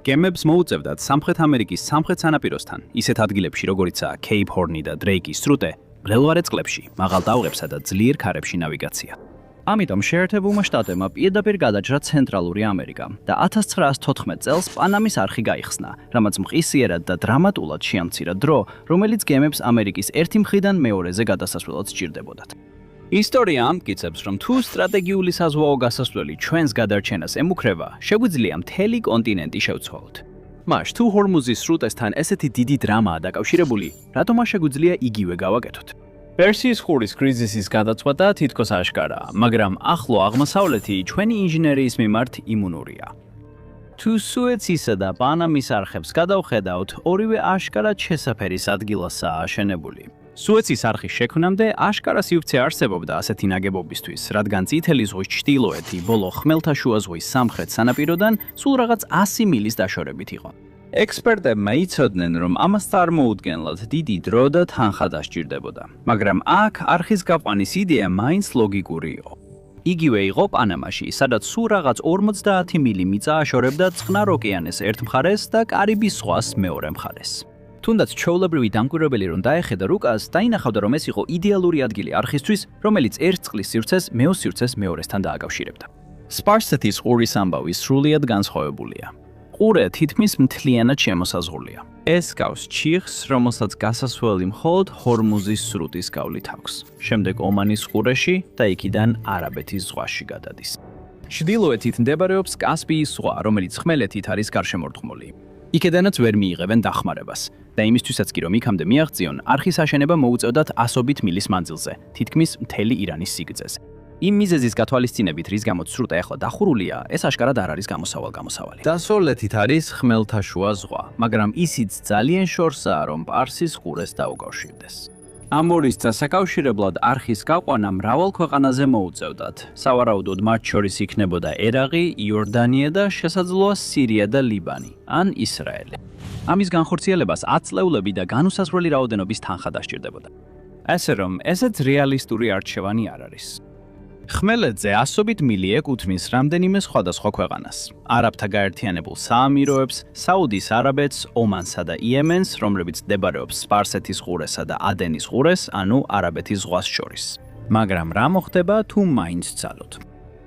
გემებს მოუწევდათ სამხრეთ ამერიკის სამხრეთ სანაპიროსთან, ისეთ ადგილებში როგორიცაა კეიპ ჰორნი და დრეიკის სრუტე, მრელვარე წყლებში, მაღალ ტალღებსა და ძლიერ ქარებში ნავიგაცია. ამიტომ შეერთებულმა შტატებმა პირდაპირ გადაჭრა ცენტრალური ამერიკა და 1914 წელს პანამის არხი გაიხსნა, რამაც მყისიერად და დრამატულად შეამცირა დრო, რომელიც გემებს ამერიკის ერთი მხრიდან მეორეზე გადასასვლელად სჭირდებოდათ. ისტორია ამტკიცებს, რომ თუ სტრატეგიული საზღვაო გასასვლელი ჩვენს გადარჩენას ემუქრება, შეგვიძლია მთელი კონტინენტი შევცვალოთ. მაშ თუ ჰორმუზის სრუტესთან ესეთი დიდი დრამაა დაკავშირებული, რატომ არ შეგვიძლია იგივე გავაკეთოთ? პერსიის ყურის კრიზისის გადაწყვეტა თითქოს აშკარაა, მაგრამ ახლო აღმოსავლეთი ჩვენი ინჟინერიის მიმართ იმუნურია. თუ სუეცისა და პანამის არხებს გადავხედავთ, ორივე აშკარად შესაფერის ადგილასაა აშენებული. სუეცის არხის შექმნამდე აშკარა სივრცე არსებობდა ასეთი ნაგებობისთვის, რადგან წითელი ზღვის ჩრდილოეთი ბოლო ხმელთაშუა ზღვის სამხრეთ სანაპიროდან სულ რაღაც 100 მილის დაშორებით იყო. ექსპერტებმა იცოდნენ, რომ ამას წარმოუდგენლად დიდი დრო და თანხა დასჭირდებოდა, მაგრამ აქ არხის გაყვანის იდეა მაინც ლოგიკური იყო. იგივე იყო პანამაში, სადაც სულ რაღაც 50 მილი მიწა აშორებდა წყნარ ოკეანეს ერთ მხარეს და კარიბის ზღვას მეორე მხარეს. თუნდაც ჩვეულებრივი დამკვირვებელი რომ დაეხედა რუკას, დაინახავდა, რომ ეს იყო იდეალური ადგილი არხისთვის, რომელიც ერთ წყლის სივრცეს მეო სივრცეს მეორესთან დააკავშირებდა. სპარსეთის ყურის ამბავი სრულიად განსხვავებულია. ყურე თითქმის მთლიანად შემოსაზღვრულია. ეს გავს ჩიხს, რომელსაც გასასვლელი მხოლოდ ჰორმუზის სრუტის გავლით აქვს. შემდეგ ომანის ყურეში და იქიდან არაბეთის ზღვაში გადადის. ჩრდილოეთით მდებარეობს კასპიის ზღვა, რომელიც ხმელეთით არის გარშემორტყმული. იქედანაც ვერ მიიღებენ დახმარებას და იმისთვისაც კი რომ იქამდე მიაღწიონ, არხის აშენება მოუწევდათ 100 მილის მანძილზე, თითქმის მთელი ირანის სიგრძეზე. იმ მიზეზის გათვალისწინებით, რის გამოც სრუტე ახლა დახურულია, ეს აშკარად არ არის გამოსავალი. დასავლეთით არის ხმელთაშუა ზღვა, მაგრამ ისიც ძალიან შორსაა, რომ პარსის ყურეს დაუკავშირდეს. ამორის დასაკავშირებლად არხის გაყვანა მრავალ ქვეყანაზე მოუწევდათ. სავარაუდოდ მათ შორის იქნებოდა ერაყი, იორდანია და შესაძლოა სირია და ლიბანი, ან ისრაელი. ამის განხორციელებას 10 წლეულები და განუსაზღვრელი რაოდენობის თანხა დასჭირდებოდა. ასე რომ, ესეც რეალისტური არჩევანი არ არის. ხმელეთზე 100 მილი ეკუთვნის რამდენიმე სხვადასხვა ქვეყანას. არაბთა გაერთიანებულ საამიროებს, საუდის არაბეთს, ომანსა და იემენს, რომლებიც მდებარეობს სპარსეთის ყურესა და ადენის ყურეს, ანუ არაბეთის ზღვას შორის. მაგრამ რა მოხდება თუ მაინც ცალოთ?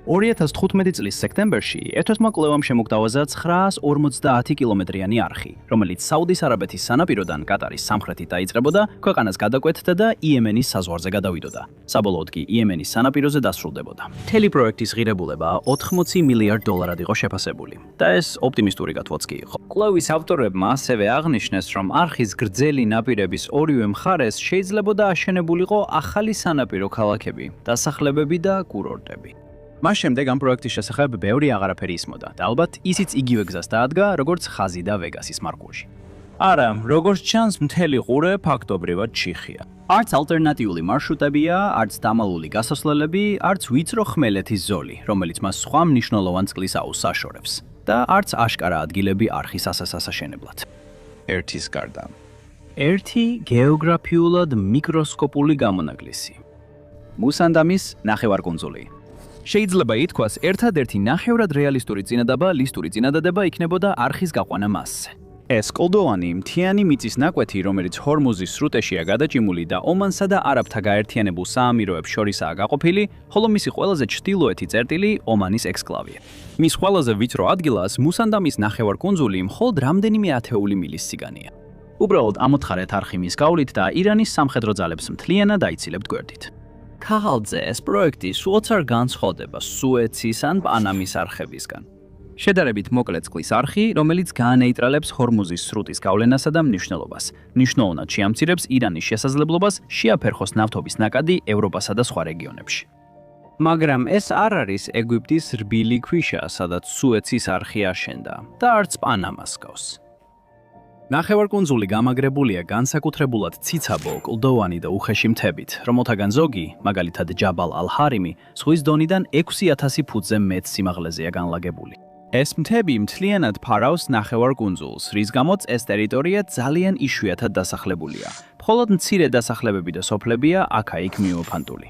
2015 წლის სექტემბერში ერთ-ერთმა კვლევამ შემოგთავაზა 950 კილომეტრიანი არხი, რომელიც საუდის არაბეთის სანაპიროდან კატარის სამხრეთით დაიწყებოდა, ქვეყანას გადაკვეთდა და იემენის საზღვარზე გადავიდოდა. საბოლოოდ კი იემენის სანაპიროზე დასრულდებოდა. მთელი პროექტის ღირებულება 80 მილიარდ დოლარად იყო შეფასებული და ეს ოპტიმისტური გათვლაც კი იყო. კვლევის ავტორებმა ასევე აღნიშნეს, რომ არხის გრძელი ნაპირების ორივე მხარეს შეიძლებოდა აშენებულიყო ახალი სანაპირო ქალაქები, დასახლებები და კურორტები. მას შემდეგ ამ პროექტის შესახებ ბევრი აღარაფერი ისმოდა და ალბათ ისიც იგივე გზას დაადგა, როგორც ხაზი და ვეგასის მარკურში. არა, როგორც ჩანს, მთელი ყურე ფაქტობრივად ჩიხია. არც ალტერნატიული მარშრუტებია, არც დამალული გასასვლელები, არც ვიწრო ხმელეთის ზოლი, რომელიც მას სხვა მნიშვნელოვან წყლის აუზს აშორებს და არც აშკარა ადგილები არხის ასაშენებლად. ერთის გარდა. ერთი გეოგრაფიულად მიკროსკოპული გამონაკლისი. მუსანდამის ნახევარკუნძული. შეიძლება ითქვას, ერთადერთი ნახევრად რეალისტური წინადადება, ლისტური წინადადება იქნებოდა არხის გაყვანა მასზე. ეს კლდოვანი მთიანი მიწის ნაკვეთი, რომელიც ჰორმუზის სრუტეშია გადაჭიმული და ომანსა და არაბთა გაერთიანებულ საამიროებს შორისაა გაყოფილი, ხოლო მისი ყველაზე ჩრდილოეთი წერტილი ომანის ექსკლავია. მის ყველაზე ვიწრო ადგილას მუსანდამის ნახევარკუნძული მხოლოდ რამდენიმე ათეული მილის სიგანეა. უბრალოდ ამოთხარეთ არხი მის გავლით და ირანის სამხედრო ძალებს მთლიანად აიცილებთ გვერდით. ქაღალდზე ეს პროექტი სულაც არ განსხვავდება სუეცის ან პანამის არხებისგან. შედარებით მოკლე წყლის არხი, რომელიც გაანეიტრალებს ჰორმუზის სრუტის გავლენასა და მნიშვნელობას. მნიშვნელოვნად შეამცირებს ირანის შესაძლებლობას შეაფერხოს ნავთობის ნაკადი ევროპასა და სხვა რეგიონებში. მაგრამ ეს არ არის ეგვიპტის რბილი ქვიშა, სადაც სუეცის არხი აშენდა და არც პანამას გავს. ნახევარკუნძული გამაგრებულია განსაკუთრებულად ციცაბო, კლდოვანი და უხეში მთებით, რომელთაგან ზოგი, მაგალითად ჯაბალ ალ-ჰარიმი, ზღვის დონიდან 6000 ფუტზე მეტ სიმაღლეზეა განლაგებული. ეს მთები მთლიანად ფარავს ნახევარკუნძულს, რის გამოც ეს ტერიტორია ძალიან იშვიათად დასახლებულია. მხოლოდ მცირე დასახლებები და სოფლებია აქა-იქ მიმოფანტული.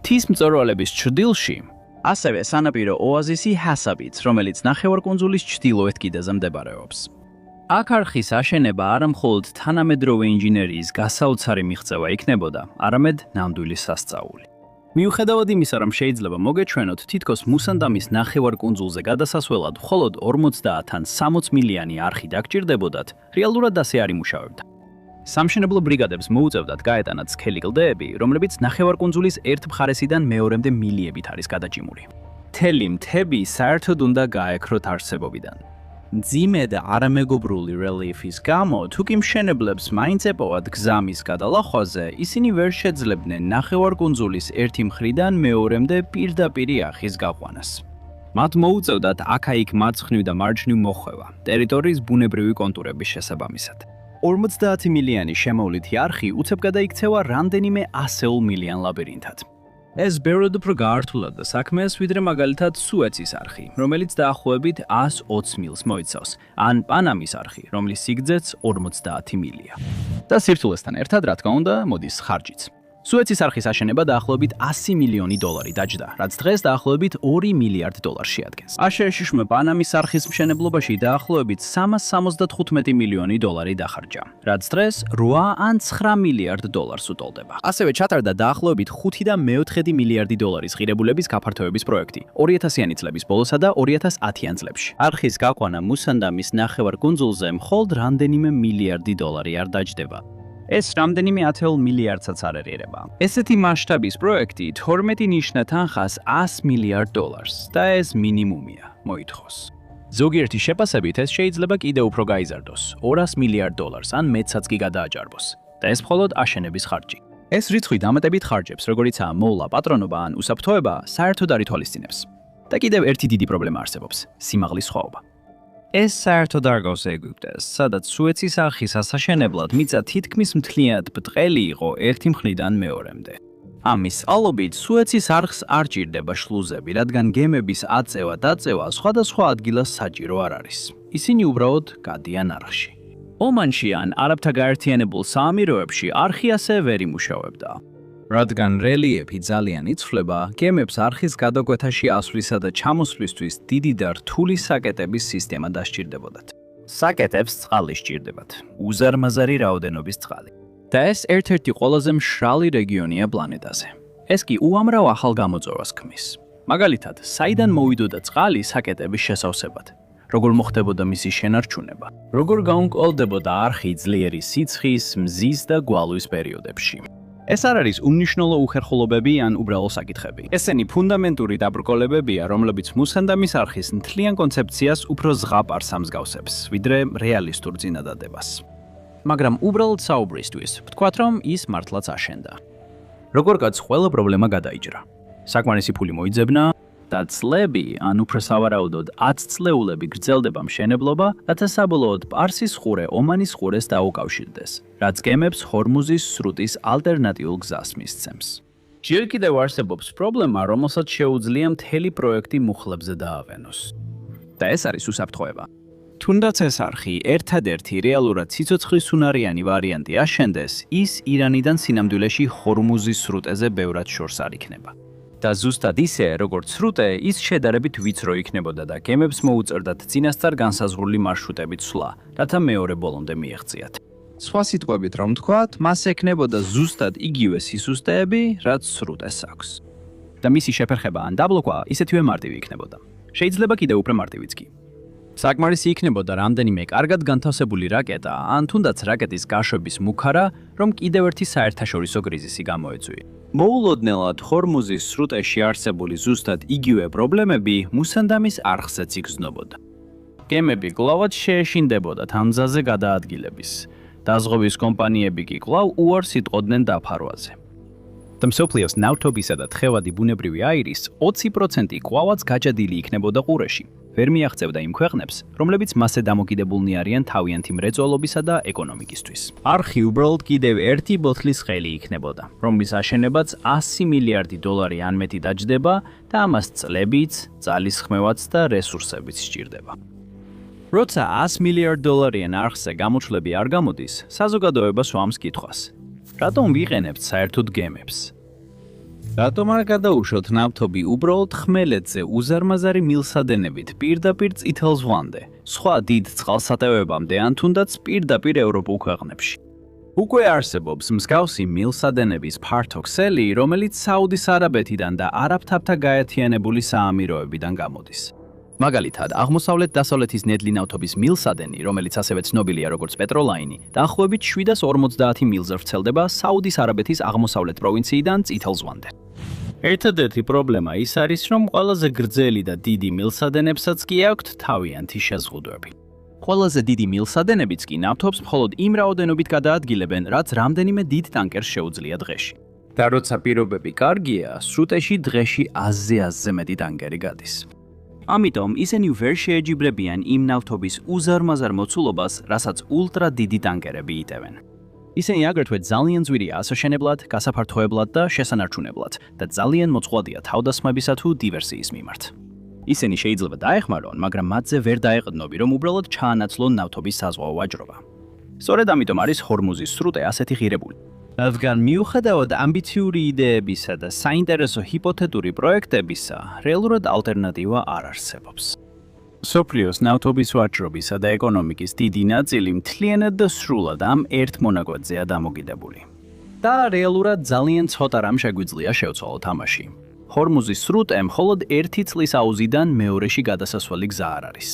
მთის მწვერვალების ჩრდილში ასევე სანაპირო ოაზისი ჰასაბიც, რომელიც ნახევარკუნძულის ჩრდილოეთ კიდეზე მდებარეობს. აქ არხის აშენება არა მხოლოდ თანამედროვე ინჟინერიის გასაოცარი მიღწევა იქნებოდა, არამედ ნამდვილი სასწაული. მიუხედავად იმისა, რომ შეიძლება მოგეჩვენოთ, თითქოს მუსანდამის ნახევარკუნძულზე გადასასვლელად მხოლოდ 50-ან 60 მილიანი არხი დაგჭირდებოდათ, რეალურად ასე არ იმუშავებდა. სამშენებლო ბრიგადებს მოუწევდათ გაეტანათ სქელი კლდეები, რომლებიც ნახევარკუნძულის ერთ მხარესიდან მეორემდე მილიებით არის გადაჭიმული. მთელი მთები საერთოდ უნდა გაექროთ არსებობიდან. მძიმე და არამეგობრული რელიეფის გამო, თუკი მშენებლებს მაინც ეპოვათ გზამის გადალახვაზე, ისინი ვერ შეძლებდნენ ნახევარკუნძულის ერთი მხრიდან მეორემდე პირდაპირი არხის გაყვანას. მათ მოუწევდათ აქა-იქ მარცხნივ და მარჯვნივ მოხვევა, ტერიტორიის ბუნებრივი კონტურების შესაბამისად. 50 მილიანი შემოვლითი არხი უცებ გადაიქცევა რამდენიმე 100 მილიან ლაბირინთად. ეს ბევრად უფრო გაართულდა საქმეს, ვიდრე მაგალითად სუეცის არხი, რომელიც დაახლოებით 120 მილს მოიცავს, ან პანამის არხი, რომლის სიგრძეც 50 მილია. და სირთულესთან ერთად, რა თქმა უნდა, მოდის ხარჯიც. სუეცის არხის აშენება დაახლოებით 100 მილიონი დოლარი დაჯდა, რაც დღეს დაახლოებით 2 მილიარდ დოლარს შეადგენს. აშშმ პანამის არხის მშენებლობაში დაახლოებით 375 მილიონი დოლარი დახარჯა, რაც დღეს 8 ან 9 მილიარდ დოლარს უტოლდება. ასევე ჩატარდა დაახლოებით 5 და მე-4 მილიარდი დოლარის ღირებულების გაფართოების პროექტი 2000-იანი წლების ბოლოსა და 2010-იან წლებში. არხის გაყვანა მუსანდამის ნახევარკუნძულზე მხოლოდ რამდენიმე მილიარდი დოლარი არ დაჯდება. ეს რამდენიმე 10 მილიარდსაც არ ერება. ესეთი მასშტაბის პროექტი 12 ნიშნა თანხას 100 მილიარდ დოლარს და ეს მინიმუმია, მოითხოვს. ზოგიერთი შეფასებით ეს შეიძლება კიდევ უფრო გაიზარდოს, 200 მილიარდ დოლარს ან მეტსაც კი გადააჭარბოს. და ეს მხოლოდ აშენების ხარჯი. ეს რიცხვი დამატებით ხარჯებს, როგორიცაა მოვლა, პატრონობა ან უსაფრთხოება, საერთოდ არ ითვალისწინებს. და კიდევ ერთი დიდი პრობლემა არსებობს, სიმაღლის სხვაობა. ეს საერთოდ არ გავს ეგვიპტეს, სადაც სუეცის არხის ასაშენებლად მიწა თითქმის მთლიანად ბრტყელი იყო ერთი მხრიდან მეორემდე. ამის წყალობით სუეცის არხს არ ჭირდება შლუზები, რადგან გემების აწევა-დაწევა სხვადასხვა ადგილას საჭირო არ არის. ისინი უბრალოდ გადიან არხში. ომანში ან არაბთა გაერთიანებულ საამიროებში არხი ასე ვერ იმუშავებდა. რადგან რელიეფი ძალიან იცვლება, გემებს არხის გადაკვეთაში ასვლისა და ჩამოსვლისთვის დიდი და რთული საკეტების სისტემა დასჭირდებოდათ. საკეტებს წყალი სჭირდებათ, უზარმაზარი რაოდენობის წყალი. და ეს ერთ-ერთი ყველაზე მშრალი რეგიონია პლანეტაზე. ეს კი უამრავ ახალ გამოწვევას ქმნის. მაგალითად, საიდან მოვიდოდა წყალი საკეტების შესავსებად? როგორ მოხდებოდა მისი შენარჩუნება? როგორ გაუნკოლდებოდა არხი ძლიერი სიცხის, მზის და გვალვის პერიოდებში? ეს არ არის უმნიშვნელო უხერხულობები ან უბრალო საკითხები. ესენი ფუნდამენტური დაბრკოლებებია, რომლებიც მუსანდამის არხის მთლიან კონცეფციას უფრო ზღაპარს ამსგავსებს, ვიდრე რეალისტურ წინადადებას. მაგრამ უბრალოდ საუბრისთვის, ვთქვათ, რომ ის მართლაც აშენდა. როგორ კაც ყველა პრობლემა გადაიჭრა. საკმარისი ფული მოიძებნა და წლები, ან უფრო სავარაუდოდ 10 წლეულები გრძელდება მშენებლობა, რათა საბოლოოდ პარსის ყურე ომანის ყურეს დაუკავშირდეს, რაც გემებს ჰორმუზის სრუტის ალტერნატიულ გზას მისცემს. ჯერ კიდევ არსებობს პრობლემა, რომელსაც შეუძლია მთელი პროექტი მუხლებზე დაავენოს. და ეს არის უსაფრთხოება. თუნდაც ეს არხი ერთადერთი რეალურად სიცოცხლისუნარიანი ვარიანტი აშენდეს, ის ირანიდან სინამდვილეში ჰორმუზის სრუტეზე ბევრად შორს არ იქნება. და ზუსტად ისე, როგორც სრუტე, ის შედარებით ვიწრო იქნებოდა და გემებს მოუწევდათ წინასწარ განსაზღვრული მარშრუტებით სვლა, რათა მეორე ბოლომდე მიეღწიათ. სხვა სიტყვებით რომ ვთქვათ, მას ექნებოდა ზუსტად იგივე სისუსტეები, რაც სრუტეს აქვს. და მისი შეფერხება ან დაბლოკვა ისეთივე მარტივი იქნებოდა. შეიძლება კიდევ უფრო მარტივიც კი. საკმარისი იქნებოდა რამდენიმე კარგად განთავსებული რაკეტა, ან თუნდაც რაკეტის გაშვების მუქარა, რომ კიდევ ერთი საერთაშორისო კრიზისი გამოეწვია. მოულოდნელად ჰორმუზის სრუტეში არსებული ზუსტად იგივე პრობლემები მუსანდამის არხზეც იგრძნობოდა. გემები კვლავად შეეშინდებოდათ ამ გზაზე გადაადგილების. დაზღვევის კომპანიები კი კვლავ უარს იტყოდნენ დაფარვაზე. და მსოფლიოს ნავთობისა და თხევადი ბუნებრივი აირის 20% კვლავაც გაჭედილი იქნებოდა ყურეში. ვერ მიაღწევდა იმ ქვეყნებს, რომლებიც მასზე დამოკიდებულნი არიან თავიანთი მრეწველობისა და ეკონომიკისთვის. არხი უბრალოდ კიდევ ერთი ბოთლის ხელი იქნებოდა, რომლის აშენებაც 100 მილიარდი დოლარი ან მეტი დაჯდება და ამას წლებიც, ძალისხმევაც და რესურსებიც სჭირდება. როცა 100 მილიარდ დოლარიან არხზე გამოჩვლები არ გამოდის, საზოგადოებას ვამს კითხვას. რატომ ვიყენებთ საერთოდ გემებს? რატომ არ გადაუშვოთ ნავთობი უბრალოდ ხმელეთზე უზარმაზარი მილსადენებით პირდაპირ წითელ ზღვამდე, სხვა დიდ წყალსატევებამდე ან თუნდაც პირდაპირ ევროპულ ქვეყნებში? უკვე არსებობს მსგავსი მილსადენების ფართო ქსელი, რომელიც საუდის არაბეთიდან და არაბთაბთა გაერთიანებული საამიროებიდან გამოდის. მაგალითად, აღმოსავლეთ-დასავლეთის ნედლი ნავთობის მილსადენი, რომელიც ასევე ცნობილია როგორც პეტროლაინი, დაახლოებით 750 მილზე ვრცელდება საუდის არაბეთის აღმოსავლეთ პროვინციიდან წითელ ზღვამდე. ერთადერთი პრობლემა ის არის, რომ ყველაზე გრძელი და დიდი მილსადენებსაც კი აქვთ თავიანთი შეზღუდვები. ყველაზე დიდი მილსადენებიც კი ნავთობს მხოლოდ იმ რაოდენობით გადაადგილებენ, რაც რამდენიმე დიდ ტანკერს შეუძლია დღეში. და როცა პირობები კარგია, სრუტეში დღეში 100-ზე მეტი ტანკერი გადის. ამიტომ ისინი ვერ შეეჯიბრებიან იმ ნავთობის უზარმაზარ მოცულობას, რასაც ულტრა დიდი ტანკერები იტევენ. ისინი აგრეთვე ძალიან ძვირია ასაშენებლად, გასაფართოებლად და შესანარჩუნებლად და ძალიან მოწყვლადია თავდასხმებისა თუ დივერსიის მიმართ. ისინი შეიძლება დაეხმარონ, მაგრამ მათზე ვერ დაეყრდნობი, რომ უბრალოდ ჩაანაცვლონ ნავთობის საზღვაო ვაჭრობა. სწორედ ამიტომ არის ჰორმუზის სრუტე ასეთი ღირებული. რადგან მიუხედავად ამბიციური იდეებისა და საინტერესო ჰიპოთეტური პროექტებისა, რეალურად ალტერნატივა არ არსებობს. მსოფლიოს ნავთობის ვაჭრობისა და ეკონომიკის დიდი ნაწილი მთლიანად და სრულად ამ ერთ მონაკვეთზეა დამოკიდებული. და რეალურად ძალიან ცოტა რამ შეგვიძლია შევცვალოთ ამაში. ჰორმუზის სრუტე მხოლოდ ერთი წლის აუზიდან მეორეში გადასასვლელი გზა არ არის.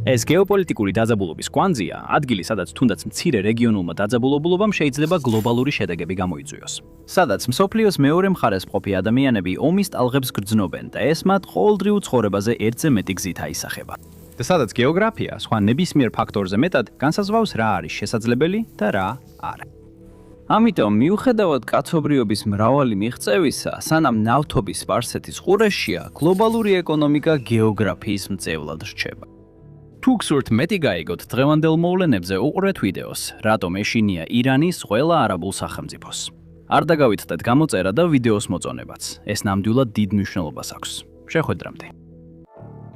ეს გეოპოლიტიკური დაძაბულობის კვანძია, ადგილი, სადაც თუნდაც მცირე რეგიონულმა დაძაბულობულობამ შეიძლება გლობალური შედეგები გამოიწვიოს. სადაც მსოფლიოს მეორე მხარეს მყოფი ადამიანები ომის ტალღებს გრძნობენ და ეს მათ ყოველდღიურ ცხოვრებაზე ერთზე მეტი გზით აისახება. და სადაც გეოგრაფია სხვა ნებისმიერ ფაქტორზე მეტად განსაზღვრავს რა არის შესაძლებელი და რა არა. ამიტომ მიუხედავად კაცობრიობის მრავალი მიღწევისა, სანამ ნავთობის სპარსეთის ყურეშია, გლობალური ეკონომიკა გეოგრაფიის მწევლად რჩება. თუ გსურთ მეტი გაიგოთ დღევანდელ მოვლენებზე უყურეთ ვიდეოს, რატომ ეშინია ირანის ყველა არაბულ სახელმწიფოს. არ დაგავიწყდეთ გამოწერა და ვიდეოს მოწონებაც. ეს ნამდვილად დიდ მნიშვნელობას აქვს. შეხვედრამდე.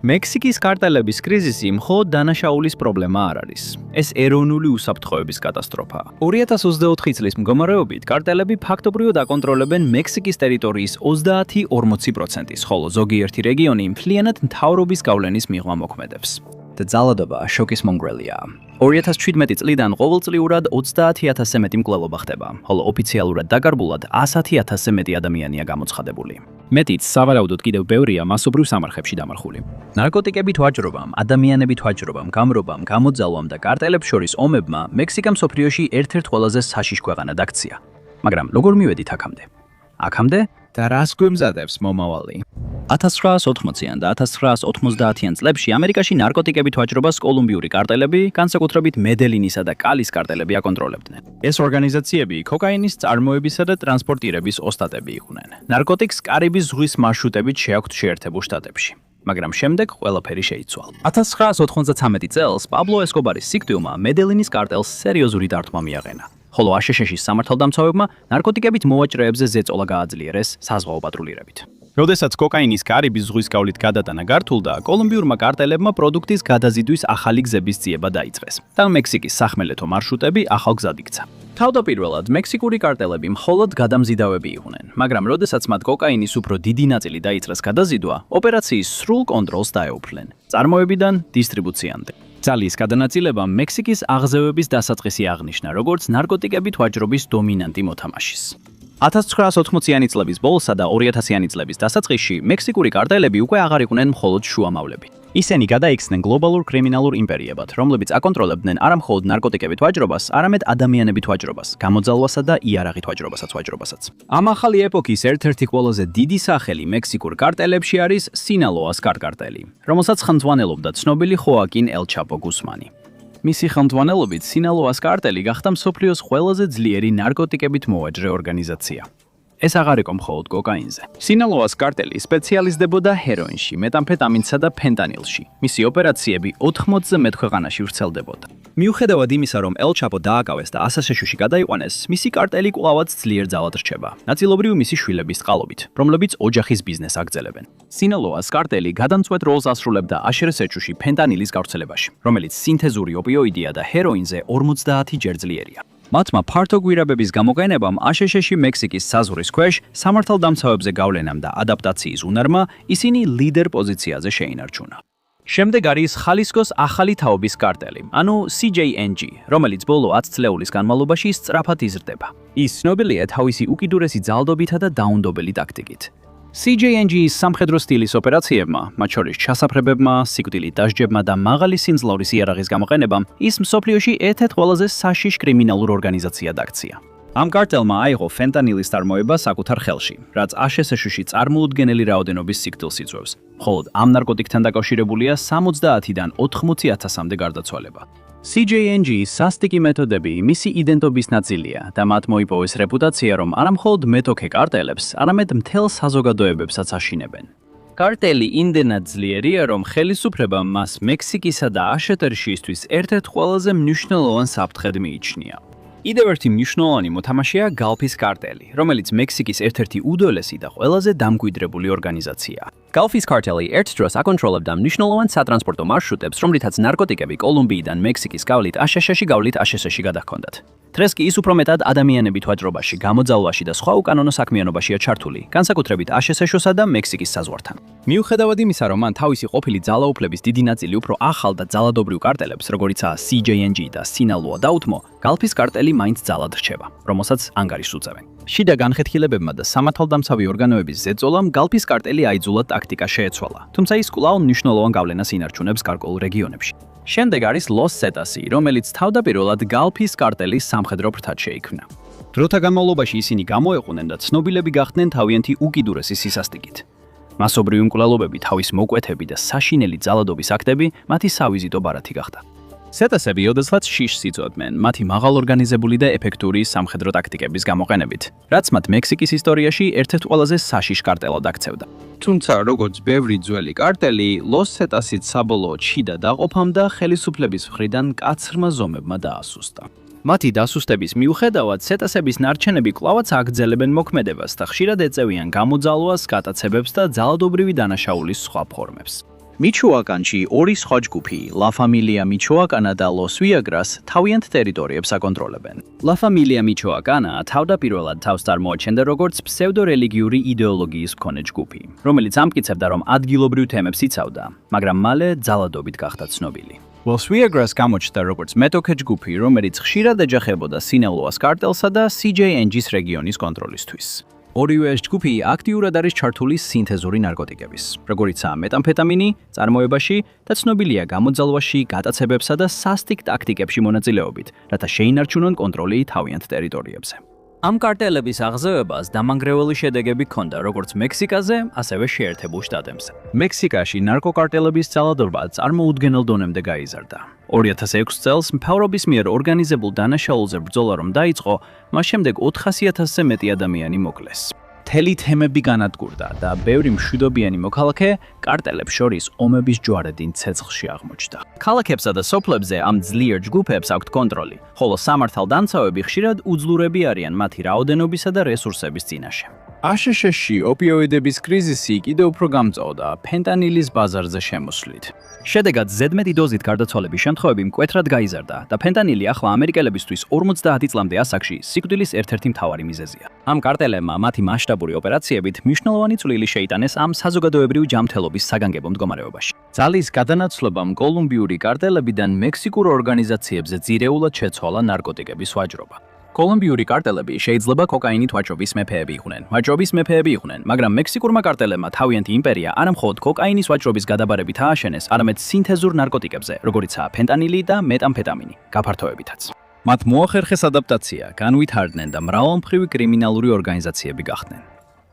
მექსიკის კარტელების კრიზისი მხოლოდ დანაშაულის პრობლემა არ არის. ეს ეროვნული უსაფრთხოების კატასტროფაა. 2024 წლის მდგომარეობით კარტელები ფაქტობრივად აკონტროლებენ მექსიკის ტერიტორიის 30-40%-ის, ხოლო ზოგიერთი რეგიონი მთლიანად მთავრობის გავლენის მიღმა მოქმედებს. და ძალადობა შოკის მომგვრელია. 2017 წლიდან ყოველწლიურად 30,000-ზე მეტი მკვლელობა ხდება, ხოლო ოფიციალურად დაკარგულად 100,000-ზე მეტი ადამიანია გამოცხადებული. მეტიც სავარაუდოდ კიდევ ბევრია მასობრივ სამარხებში დამარხული. ნარკოტიკებით ვაჭრობამ, ადამიანებით ვაჭრობამ, გამრობამ, გამოძალვამ და კარტელებს შორის ომებმა მექსიკა მსოფლიოში ერთ-ერთ ყველაზე საშიშ ქვეყანად აქცია. მაგრამ როგორ მივედით აქამდე? აქამდე და რას გვემზადებს მომავალი? 1980-იან და 1990-იან წლებში ამერიკაში ნარკოტიკებით ვაჭრობას კოლუმბიური კარტელები, განსაკუთრებით მედელინისა და კალის კარტელები აკონტროლებდნენ. ეს ორგანიზაციები კოკაინის წარმოებისა და ტრანსპორტირების ოსტატები იყვნენ. ნარკოტიკს კარიბის ზღვის მარშრუტებით შეაქვთ შეერთებულ შტატებში. მაგრამ შემდეგ ყველაფერი შეიცვალა. 1993 წელს პაბლო ესკობარის სიკვდილმა მედელინის კარტელს სერიოზული დარტყმა მიაყენა. ხოლო აშშ-ის სამართალდამცავებმა ნარკოტიკებით მოვაჭრეებზე ზეწოლა გააძლიერეს საზღვაო პატრულირებით. როდესაც კოკაინის კარიბის ზღვის გავლით გადატანა გართულდა, კოლუმბიურმა კარტელებმა პროდუქტის გადაზიდვის ახალი გზების ძიება დაიწყეს და მექსიკის სახმელეთო მარშრუტები ახალ გზად იქცა. თავდაპირველად მექსიკური კარტელები მხოლოდ გადამზიდავები იყვნენ, მაგრამ როდესაც მათ კოკაინის უფრო დიდი ნაწილი დაიწყეს გადაზიდვა, ოპერაციის სრულ კონტროლს დაეუფლნენ, წარმოებიდან დისტრიბუციამდე. ძალის გადანაწილებამ მექსიკის აღზევების დასაწყისი აღნიშნა, როგორც ნარკოტიკებით ვაჭრობის დომინანტი მოთამაშის. 1980-იანი წლების ბოლოსა და 2000-იანი წლების დასაწყისში მექსიკური კარტელები უკვე აღარ იყვნენ მხოლოდ შუამავლები. ისინი გადაიქცნენ გლობალურ კრიმინალურ იმპერიებად, რომლებიც აკონტროლებდნენ არა მხოლოდ ნარკოტიკებით ვაჭრობას, არამედ ადამიანებით ვაჭრობას, გამოძალვასა და იარაღით ვაჭრობასაც. ამ ახალი ეპოქის ერთ-ერთი ყველაზე დიდი სახელი მექსიკურ კარტელებში არის სინალოას კარტელი, რომელსაც ხელმძღვანელობდა ცნობილი ხოაკინ ელ ჩაპო გუსმანი. მისი ხელმძღვანელობით სინალოას კარტელი გახდა მსოფლიოს ყველაზე ძლიერი ნარკოტიკებით მოვაჭრე ორგანიზაცია. ეს აღარ იყო მხოლოდ კოკაინზე. სინალოას კარტელი სპეციალიზდებოდა ჰეროინში, მეტამფეტამინსა და ფენტანილში. მისი ოპერაციები 80-ზე მეტ ქვეყანაში ვრცელდებოდა. მიუხედავად იმისა, რომ ელ ჩაპო დააკავეს და ასასეშუში გადაიყვანეს, მისი კარტელი კვლავაც ძლიერ ძალად რჩება. ნაწილობრივ მისი შვილების წყალობით, რომლებიც ოჯახის ბიზნესს აგრძელებენ. სინალოას კარტელი გადამწყვეტ როლს ასრულებდა აშერესეჩუში ფენტანილის გავრცელებაში, რომელიც სინთეზური ოპიოიდია და ჰეროინზე 50 ჯერ ძლიერია. მათმა ფართო გვირაბების გამოყენებამ აშშ-ში მექსიკის საზღვრის ქვეშ სამართალდამცავებზე გავლენამ და ადაპტაციის უნარმა ისინი ლიდერ პოზიციაზე შეინარჩუნა. შემდეგ არის ხალისკოს ახალი თაობის კარტელი, ანუ CJNG, რომელიც ბოლო 10 წლეულის განმავლობაში სწრაფად იზრდება. ის ცნობილია თავისი უკიდურესი ძალადობითა და დაუნდობელი ტაქტიკით. CJNG-ის სამხედრო სტილის ოპერაციებმა, მათ შორის ჩასაფრებებმა, სიკვდილით დასჯებმა და მაღალი სიმძლავრის იარაღის გამოყენებამ, ის მსოფლიოში ერთ-ერთ ყველაზე საშიშ კრიმინალურ ორგანიზაციად აქცია. ამ კარტელმა აიღო ფენტანილის წარმოება საკუთარ ხელში, რაც აშშ-ში წარმოუდგენელი რაოდენობის სიკვდილს იწვევს. მხოლოდ ამ ნარკოტიკთან დაკავშირებულია 70-დან 80,000-მდე გარდაცვალება. CJNG-ის სასტიკი მეთოდები მისი იდენტობის ნაწილია და მათ მოიპოვეს რეპუტაცია, რომ არა მხოლოდ მეტოქე კარტელებს, არამედ მთელ საზოგადოებებსაც აშინებენ. კარტელი იმდენად ძლიერია, რომ ხელისუფლებამ მას მექსიკისა და აშტ-ისთვის ერთ-ერთ ყველაზე მნიშვნელოვან საფრთხედ მიიჩნია. კიდევ ერთი მნიშვნელოვანი მოთამაშეა გალფის კარტელი, რომელიც მექსიკის ერთ-ერთი უდიდესი და ყველაზე დამკვიდრებული ორგანიზაციაა. გალფის კარტელი ერთ დროს აკონტროლებდა მნიშვნელოვან სატრანსპორტო მარშრუტებს, რომლითაც ნარკოტიკები კოლუმბიიდან მექსიკის გავლით აშშ-ში გავლით აშშ-ში გადაჰქონდათ. დღეს კი ის უფრო მეტად ადამიანებით ვაჭრობაში, გამოძალვაში და სხვა უკანონო საქმიანობაშია ჩართული, განსაკუთრებით აშშ-სა და მექსიკის საზღვართან. მიუხედავად იმისა, რომ მან თავისი ყოფილი ძალაუფლების დიდი ნაწილი უფრო ახალ და ძალადობრივ კარტელებს, როგორიცაა CJNG და სინალოა დაუთმო, გალფის კარტელი მაინც ძალად რჩება, რომელსაც ანგარიშს უწევენ. შიდა განხეთქილებებმა და სამართალდამცავი ორგანოების ზეწოლამ გალფის კარტელი აიძულა ტაქტიკა შეეცვალა, თუმცა ის კვლავ მნიშვნელოვან გავლენას ინარჩუნებს გარკვეულ რეგიონებში. შემდეგ არის ლოს ზეტასი, რომელიც თავდაპირველად გალფის კარტელის სამხედრო ფრთად შეიქმნა. დროთა განმავლობაში ისინი გამოეყვნენ და ცნობილები გახდნენ თავიანთი უკიდურესი სისასტიკით. მასობრივი მკვლელობები, თავის მოკვეთები და საშინელი ძალადობის აქტები მათი სავიზიტო ბარათი გახდა. ზეტასები ოდესღაც შიშს იწვევდნენ მათი მაღალ ორგანიზებული და ეფექტური სამხედრო ტაქტიკების გამოყენებით, რაც მათ მექსიკის ისტორიაში ერთ-ერთ ყველაზე საშიშ კარტელად აქცევდა. თუმცა, როგორც ბევრი ძველი კარტელი, ლოს ზეტასიც საბოლოოდ შიდა დაყოფამ და ხელისუფლების მხრიდან მკაცრმა ზომებმა დაასუსტა. მათი დასუსტების მიუხედავად, ზეტასების ნარჩენები კვლავაც აგრძელებენ მოქმედებას და ხშირად ეწევიან გამოძალვას, გატაცებებს და ძალადობრივი დანაშაულის სხვა ფორმებს. მიჩოაკანში ორი სხვა ჯგუფი, ლა ფამილია მიჩოაკანა და ლოს ვიაგრას, თავიანთ ტერიტორიებს აკონტროლებენ. ლა ფამილია მიჩოაკანა თავდაპირველად თავს წარმოაჩენდა როგორც ფსევდორელიგიური იდეოლოგიის მქონე ჯგუფი, რომელიც ამტკიცებდა, რომ ადგილობრივ თემებს იცავდა, მაგრამ მალე ძალადობით გახდა ცნობილი. ლოს ვიაგრას გამოჩნდა როგორც მეტოქე ჯგუფი, რომელიც ხშირად ეჯახებოდა სინალოას კარტელსა და CJNG-ის რეგიონის კონტროლისთვის. ორივე ეს ჯგუფი აქტიურად არის ჩართული სინთეზური ნარკოტიკების, როგორიცაა მეტამფეტამინი, წარმოებაში და ცნობილია გამოძალვაში, გატაცებებსა და სასტიკ ტაქტიკებში მონაწილეობით, რათა შეინარჩუნონ კონტროლი თავიანთ ტერიტორიებზე. ამ კარტელების აღზევებას დამანგრეველი შედეგები ჰქონდა როგორც მექსიკაზე, ასევე შეერთებულ შტატებზე. მექსიკაში ნარკოკარტელების ძალადობა წარმოუდგენელ დონემდე გაიზარდა. 2006 წელს მთავრობის მიერ ორგანიზებულ დანაშაულზე ბრძოლა რომ დაიწყო, მას შემდეგ 400,000-ზე მეტი ადამიანი მოკლეს. მთელი თემები განადგურდა და ბევრი მშვიდობიანი მოქალაქე კარტელებს შორის ომების ჯვარედინ ცეცხლში აღმოჩნდა. ქალაქებსა და სოფლებზე ამ ძლიერ ჯგუფებს აქვთ კონტროლი, ხოლო სამართალდამცავები ხშირად უძლურები არიან მათი რაოდენობისა და რესურსების წინაშე. აშშ-ში ოპიოიდების კრიზისი კიდევ უფრო გამწვავდა ფენტანილის ბაზარზე შემოსვლით. შედეგად ზედმეტი დოზით გარდაცვალების შემთხვევები მკვეთრად გაიზარდა და ფენტანილი ახლა ამერიკელებისთვის 50 წლამდე ასაკში სიკვდილის ერთ-ერთი მთავარი მიზეზია. ამ კარტელებმა მათი მასშტაბური ოპერაციებით მნიშვნელოვანი წვლილი შეიტანეს ამ საზოგადოებრივი ჯანმრთელობის საგანგებო მდგომარეობაში. ძალის გადანაცვლებამ კოლუმბიური კარტელებიდან მექსიკურ ორგანიზაციებზე ძირეულად შეცვალა ნარკოტიკების ვაჭრობა. კოლუმბიური კარტელები შეიძლება კოკაინით ვაჭრობის მეფეები იყვნენ, მაგრამ მექსიკურმა კარტელებმა თავიანთი იმპერია არა მხოლოდ კოკაინის ვაჭრობის გადაბარებით ააშენეს, არამედ სინთეზურ ნარკოტიკებზე, როგორიცაა ფენტანილი და მეტამფეტამინი, გაფართოებითაც. მათ მოახერხეს ადაპტაცია, განვითარდნენ და მრავალმხრივი კრიმინალური ორგანიზაციები გახდნენ.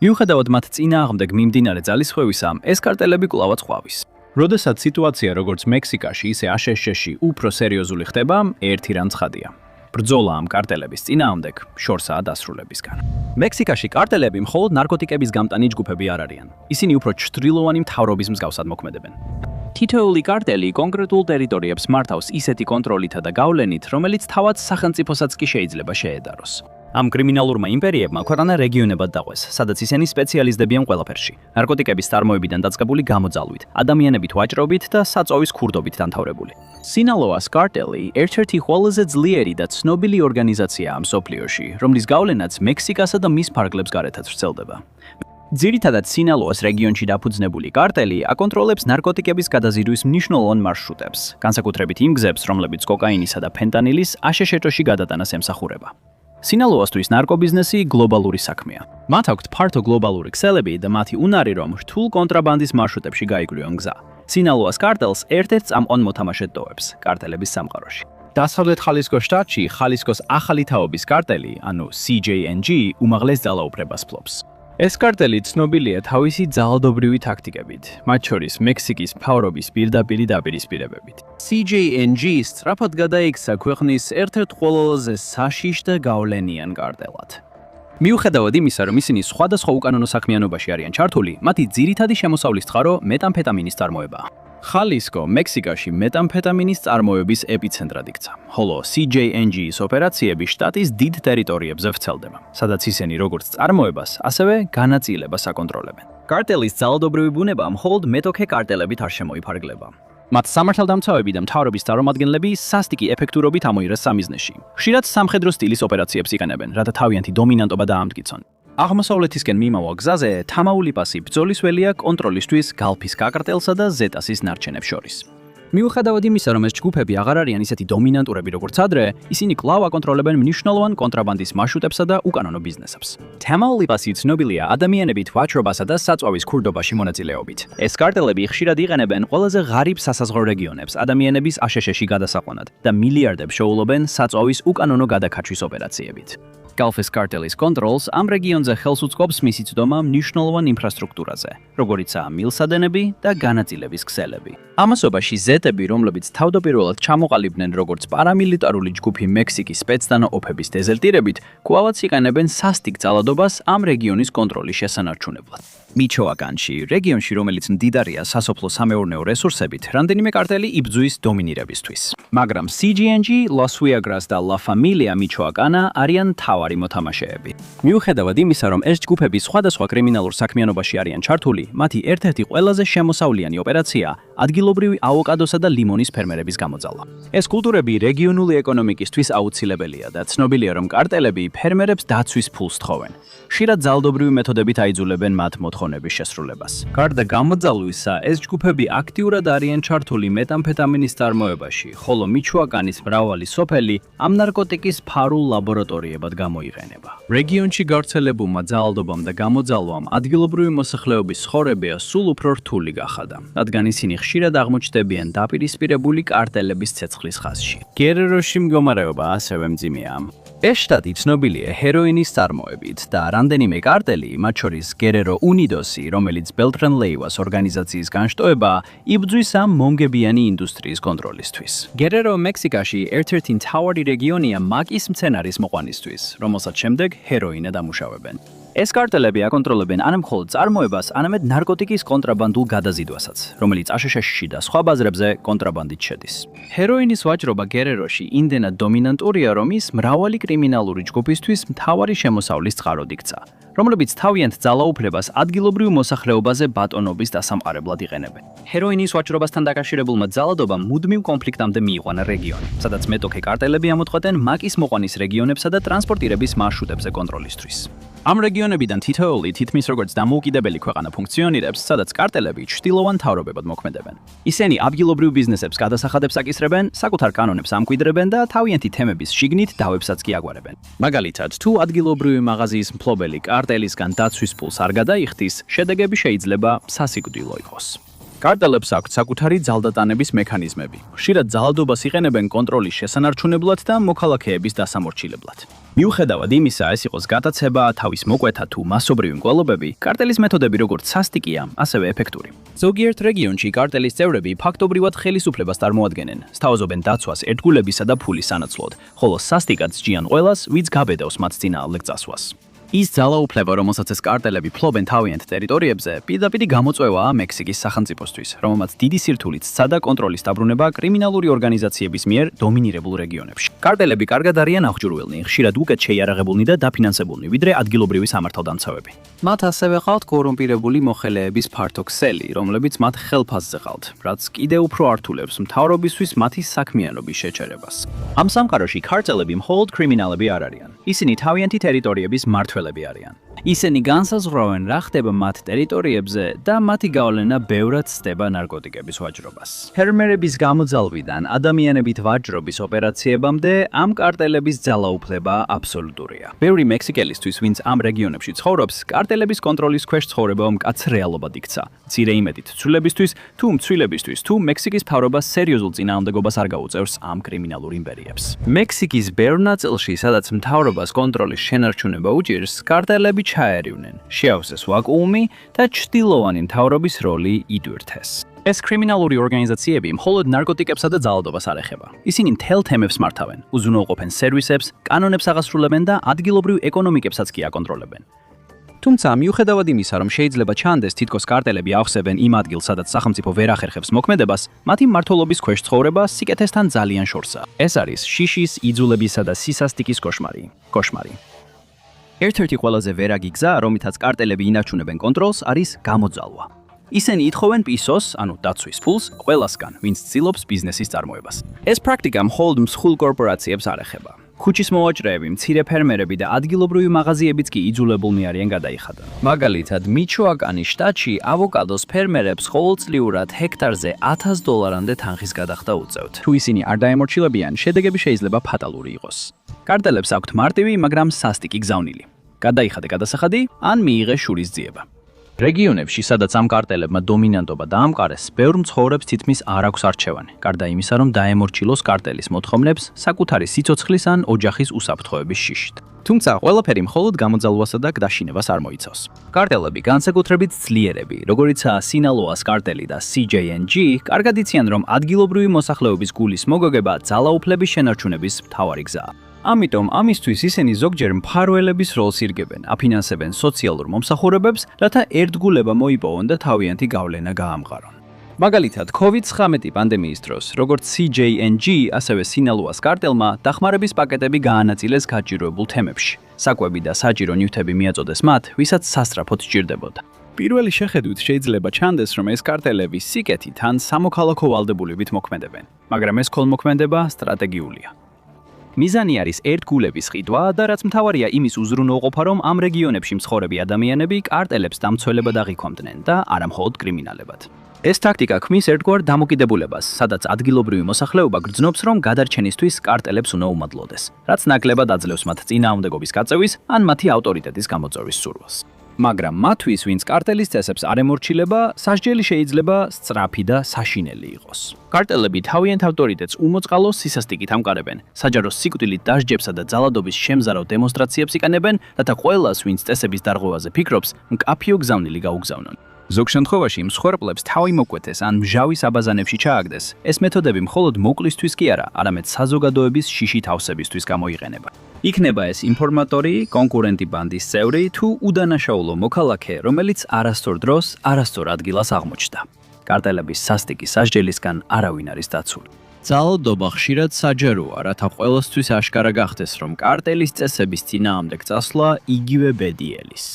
მიუხედავად მათ წინააღმდეგ მიმდინარე ძალისხმევისა, ეს კარტელები კვლავაც ყვავის. როდესაც სიტუაცია როგორც მექსიკაში, ისე აშშ-ში უფრო სერიოზული ხდება, ერთი რამ ცხადია. ბრძოლა ამ კარტელების წინააღმდეგ შორსაა დასრულებისგან. მექსიკაში კარტელები მხოლოდ ნარკოტიკების გამტანი ჯგუფები არ არიან. ისინი უფრო ჩრდილოვანი მთავრობის მსგავსად მოქმედებენ. თითოეული კარტელი კონკრეტულ ტერიტორიებს მართავს ისეთი კონტროლითა და გავლენით, რომელიც თავად სახელმწიფოსაც კი შეიძლება შეედაროს. ამ კრიმინალურმა იმპერიებმა ქვეყანა რეგიონებად დაყვეს, სადაც ისინი სპეციალიზდებიან ყველაფერში: ნარკოტიკების წარმოებიდან დაწყებული გამოძალვით, ადამიანებით ვაჭრობით და საწოვის ქურდობით დამთავრებული. სინალოას კარტელი ერთ-ერთი ყველაზე ძლიერი და ცნობილი ორგანიზაციაა მსოფლიოში, რომლის გავლენაც მექსიკასა და მის ფარგლებს გარეთაც ვრცელდება. ძირითადად სინალოას რეგიონში დაფუძნებული კარტელი აკონტროლებს ნარკოტიკების გადაზიდვის მნიშვნელოვან მარშრუტებს, განსაკუთრებით იმ გზებს, რომლებიც კოკაინისა და ფენტანილის აშშ-ში გადატანას ემსახურება. სინალოასთვის ნარკობიზნესი გლობალური საქმეა. მათ აქვთ ფართო გლობალური ქსელები და მათი უნარი რომ რთულ კონტრაბანდის მარშრუტებში გაიკვლიონ გზა. სინალოას კარტელს ერთ-ერთ წამყვან მოთამაშედ ტოვებს კარტელების სამყაროში. დასავლეთ ხალისკოს შტატში ხალისკოს ახალი თაობის კარტელი, ანუ CJNG, უმაღლეს ძალაუფლებას ფლობს. ეს კარტელი ცნობილია თავისი ძალადობრივი ტაქტიკებით, მათ შორის მექსიკის მთავრობის პირდაპირი დაპირისპირებებით. CJNG სწრაფად გადაიქცა ქვეყნის ერთ-ერთ ყველაზე საშიშ და გავლენიან კარტელად. მიუხედავად იმისა, რომ ისინი სხვადასხვა უკანონო საქმიანობაში არიან ჩართული, მათი ძირითადი შემოსავლის წყარო მეტამფეტამინის წარმოებაა. ხალისკო მექსიკაში მეტამფეტამინის წარმოების ეპიცენტრად იქცა, ხოლო CJNG-ის ოპერაციები შტატის დიდ ტერიტორიებზე ვრცელდება, სადაც ისინი როგორც წარმოებას, ასევე განაწილებას აკონტროლებენ. კარტელის ძალადობრივი ბუნება მხოლოდ მეტოქე კარტელებით არ შემოიფარგლება. მათ სამართალდამცავები და მთავრობის წარმომადგენლები სასტიკი ეფექტურობით ამოიღეს სამიზნეში. ხშირად სამხედრო სტილის ოპერაციებს იყენებენ, რათა თავიანთი დომინანტობა დაამტკიცონ. აღმოსავლეთისკენ მიმავალ გზაზე თამაულიპასი ბრძოლის ველია კონტროლისთვის გალფის კარტელსა და ზეტასის ნარჩენებს შორის. მიუხედავად იმისა, რომ ეს ჯგუფები აღარ არიან ისეთი დომინანტურები როგორც ადრე, ისინი კვლავ აკონტროლებენ მნიშვნელოვან კონტრაბანდის მარშრუტებსა და უკანონო ბიზნესებს. თამაულიპასი ცნობილია ადამიანებით ვაჭრობასა და საწვავის ქურდობაში მონაწილეობით. ეს კარტელები ხშირად იყენებენ ყველაზე ღარიბ სასაზღვრო რეგიონებს ადამიანების აშშ-ში გადასაყვანად და მილიარდებს შეულობენ საწვავის უკანონო გადაქართვის ოპერაციებით. გალფის კარტელის კონტროლს ამ რეგიონზე ხელს უწყობს მისი წვდომა მნიშვნელოვან ინფრასტრუქტურაზე, როგორიცაა მილსადენები და განაწილების ქსელები. ამასობაში ზეტები, რომლებიც თავდაპირველად ჩამოყალიბდნენ როგორც პარამილიტარული ჯგუფი მექსიკის სპეცდანო ოფების დეზერტირებით, კვლავაც იყენებენ სასტიკ ძალადობას ამ რეგიონის კონტროლის შესანარჩუნებლად. მიჩოაკანში, რეგიონში, რომელიც მდიდარია სასოფლო-სამეურნეო რესურსებით, რამდენიმე კარტელი იბრძვის დომინირებისთვის. მაგრამ CJNG, Los Viagras და La Familia Michoacana არიან მთავარი მოთამაშეები. მიუხედავად იმისა, რომ ეს ჯგუფები სხვადასხვა კრიმინალურ საქმიანობაში არიან ჩართული, მათი ერთ-ერთი ყველაზე შემოსავლიანი ოპერაცია ადგილობრივი ავოკადოსა და ლიმონის ფერმერების გამოძალვა. ეს კულტურები რეგიონული ეკონომიკისთვის აუცილებელია და ცნობილია, რომ კარტელები ფერმერებს დაცვის ფულს თხოვენ. ხშირად ძალადობრივი მეთოდებით აიძულებენ მათ მოთხოვნების შესრულებას. გარდა გამოძალვისა, ეს ჯგუფები აქტიურად არიან ჩართული მეტამფეტამინის წარმოებაში, ხოლო მიჩოაკანის მრავალი სოფელი ამ ნარკოტიკის ფარულ ლაბორატორიებად გამოიყენება. რეგიონში გავრცელებულმა ძალადობამ და გამოძალვამ ადგილობრივი მოსახლეობის ცხოვრება სულ უფრო რთული გახადა, რადგან ისინი ხშირად აღმოჩნდებიან დაპირისპირებული კარტელების ცეცხლის ხაზში. გერეროში მდგომარეობა ასევე მძიმეა. ეს შტატი ცნობილია ჰეროინის წარმოებით და რამდენიმე კარტელი, მათ შორის გერერო უნიდოსი, რომელიც ბელტრან ლეივას ორგანიზაციის განშტოება, იბრძვის ამ მომგებიანი ინდუსტრიის კონტროლისთვის. გერერო მექსიკაში ერთ-ერთი მთავარი რეგიონია მაკის მცენარის მოყვანისთვის, რომელსაც შემდეგ ჰეროინა დამუშავებენ. ეს კარტელები აკონტროლებენ არა მხოლოდ წარმოებას, არამედ ნარკოტიკის კონტრაბანდულ გადაზიდვასაც, რომელიც აშშ-ში და სხვა ბაზრებზე კონტრაბანდით შედის. ჰეროინის ვაჭრობა გერეროში იმდენად დომინანტურია, რომ ის მრავალი კრიმინალური ჯგუფისთვის მთავარი შემოსავლის წყაროდ იქცა, რომლებიც თავიანთ ძალაუფლებას ადგილობრივ მოსახლეობაზე ბატონობის დასამყარებლად იყენებენ. ჰეროინის ვაჭრობასთან დაკავშირებულმა ძალადობამ მუდმივ კონფლიქტამდე მიიყვანა რეგიონი, სადაც მეტოქე კარტელები ამოწყვეტენ მაკის მოყვანის რეგიონებსა და ტრანსპორტირების მარშრუტებზე კონტროლისთვის. ამ რეგიონებიდან თითოეული თითქმის როგორც დამოუკიდებელი ქვეყანა ფუნქციონირებს, სადაც კარტელები ჩრდილოვან მთავრობებად მოქმედებენ. ისინი ადგილობრივ ბიზნესებს გადასახადებს აკისრებენ, საკუთარ კანონებს ამკვიდრებენ და თავიანთი თემების შიგნით დავებსაც კი აგვარებენ. მაგალითად, თუ ადგილობრივი მაღაზიის მფლობელი კარტელისგან დაცვის ფულს არ გადაიხდის, შედეგები შეიძლება სასიკვდილო იყოს. კარტელებს აქვთ საკუთარი ძალდატანების მექანიზმები. ხშირად ძალადობას იყენებენ კონტროლის შესანარჩუნებლად და მოქალაქეების დასამორჩილებლად. მიუხედავად იმისა, ეს იყოს გატაცება, თავის მოკვეთა თუ მასობრივი მკვლელობები, კარტელის მეთოდები როგორც სასტიკია, ასევე ეფექტური. ზოგიერთ რეგიონში კარტელის წევრები ფაქტობრივად ხელისუფლებას წარმოადგენენ, სთავაზობენ დაცვას ერთგულებისა და ფულის სანაცვლოდ, ხოლო სასტიკად სჯიან ყველას, ვინც გაბედავს მათ წინააღმდეგ წასვლას. ის ძალაუფლება, რომელსაც ეს კარტელები ფლობენ თავიანთ ტერიტორიებზე, პირდაპირ გამოწვევაა მექსიკის სახელმწიფოსთვის, რომელმაც დიდი სირთულით სცადა კონტროლის დაბრუნება კრიმინალური ორგანიზაციების მიერ დომინირებულ რეგიონებში. კარტელები კარგად არიან აღჭურვილნი, ხშირად უკეთ შეიარაღებულნი და დაფინანსებულნი, ვიდრე ადგილობრივი სამართალდამცავები. მათ ასევე ყავთ კორუმპირებული მოხელეების ფართო ქსელი, რომლებიც მათ ხელფასზე ყავთ, რაც კიდევ უფრო ართულებს მთავრობისთვის მათი საქმიანობის შეჩერებას. ამ სამყაროში კარტელები მხოლოდ კრიმინალები არ არიან. ისინი თავიანთი ტერიტორიების მმართველები არიან. ისინი განსაზღვრავენ რა ხდება მათ ტერიტორიებზე და მათი გავლენა ბევრად ცდება ნარკოტიკების ვაჭრობას. ფერმერების გამოძალვიდან ადამიანებით ვაჭრობის ოპერაციებამდე ამ კარტელების ძალაუფლება აბსოლუტურია. ბევრი მექსიკელისთვის, ვინც ამ რეგიონებში ცხოვრობს, კარტელების კონტროლის ქვეშ ცხოვრება მკაცრ რეალობად იქცა. მცირე იმედით ცვლილებისთვის თუ მცვილებისთვის თუ მექსიკის მთავრობა სერიოზულ წინააღმდეგობას არ გაუწევს ამ კრიმინალურ იმპერიებს. მექსიკის ბევრ ნაწილში, სადაც მთავრობას კონტროლის შენარჩუნება უჭირს, კარტელები ჩაერივნენ, შეავსეს ვაკუუმი და ჩრდილოვანი მთავრობის როლი იდვირთეს. ეს კრიმინალური ორგანიზაციები მხოლოდ ნარკოტიკებსა და ძალადობას არ ეხება. ისინი მთელ თემებს მართავენ, უზრუნველყოფენ სერვისებს, კანონებს აღასრულებენ და ადგილობრივ ეკონომიკებსაც კი აკონტროლებენ. თუმცა მიუხედავად იმისა, რომ შეიძლება ჩანდეს თითქოს კარტელები ახსებენ იმ ადგილს, სადაც სახელმწიფო ვერ ახერხებს მოქმედებას, მათი მმართველობის ქვეშ ცხოვრება სიკეთესთან ძალიან შორსაა. ეს არის შიშის, იძულებისა და სისასტიკის კოშმარი. ერთ-ერთი ყველაზე ვერაგი გზა, რომლითაც კარტელები ინარჩუნებენ კონტროლს, არის გამოძალვა. ისინი ითხოვენ პისოს, ანუ დაცვის ფულს, ყველასგან, ვინც ცდილობს ბიზნესის წარმოებას. ეს პრაქტიკა მხოლოდ მსხვილ კორპორაციებს არ ეხება. ქუჩის მოვაჭრეები, მცირე ფერმერები და ადგილობრივი მაღაზიებიც კი იძულებულნი არიან გადაიხადონ. მაგალითად, მიჩოაკანის შტატში ავოკადოს ფერმერებს ყოველწლიურად ჰექტარზე $1000-მდე თანხის გადახდა უწევთ. თუ ისინი არ დაემორჩილებიან, შედეგები შეიძლება ფატალური იყოს. კარტელებს აქვთ მარტივი, მაგრამ სასტიკი გზავნილი. გადაიხადე გადასახადი, ან მიიღე შურის ძიება. რეგიონებში, სადაც ამ კარტელებმა დომინანტობა დაამყარეს, ბევრ მცხოვრებს თითქმის არ აქვს არჩევანი, გარდა იმისა, რომ დაემორჩილოს კარტელის მოთხოვნებს საკუთარი სიცოცხლის ან ოჯახის უსაფრთხოების შიშით. თუმცა ყველაფერი მხოლოდ გამოძალვასა და დაშინებას არ მოიცავს. კარტელები განსაკუთრებით ძლიერები, როგორიცაა სინალოას კარტელი და CJNG, კარგად იციან, რომ ადგილობრივი მოსახლეობის გულის მოგოგება ძალაუფლების შენარჩუნების მთავარი გზაა. ამიტომ ამისთვის ისინი ზოგჯერ მფარველების როლს ირგებენ, აფინანსებენ სოციალურ მომსახურებებს, რათა ერთგულება მოიპოვონ და თავიანთი გავლენა გაამყარონ. მაგალითად, COVID-19 პანდემიის დროს, როგორც CJNG, ასევე სინალოას კარტელმა დახმარების პაკეტები გაანაწილეს გაჭირვებულ თემებში. საკვები და საჭირო ნივთები მიაწოდეს მათ, ვისაც სასწრაფოდ სჭირდებოდა. პირველი შეხედვით შეიძლება ჩანდეს, რომ ეს კარტელები სიკეთით ან სამოქალაქო ვალდებულებით მოქმედებენ, მაგრამ ეს ქოლმოქმედება სტრატეგიულია. მიზანი არის ერთგულების ყიდვა და რაც მთავარია იმის უზრუნველყოფა, რომ ამ რეგიონებში მცხოვრები ადამიანები კარტელებს დამცველებად აღიქვამდნენ და არა მხოლოდ კრიმინალებად. ეს ტაქტიკა ქმნის ერთგვარ დამოკიდებულებას, სადაც ადგილობრივი მოსახლეობა გრძნობს, რომ გადარჩენისთვის კარტელებს უნდა უმადლოდეს, რაც ნაკლებად აძლევს მათ წინააღმდეგობის გაწევის ან მათი ავტორიტეტის გამოწვევის სურვილს. მაგრამ მათთვის, ვინც კარტელის წესებს არ ემორჩილება, სასჯელი შეიძლება სწრაფი და საშინელი იყოს. კარტელები თავიანთ ავტორიტეტს უმოწყალო სისასტიკით ამყარებენ, საჯარო სიკვდილით დასჯებსა და ძალადობის შემზარავ დემონსტრაციებს იყენებენ, რათა ყველას, ვინც წესების დარღვევაზე ფიქრობს, მკაფიო გზავნილი გაუგზავნონ. ზოგ შემთხვევაში მსხვერპლებს თავი მოკვეთეს ან მჟავის აბაზანებში ჩააგდეს. ეს მეთოდები მხოლოდ მოკლისთვის კი არა, არამედ საზოგადოების შიშით ავსებისთვის გამოიყენება. იქნება ეს ინფორმატორი, კონკურენტი ბანდის წევრი თუ უდანაშაულო მოქალაქე, რომელიც არასწორ დროს, არასწორ ადგილას აღმოჩნდა. კარტელების სასტიკი სასჯელისგან არავინ არის დაცული. ძალადობა ხშირად საჯაროა, რათა ყველასთვის აშკარა გახდეს, რომ კარტელის წესების წინააღმდეგ წასვლა იგივე ბედიელის.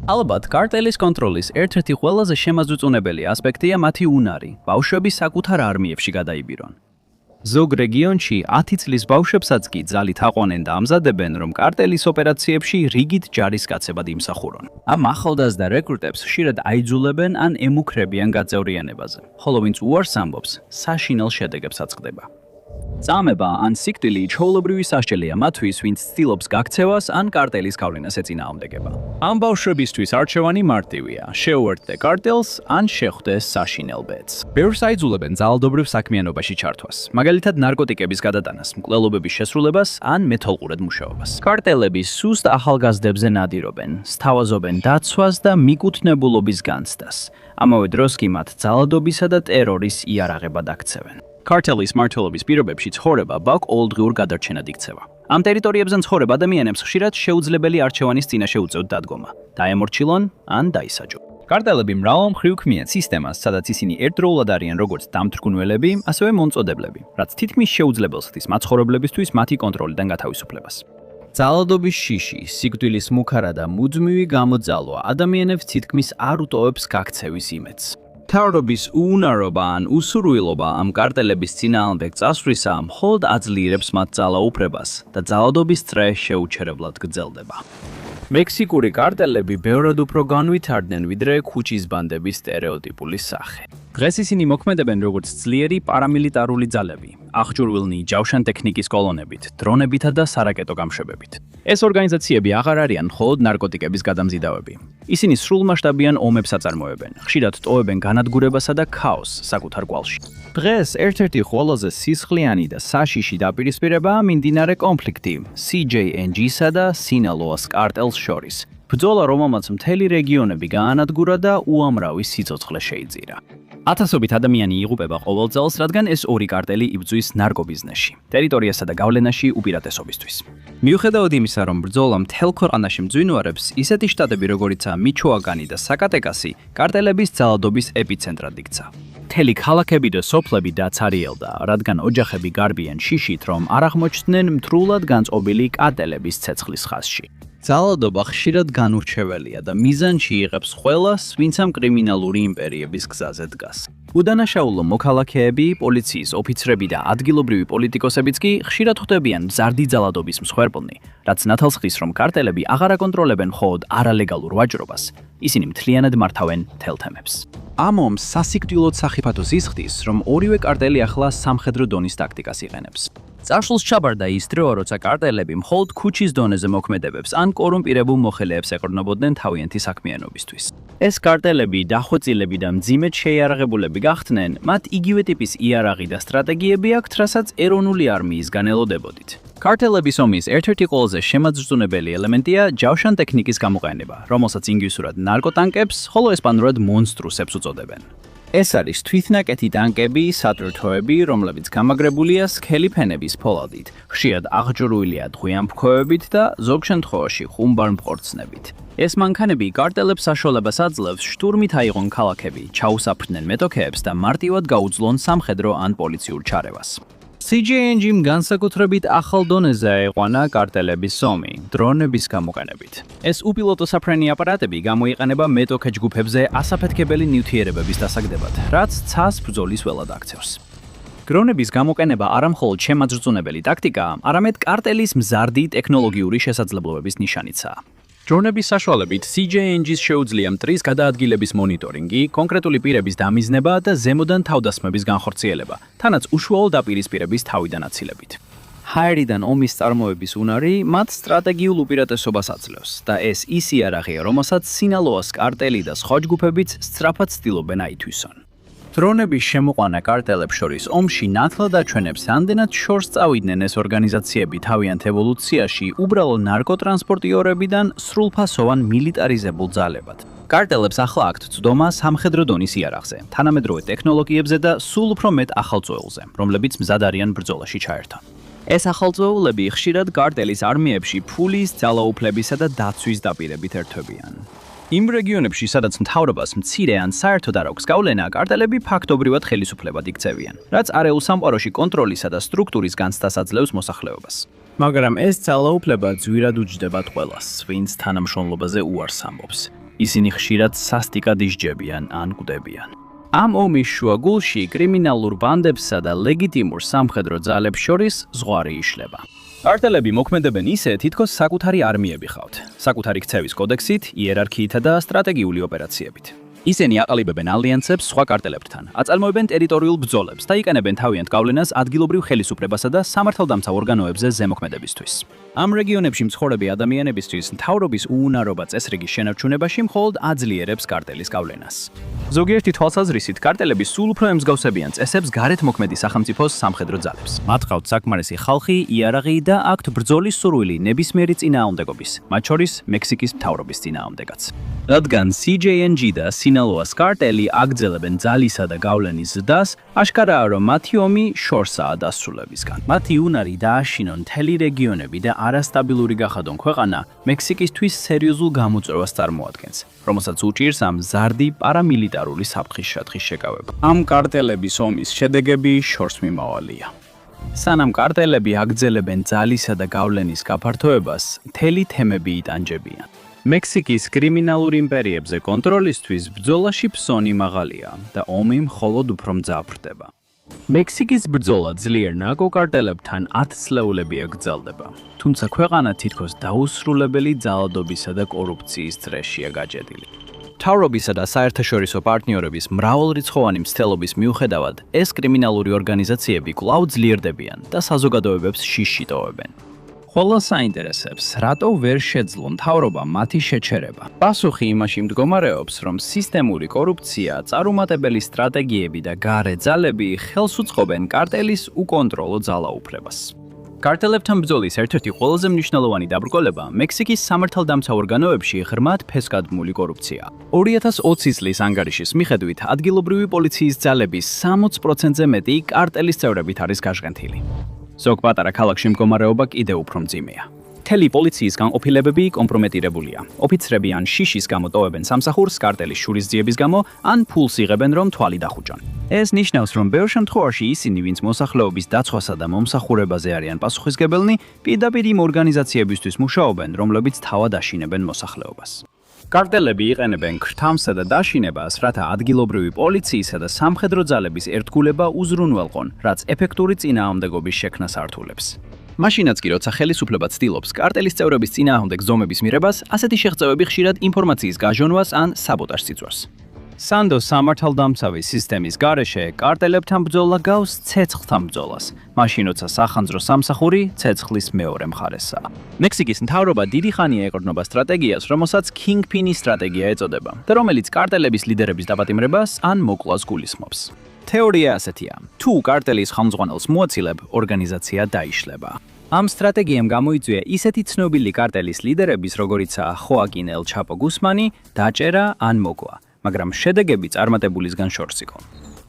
ალბათ, კარტელის კონტროლის ერთ-ერთი ყველაზე შემაძუწუნებელი ასპექტია მათი უნარი, ბავშვები საკუთარ არმიებში გადაიბირონ. ზოგ რეგიონში 10 წლის ბავშვებსაც კი ძალით აყვანენ და ამზადებენ, რომ კარტელის ოპერაციებში რიგით ჯარისკაცებად იმსახურონ. ამ ახალგაზრდა რეკრუტებს ხშირად აიძულებენ ან ემუქრებიან გაწევრიანებაზე, ხოლო ვინც უარს ამბობს, საშინელ შედეგებს აწყდება. წამება ან სიკვდილი ჩვეულებრივი სასჯელია მათთვის, ვინც ცდილობს გაქცევას ან კარტელის გავლენას ეწინააღმდეგება. ამ ბავშვებისთვის არჩევანი მარტივია: შეუერთდე კარტელს ან შეხვდე საშინელ ბედს. ბევრს აიძულებენ ძალადობრივ საქმიანობაში ჩართვას, მაგალითად ნარკოტიკების გადატანას, მკვლელობების შესრულებას ან მეთვალყურად მუშაობას. კარტელები სუსტ ახალგაზრდებზე ნადირობენ, სთავაზობენ დაცვას და მიკუთვნებულობის განცდას. ამავე დროს კი მათ ძალადობისა და ტერორის იარაღებად აქცევენ. კარტელის მმართველობის პირობებში ცხოვრება ბაკ-ოლდღიურ გადარჩენად იქცევა. ამ ტერიტორიებზე მცხოვრებ ადამიანებს ხშირად შეუძლებელი არჩევანის წინაშე უწევთ დადგომა: დაემორჩილონ ან დაისაჯონ. კარტელები მრავალმხრივ ქმნიან სისტემას, სადაც ისინი ერთდროულად არიან როგორც დამთრგუნველები, ასევე მომწოდებლები, რაც თითქმის შეუძლებელს ხდის მაცხოვრებლებისთვის მათი კონტროლიდან გათავისუფლებას. ძალადობის შიში, სიკვდილის მუქარა და მუდმივი გამოძალვა ადამიანებს თითქმის არ უტოვებს გაქცევის იმედს. მთავრობის უუნარობა ან უსურვილობა ამ კარტელების წინააღმდეგ წასვლისა მხოლოდ აძლიერებს მათ ძალაუფლებას და ძალადობის წრე შეუჩერებლად გრძელდება. მექსიკური კარტელები ბევრად უფრო განვითარდნენ, ვიდრე ქუჩის ბანდების სტერეოტიპული სახე. დღეს ისინი მოქმედებენ როგორც ძლიერი პარამილიტარული ძალები, აღჭურვილნი ჯავშან ტექნიკის კოლონებით, დრონებითა და სარაკეტო გამშვებებით. ეს ორგანიზაციები აღარ არიან მხოლოდ ნარკოტიკების გადამზიდავები. ისინი სრულმასშტაბიან ომებს აწარმოებენ, ხშირად ტოვებენ განადგურებასა და ქაოსს საკუთარ გვალში. დღეს ერთ-ერთი ყველაზე სისხლიანი და საშიში დაპირისპირებაა მიმდინარე კონფლიქტი CJNG-სა და Sinaloa-ს კარტელს შორის. ბრძოლა, რომელმაც მთელი რეგიონები გაანადგურა და უამრავი სიცოცხლე შეიძირა. ათასობით ადამიანი იღუპება ყოველ წელს, რადგან ეს ორი კარტელი იბრძვის ნარკობიზნესში, ტერიტორიასა და გავლენაში უპირატესობისთვის. მიუხედავად იმისა, რომ ბრძოლა მთელ ქვეყანაში მძვინვარებს, ისეთი შტატები, როგორიცაა მიჩოაკანი და საკატეკასი, კარტელების ძალადობის ეპიცენტრად იქცა. მთელი ქალაქები და სოფლები დაცარიელდა, რადგან ოჯახები გარბიან შიშით, რომ არ აღმოჩნდნენ მთრულად განწყობილი კარტელების ცეცხლის ხაზში. ძალადობა ხშირად განურჩეველია და მიზანში იღებს ყველას, ვინც ამ კრიმინალური იმპერიების გზაზე დგას. უდანაშაულო მოქალაქეები, პოლიციის ოფიცრები და ადგილობრივი პოლიტიკოსებიც კი ხშირად ხვდებიან მზარდი ძალადობის მსხვერპლნი, რაც ნათელს ხდის, რომ კარტელები აღარ აკონტროლებენ მხოლოდ არალეგალურ ვაჭრობას, ისინი მთლიანად მართავენ მთელ თემებს. ამ ომს სასიკვდილოდ სახიფათოს ისხდის, რომ ორივე კარტელი ახლა სამხედრო დონის ტაქტიკას იყენებს. წარსულს ჩაბარდა ის დრო, როცა კარტელები მხოლოდ ქუჩის დონეზე მოქმედებებს ან კორუმპირებულ მოხელეებს ეყრდნობოდნენ თავიანთი საქმიანობისთვის. ეს კარტელები დახვეწილები და მძიმედ შეიარაღებულები გახდნენ, მათ იგივე ტიპის იარაღი და სტრატეგიები აქვთ, რასაც ეროვნული არმიისგან ელოდებოდით. კარტელების ომის ერთ-ერთი ყველაზე შემაძრწუნებელი ელემენტია ჯავშან ტექნიკის გამოყენება, რომელსაც ინგლისურად ნარკოტანკებს, ხოლო ესპანურად მონსტრუსებს უწოდებენ. ეს არის თვითნაკეთი ტანკები, სატვირთოები, რომლებიც გამაგრებულია სქელი ფენების ფოლადით, ხშირად აღჭურვილია დღვიამფრქვევებით და ზოგ შემთხვევაში ხუმბარ მყორცნებით. ეს მანქანები კარტელებს საშუალებას აძლევს შტურმით აიღონ ქალაქები, ჩაუსაფრდნენ მეტოქეებს და მარტივად გაუძლონ სამხედრო ან პოლიციურ ჩარევას. CJNG-მ განსაკუთრებით ახალ დონეზე აიყვანა კარტელების ომი, დრონების გამოყენებით. ეს უპილოტო საფრენი აპარატები გამოიყენება მეტოქე ჯგუფებზე ასაფეთქებელი ნივთიერებების დასაგდებად, რაც ცას ბრძოლის ველად აქცევს. დრონების გამოყენება არა მხოლოდ შემაძრწუნებელი ტაქტიკაა, არამედ კარტელის მზარდი ტექნოლოგიური შესაძლებლობების ნიშანიცაა. დრონების საშუალებით CJNG-ს შეუძლია მტრის გადაადგილების მონიტორინგი, კონკრეტული პირების დამიზნება და ზემოდან თავდასხმების განხორციელება, თანაც უშუალო დაპირისპირების თავიდან აცილებით. ჰაერიდან ომის წარმოების უნარი მათ სტრატეგიულ უპირატესობას აძლევს და ეს ის იარაღია, რომელსაც Sinaloa-ს კარტელი და სხვა ჯგუფებიც სწრაფად ცდილობენ აითვისონ. დრონების შემოყვანა კარტელებს შორის ომში ნათლად აჩვენებს, ამდენად შორს წავიდნენ ეს ორგანიზაციები თავიანთ ევოლუციაში უბრალო ნარკოტრანსპორტიორებიდან სრულფასოვან მილიტარიზებულ ძალებად. კარტელებს ახლა აქვთ წვდომა სამხედრო დონის იარაღზე, თანამედროვე ტექნოლოგიებზე და სულ უფრო მეტ ახალწვეულზე, რომლებიც მზად არიან ბრძოლაში ჩაერთონ. ეს ახალწვეულები ხშირად კარტელის არმიებში ფულის, ძალაუფლებისა და დაცვის დაპირებით ერთვებიან. იმ რეგიონებში, სადაც მთავრობას მცირე ან საერთოდ არ აქვს გავლენა, კარტელები ფაქტობრივად ხელისუფლებად იქცევიან, რაც არეულ სამყაროში კონტროლისა და სტრუქტურის განცდას აძლევს მოსახლეობას. მაგრამ ეს ძალაუფლება ძვირად უჯდებათ ყველას, ვინც თანამშრომლობაზე უარს ამბობს. ისინი ხშირად სასტიკად ისჯებიან ან კვდებიან. ამ ომის შუაგულში კრიმინალურ ბანდებსა და ლეგიტიმურ სამხედრო ძალებს შორის ზღვარი იშლება. კარტელები მოქმედებენ ისე, თითქოს საკუთარი არმიები ხავთ, საკუთარი ქცევის კოდექსით, იერარქიითა და სტრატეგიული ოპერაციებით. ისინი აყალიბებენ ალიანსებს სხვა კარტელებთან, აწარმოებენ ტერიტორიულ ბრძოლებს და იყენებენ თავიანთ გავლენას ადგილობრივ ხელისუფლებასა და სამართალდამცავ ორგანოებზე ზემოქმედებისთვის. ამ რეგიონებში მცხოვრები ადამიანებისთვის მთავრობის უუნარობა წესრიგის შენარჩუნებაში მხოლოდ აძლიერებს კარტელის გავლენას. ზოგიერთი თვალსაზრისით, კარტელები სულ უფრო ემსგავსებიან წესებს გარეთ მოქმედი სახელმწიფოს სამხედრო ძალებს. მათ ყავთ საკმარისი ხალხი, იარაღი და აქვთ ბრძოლის სურვილი ნებისმიერი წინააღმდეგობის, მათ შორის მექსიკის მთავრობის წინააღმდეგაც. რადგან CJNG და Sinaloa's კარტელი აგრძელებენ ძალისა და გავლენის ზრდას, აშკარაა, რომ მათი ომი შორსაა დასრულებისგან. მათი უნარი დააშინონ მთელი რეგიონები და არასტაბილური გახადონ ქვეყანა მექსიკისთვის სერიოზულ გამოწვევას წარმოადგენს, რომელსაც უჭირს ამ მზარდი პარამილიტარული საფრთხის შეკავება. ამ კარტელების ომის შედეგები შორს მიმავალია. სანამ კარტელები აგრძელებენ ძალისა და გავლენის გაფართოებას, მთელი თემები იტანჯებიან. მექსიკის კრიმინალურ იმპერიებზე კონტროლისთვის ბრძოლაში ფსონი მაღალია და ომი მხოლოდ უფრო მძაფრდება. მექსიკის ბრძოლა ძლიერ ნარკოკარტელებთან 10 წლეულები გრძელდება, თუმცა ქვეყანა თითქოს დაუსრულებელი ძალადობისა და კორუფციის წრეშია გაჭედილი. მთავრობისა და საერთაშორისო პარტნიორების მრავალრიცხოვანი მცდელობის მიუხედავად, ეს კრიმინალური ორგანიზაციები კვლავ ძლიერდებიან და საზოგადოებებს შიშში ტოვებენ. Ყველას საინტერესებს, რატო ვერ შეძლო მთავრობამ მათი შეჩერება. პასუხი იმაში მდგომარეობს, რომ სისტემური კორუფცია, წარუმატებელი სტრატეგიები და გარე ძალები ხელს უწყობენ კარტელის უკონტროლო ძალაუფლებას. კარტელებთან ბრძოლის ერთ-ერთი ყველაზე მნიშვნელოვანი დაბრკოლება მექსიკის სამართალდამცავ ორგანოებში ღრმად ფესკადმული კორუფცია. 2020 წლის ანგარიშის მიხედვით, ადგილობრივი პოლიციის ძალების 60%-ზე მეტი კარტელის წევრებით არის გაჟღენთილი. ზოგ პატარა ქალაქში მდგომარეობა კიდევ უფრო მძიმეა. მთელი პოლიციის განყოფილებები კომპრომეტირებულია. ოფიცრები ან შიშის გამო ტოვებენ სამსახურს კარტელის შურისძიების გამო, ან ფულს იღებენ, რომ თვალი დახუჭონ. ეს ნიშნავს, რომ ბევრ შემთხვევაში ისინი, ვინც მოსახლეობის დაცვასა და მომსახურებაზე არიან პასუხისგებელნი, პირდაპირ იმ ორგანიზაციებისთვის მუშაობენ, რომლებიც თავად აშინებენ მოსახლეობას. კარტელები იყენებენ ქრთამსა და დაშინებას, რათა ადგილობრივი პოლიციისა და სამხედრო ძალების ერთგულება უზრუნველყონ, რაც ეფექტური წინააღმდეგობის შექმნას ართულებს. მაშინაც კი, როცა ხელისუფლება ცდილობს კარტელის წევრების წინააღმდეგ ზომების მიღებას, ასეთი შეღწევები ხშირად ინფორმაციის გაჟონვას ან საბოტაჟს იწვევს. სანდოს სამართალდამცავი სისტემის გარეშე კარტელებთან ბრძოლა გავს ცეცხლთან ბრძოლას, მაშინ როცა სახანძრო სამსახური ცეცხლის მეორე მხარესაა. მექსიკის მთავრობა დიდი ხანია ეყრდნობა სტრატეგიას, რომელსაც Kingpin-ის სტრატეგია ეწოდება და რომელიც კარტელების ლიდერების დაპატიმრებას ან მოკვლას გულისხმობს. თეორია ასეთია: თუ კარტელის ხელმძღვანელს მოაცილებ, ორგანიზაცია დაიშლება. ამ სტრატეგიამ გამოიწვია ისეთი ცნობილი კარტელის ლიდერების, როგორიცაა ხოაკინ ელ ჩაპო გუსმანი, დაჭერა ან მოკვა. მაგრამ შედეგები წარმატებულისგან შორს იყო.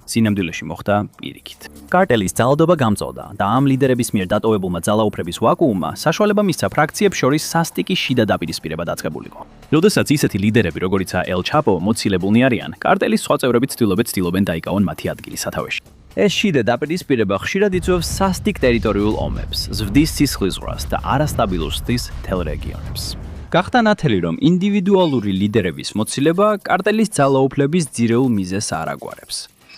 სინამდვილეში მოხდა პირიქით. კარტელის ძალადობა გამწოვდა და ამ ლიდერების მიერ დატოვებულმა ძალაუფლების ვაკუუმმა საშუალება მისცა ფრაქციებს შორის სასტიკი შიდა დაპირისპირება დაწყებულიყო. როდესაც ისეთი ლიდერები, როგორიცაა ელ ჩაპო, მოცილებულნი არიან, კარტელის სხვა წევრები ცდილობენ დაიკავონ მათი ადგილი სათავეში. ეს შიდა დაპირისპირება ხშირად იწვევს სასტიკ ტერიტორიულ ომებს, ზრდის სისხლისღვრას და არასტაბილურ ზრდის მთელ რეგიონებს. გახდა ნათელი, რომ ინდივიდუალური ლიდერების მოცილება კარტელის ძალაუფლების ძირეულ მიზეზს არ აგვარებს.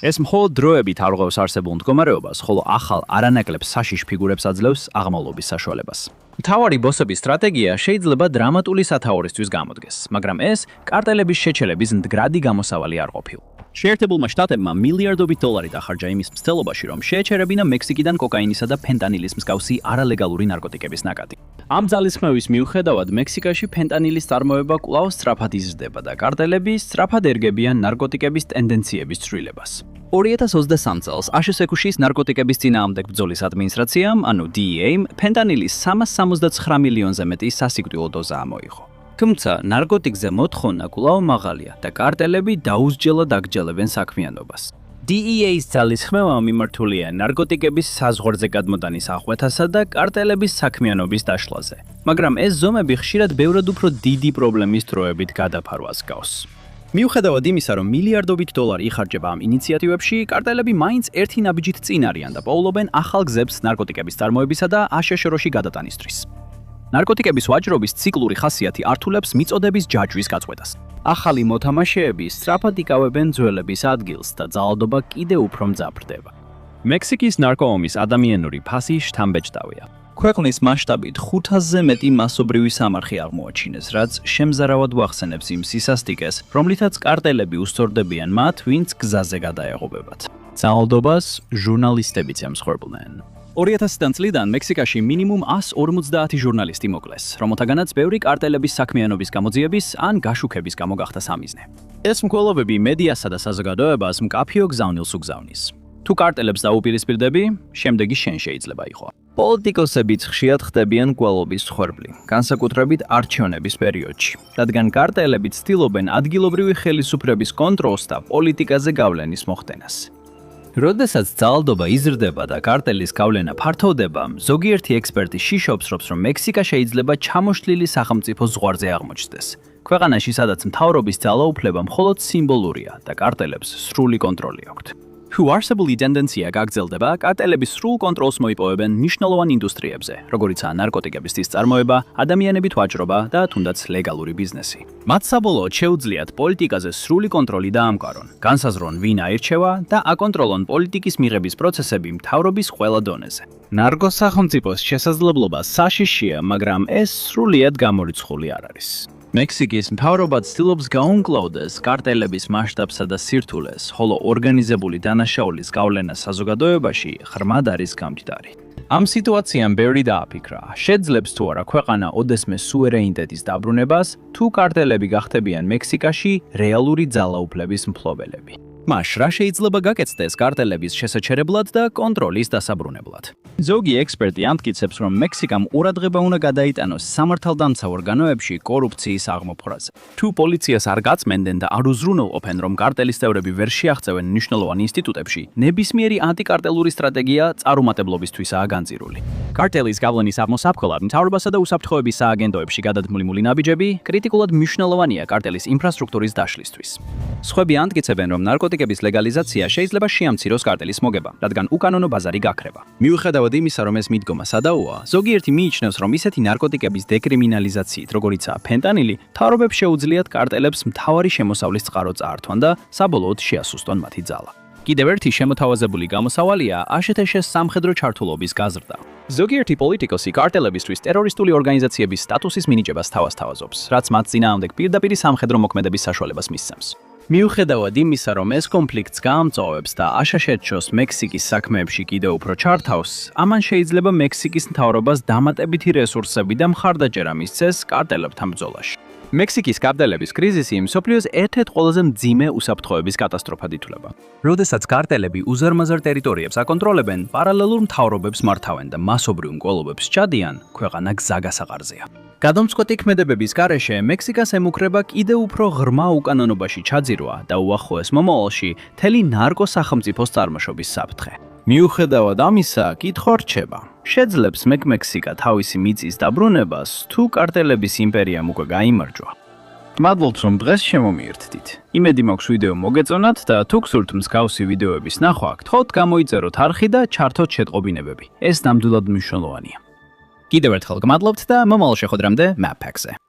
ეს მხოლოდ დროებით არღვევს არსებულ მდგომარეობას, ხოლო ახალ არანაკლებ საშიშ ფიგურებს აძლევს აღმავლობის საშუალებას. მთავარი ბოსების სტრატეგია შეიძლება დრამატული სათაურისთვის გამოდგეს, მაგრამ ეს კარტელების შეჩერების მდგრადი გამოსავალი არ ყოფილა. შეერთებულმა შტატებმა მილიარდობით დოლარი დახარჯა იმის მცდელობაში, რომ შეეჩერებინა მექსიკიდან კოკაინისა და ფენტანილის მსგავსი არალეგალური ნარკოტიკების ნაკადი. ამ ძალისხმევის მიუხედავად, მექსიკაში ფენტანილის წარმოება კვლავ სწრაფად იზრდება და კარტელები სწრაფად ერგებიან ნარკოტიკების ტენდენციების ცვლილებას. 2023 წელს ASEAN-ის ნარკოტიკების წინააღმდეგ ბრძოლის ადმინისტრაციამ, ანუ DEA-მ, ფენტანილის 379 მილიონზე მეტი სასიკვდილო დოზა ამოიღო. თუმცა ნარკოტიკზე მოთხოვნა კვლავ მაღალია და კარტელები დაუსჯელად აგრძელებენ საქმიანობას. DEA-ის ძალისხმევა მიმართულია ნარკოტიკების საზღვარზე გადმოტანის აღკვეთასა და კარტელების საქმიანობის დაშლაზე, მაგრამ ეს ზომები ხშირად ბევრად უფრო დიდი პრობლემის დროებით გადაფარვას გავს. მიუხედავად იმისა, რომ მილიარდობით დოლარი იხარჯება ამ ინიციატივებში, კარტელები მაინც ერთი ნაბიჯით წინ არიან და პოულობენ ახალ გზებს ნარკოტიკების წარმოებისა და ASEAN-ში გადატანისთვის. ნარკოტიკების ვაჭრობის ციკლური ხასიათი ართულებს მიწოდების ჯაჭვის გაწყვეტას. ახალი მოთამაშეები სწრაფად იკავებენ ძველების ადგილს და ძალადობა კიდევ უფრო მძაფრდება. მექსიკის ნარკოომის ადამიანური ფასი შთამბეჭდავია. ქვეყნის მასშტაბით 500-ზე მეტი მასობრივი სამარხი აღმოაჩინეს, რაც შემზარავად ვახსენებს იმ სისასტიკეს, რომლითაც კარტელები უსწორდებიან მათ, ვინც გზაზე გადაეღობებათ. ძალადობას ჟურნალისტებიც ემსხვერპლნენ. 2000 წლიდან მექსიკაში მინიმუმ 150 ჟურნალისტი მოკლეს, რომელთაგანაც ბევრი კარტელების საქმიანობის გამოძიების ან გაშუქების გამო გახდა სამიზნე. ეს მკვლელობები მედიასა და საზოგადოებას მკაფიო გზავნილს უგზავნის. თუ კარტელებს დაუპირისპირდები, შემდეგი შენ შეიძლება იყო. პოლიტიკოსებიც ხშირად ხდებიან მკვლელობის მსხვერპლი, განსაკუთრებით არჩევნების პერიოდში, რადგან კარტელები ცდილობენ ადგილობრივი ხელისუფლების კონტროლს და პოლიტიკაზე გავლენის მოხდენას. როდესაც ძალადობა იზრდება და კარტელის გავლენა ფართოვდება, ზოგიერთი ექსპერტი შიშობს, რომ მექსიკა შეიძლება ჩამოშლილი სახელმწიფო ზღვარზე აღმოჩნდეს. ქვეყანაში, სადაც მთავრობის ძალაუფლება მხოლოდ სიმბოლურია და კარტელებს სრული კონტროლი აქვთ. თუ არსებული ტენდენცია გაგრძელდება, კარტელები სრულ კონტროლს მოიპოვებენ მნიშვნელოვან ინდუსტრიებზე, როგორიცაა ნარკოტიკების წარმოება, ადამიანებით ვაჭრობა და თუნდაც ლეგალური ბიზნესი. მათ საბოლოოდ შეუძლიათ პოლიტიკაზე სრული კონტროლი დაამყარონ, განსაზღვრონ ვინ აირჩევა და აკონტროლონ პოლიტიკის მიღების პროცესები მთავრობის ყველა დონეზე. ნარგოსახელმწიფოს შესაძლებლობა საშიშია, მაგრამ ეს სრულიად გამორიცხული არ არის. მექსიკის მთავრობა ცდილობს გაუმკლავდეს კარტელების მასშტაბსა და სირთულეს, ხოლო ორგანიზებული დანაშაულის გავლენა საზოგადოებაში ღრმად არის გამჯდარი. ამ სიტუაციამ ბევრი დააფიქრა, შეძლებს თუ არა ქვეყანა ოდესმე სუვერენიტეტის დაბრუნებას, თუ კარტელები გახდებიან მექსიკაში რეალური ძალაუფლების მფლობელები. მას რა შეიძლება გაკეთდეს კარტელების შესაჩერებლად და კონტროლის დასაბრუნებლად. ზოგი ექსპერტი ამტკიცებს, რომ მექსიკამ ყურადღება უნდა გადაიტანოს სამართალდამცა ორგანოებში კორუფციის აღმოფხვრაზე. თუ პოლიციას არ გაწმენდნენ და არ უზრუნველყოფენ, რომ კარტელის წევრები ვერ შეაღწევენ მნიშვნელოვან ინსტიტუტებში, ნებისმიერი ანტიკარტელური სტრატეგია წარუმატებლობისთვისაა განწირული. კარტელის გავლენის აღმოსაფხვრად მთავრობასა და უსაფრთხოების სააგენტოებში გადადგმული ნაბიჯები კრიტიკულად მნიშვნელოვანია კარტელის ინფრასტრუქტურის დაშლისთვის. სხვები ამტკიცებენ, რომ ნარკოტიკების ლეგალიზაცია შეიძლება შეამციროს კარტელის მოგება, რადგან უკანონო ბაზარი გაქრება. მიუხედავად იმისა, რომ ეს მიდგომა სადაოა, ზოგიერთი მიიჩნევს, რომ ისეთი ნარკოტიკების დეკრიმინალიზაციით, როგორიცაა ფენტანილი, მთავრობებს შეუძლიათ კარტელებს მთავარი შემოსავლის წყარო წაართვან და საბოლოოდ შეასუსტონ მათი ძალა. კიდევ ერთი შემოთავაზებული გამოსავალია აშშ-ის სამხედრო ჩართულობის გაზრდა. ზოგიერთი პოლიტიკოსი კარტელებისთვის ტერორისტული ორგანიზაციების სტატუსის მინიჭებას თავაზობს, რაც მათ წინააღმდეგ პირდაპირ სამხედრო მოქმედების საშუალებას მისცემს. მიუხედავად იმისა, რომ ეს კონფლიქტს გაამწვავებს და აშშ-ს მექსიკის საქმეებში კიდევ უფრო ჩართავს, ამან შეიძლება მექსიკის მთავრობას დამატებითი რესურსები და მხარდაჭერა მისცეს კარტელებთან ბრძოლაში. მექსიკის კარტელების კრიზისი მსოფლიოს ერთ-ერთ ყველაზე მძიმე უსაფრთხოების კატასტროფად ითვლება. როდესაც კარტელები უზარმაზარ ტერიტორიებს აკონტროლებენ, პარალელურ მთავრობებს მართავენ და მასობრივ მკვლელობებს სჭადიან, ქვეყანა გზაგასაყარზეა. გადამწყვეტი ქმედებების გარეშე მექსიკას ემუქრება კიდევ უფრო ღრმა უკანონობაში ჩაძირვა და უახლოეს მომავალში მთელი ნარკოსახელმწიფოს წარმოშობის საფრთხე. მიუხედავად ამისა, კითხვა რჩება. შეძლებს მექსიკა თავისი მიწის დაბრუნებას, თუ კარტელების იმპერიამ უკვე გაიმარჯვა? მადლობთ, რომ დღეს შემომიერთდით. იმედი მაქვს ვიდეო მოგეწონათ და თუ გსურთ მსგავსი ვიდეოების ნახვა, გთხოვთ გამოიწეროთ არხი და ჩართოთ შეტყობინებები. ეს ნამდვილად მნიშვნელოვანია. კიდევ ერთხელ გმადლობთ და მომავალ შეხვედრამდე Map Pack-ზე.